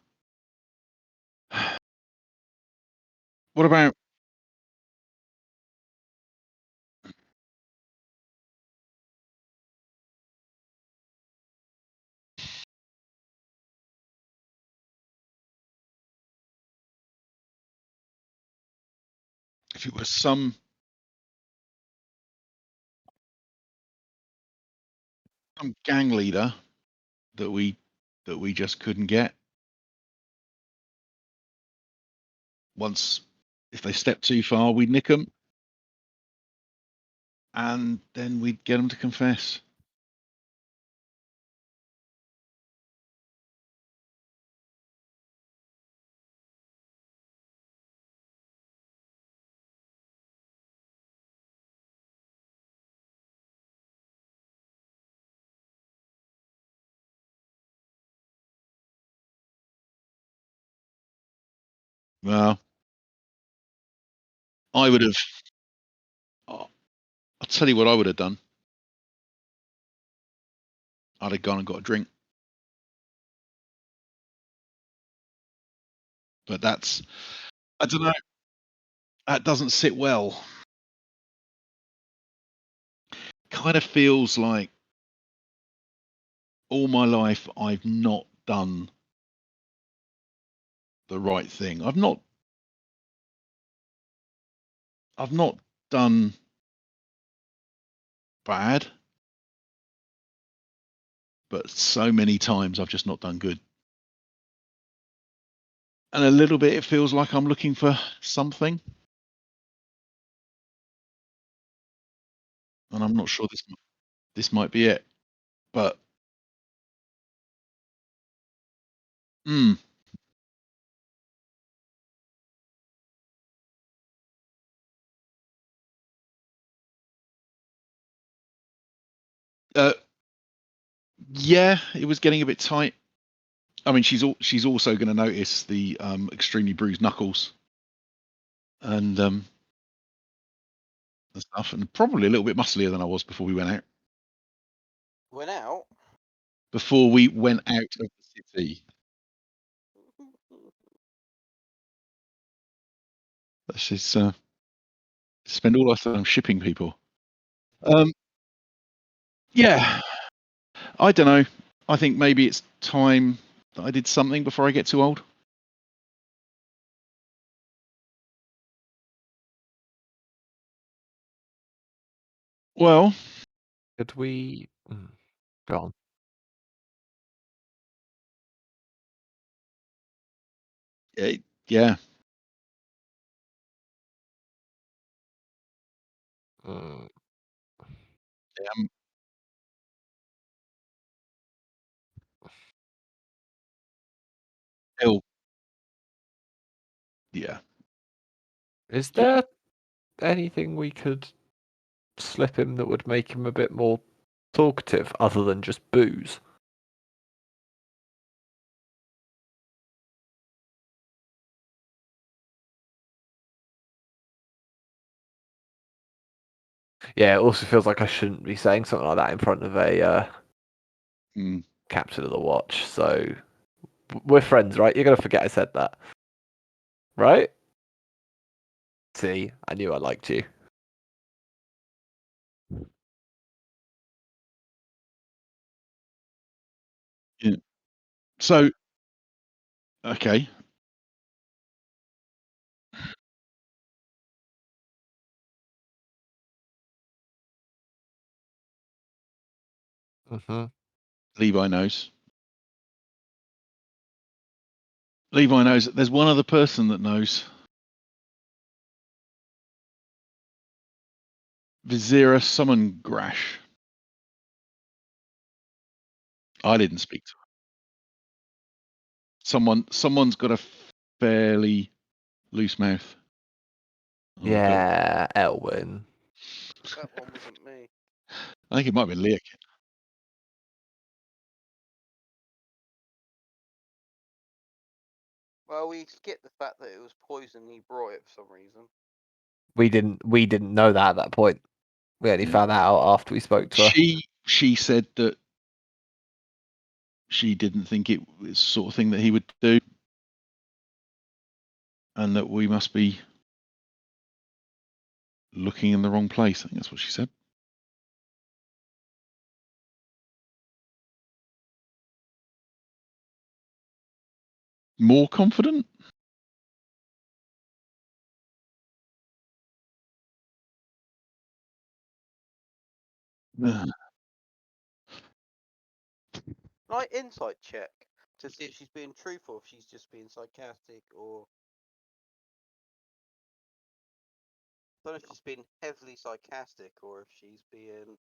What about? If it was some gang leader that we just couldn't get, once if they stepped too far, we'd nick them, and then we'd get them to confess. Well, I would have. I'll tell you what I would have done. I'd have gone and got a drink. But that's, I don't know. That doesn't sit well. Kind of feels like all my life I've not done the right thing. I've not done bad, but so many times I've just not done good. And a little bit it feels like I'm looking for something. And I'm not sure this might be it. But uh, yeah, it was getting a bit tight. I mean, she's also going to notice the extremely bruised knuckles and stuff, and probably a little bit musclier than I was before we went out. Went out. Before we went out of the city, she's spend all our time shipping people. Yeah, I don't know. I think maybe it's time that I did something before I get too old. Well, Could we? Go on. yeah. Mm. Ill. Yeah. Is there anything we could slip him that would make him a bit more talkative, other than just booze? Yeah, it also feels like I shouldn't be saying something like that in front of a captain of the watch. So we're friends, right? You're gonna forget I said that, right? See, I knew I liked you. Yeah. So, okay. Mm-hmm. Levi knows. Levi knows. There's one other person that knows. Vizira summon Grash. I didn't speak to her. Someone's got a fairly loose mouth. Oh, God. Yeah, Elwyn. That one wasn't me. I think it might be Leah. Well, we skipped the fact that it was poison. He brought it for some reason. We didn't know that at that point. We only Yeah. found that out after we spoke to her. She said that she didn't think it was the sort of thing that he would do, and that we must be looking in the wrong place. I think that's what she said. More confident? Like insight check to see if she's being truthful, if she's just being sarcastic, or I don't know if she's being heavily sarcastic or if she's being.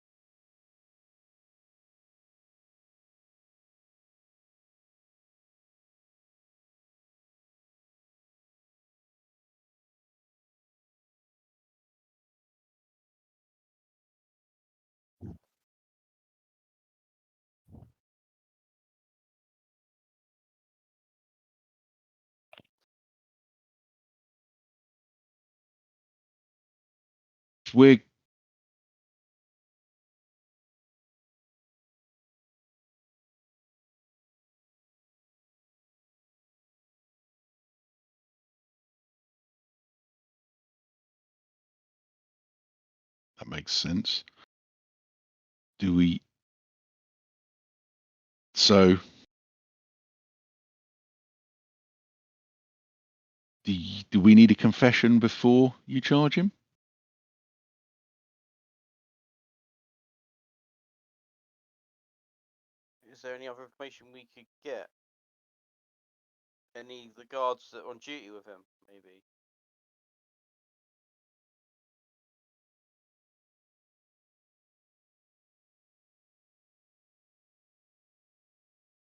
We're that makes sense. Do we? So, do we need a confession before you charge him? Is there any other information we could get? Any of the guards that are on duty with him, maybe?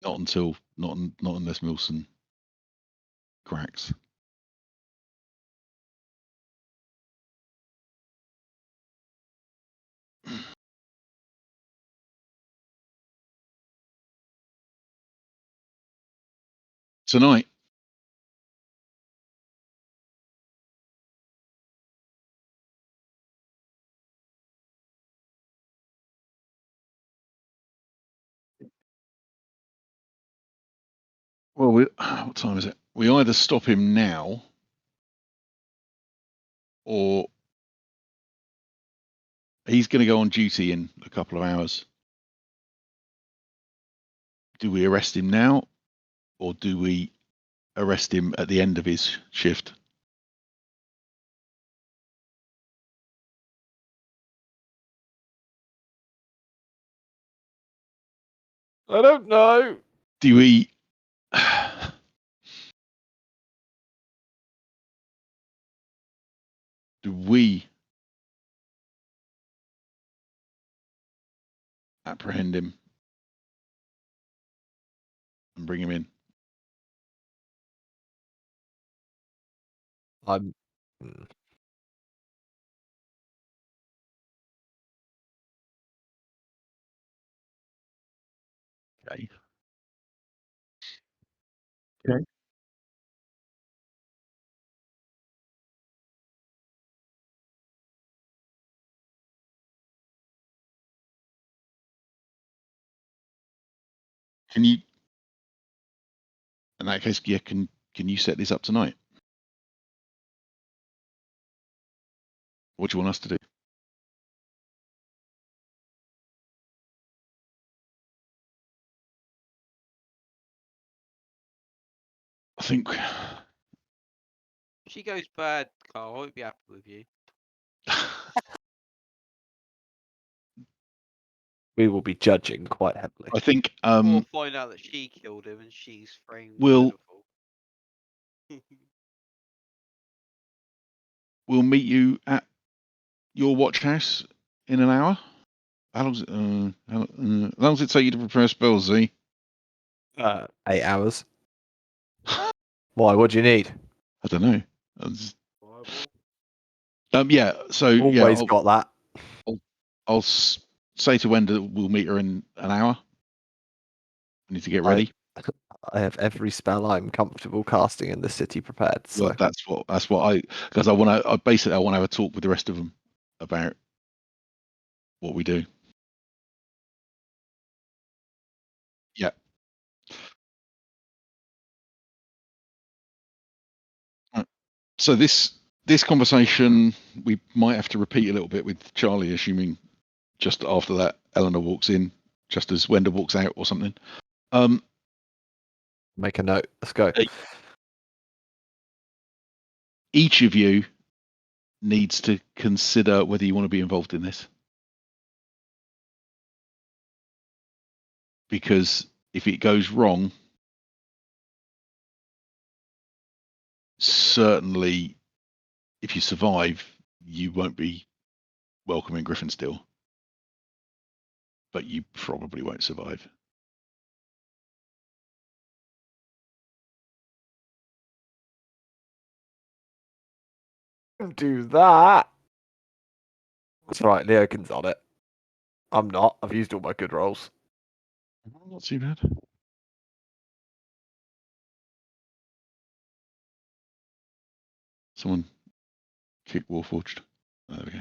Not unless Milson cracks. Tonight. Well, what time is it? We either stop him now, or he's going to go on duty in a couple of hours. Do we arrest him now, or do we arrest him at the end of his shift? I don't know. Do we? Do we apprehend him and bring him in? I'm. Okay. Okay. Can you? In that case, yeah. Can you set this up tonight? What do you want us to do? I think If she goes bad, Carl, I won't be happy with you. we will be judging quite heavily. I think Or find out that she killed him and she's framed as We'll- pitiful. we'll meet you at your watch house in an hour. How long does it take you to prepare spells, Z? 8 hours. Why? What do you need? I don't know. Bible. Yeah. So yeah, Always got that. I'll say to Wenda we'll meet her in an hour. I need to get ready. I have every spell I'm comfortable casting in the city prepared. So Well, that's what I because I want to. Basically, I want to have a talk with the rest of them about what we do. Yeah. So this conversation we might have to repeat a little bit with Charlie, assuming just after that Eleanor walks in, just as Wenda walks out or something. make a note. Let's go. Each of you needs to consider whether you want to be involved in this. Because if it goes wrong, certainly if you survive, you won't be welcome in Griffinsteel. But you probably won't survive. Do that. That's right. Leokin's on it. I'm not. I've used all my good rolls. Not too bad. Someone kick Warforged. There we go.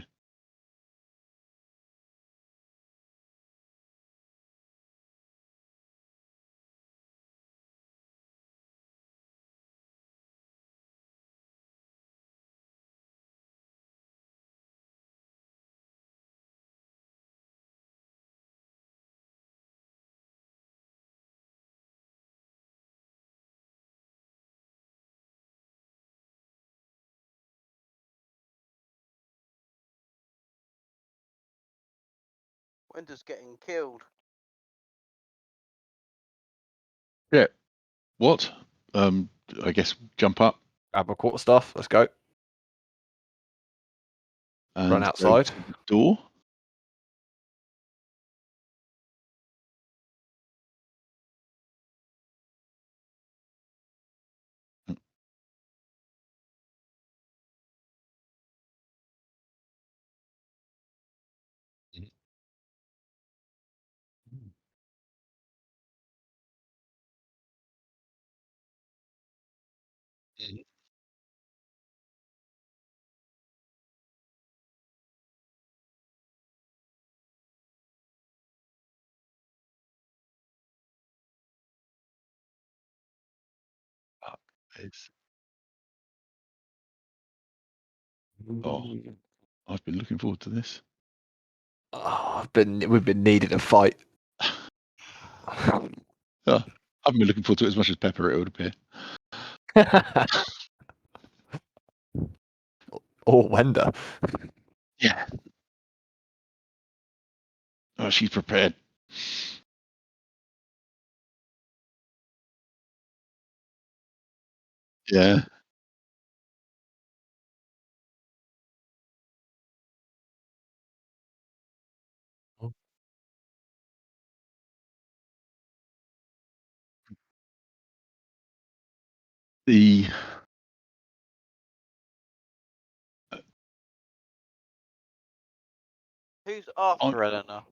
Wenda's getting killed. Yeah. What? I guess jump up Grab a quarter staff. Let's go. and Run go outside. to the door. It's, I've been looking forward to this. Oh, we've been needing a fight. I haven't been looking forward to it as much as Pepper, it would appear. Or Wenda. Yeah. Oh, she's prepared. Yeah. The Who's after Eleanor?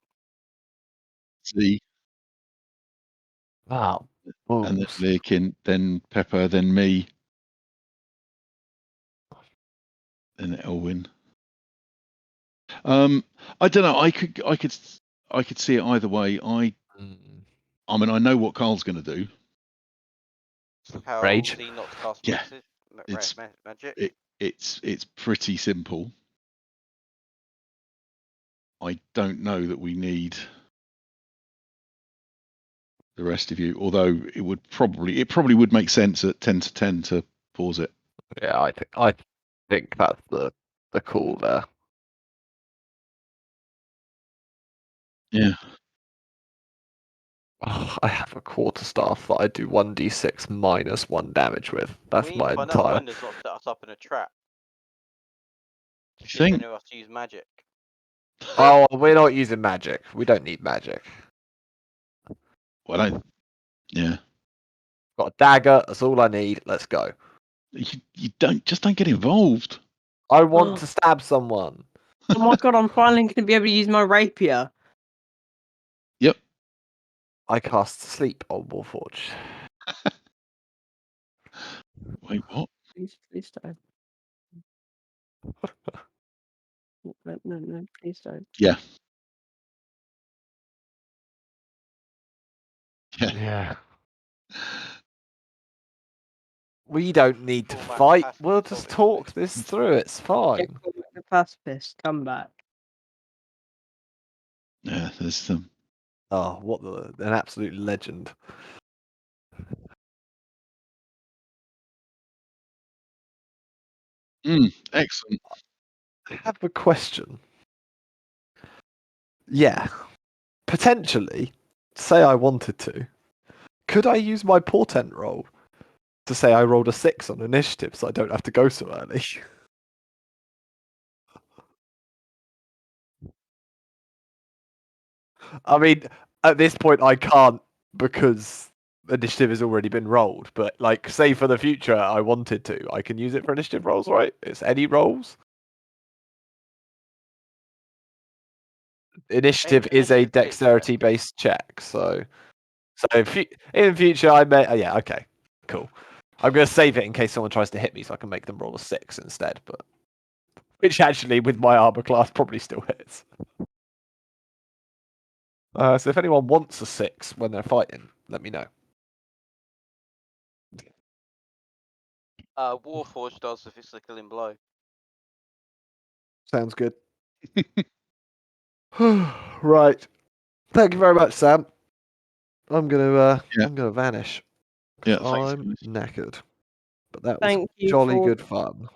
the Wow. and then Leakin, then Pepper, then me, then Elwyn. I don't know. I could see it either way. I mean, I know what Carl's going to do. How Rage? does he not cast Yeah. magic? It's pretty simple. I don't know that we need the rest of you, although it probably would make sense at 10 to 10 to pause it. Yeah, I think that's the call there. Yeah. I have a quarterstaff that I do 1d6 minus 1 damage with. That's We need my to find out entire. Wender's not set us up in a trap. You See if think? any of us use magic. Oh, we're not using magic. We don't need magic. Well, yeah. Got a dagger. That's all I need. Let's go. You don't get involved. I want to stab someone. Oh my god, I'm finally going to be able to use my rapier. Yep. I cast sleep on Warforged. Wait, what? Please don't. No, please don't. Yeah. Yeah. We don't need to Call back fight. pacifist, We'll just obviously. talk this through. It's fine. The pacifist, come back. Yeah. There's some. Oh, an absolute legend. Excellent. I have a question. Yeah. Potentially, say I wanted to, could I use my portent roll to say I rolled a 6 on initiative so I don't have to go so early? I mean, at this point I can't because initiative has already been rolled, but like say for the future I wanted to, I can use it for initiative rolls, right? It's any rolls. Initiative is a Initiative kicks dexterity based check, so in future I may yeah, okay. Cool. I'm gonna save it in case someone tries to hit me so I can make them roll a 6 instead, but which actually with my armor class probably still hits. So if anyone wants a 6 when they're fighting, let me know. Warforged does if it's a killing blow. Sounds good. Right. Thank you very much, Sam. I'm gonna vanish. Yeah. 'Cause Thanks, I'm guys. knackered. But that was Thank you jolly for good fun.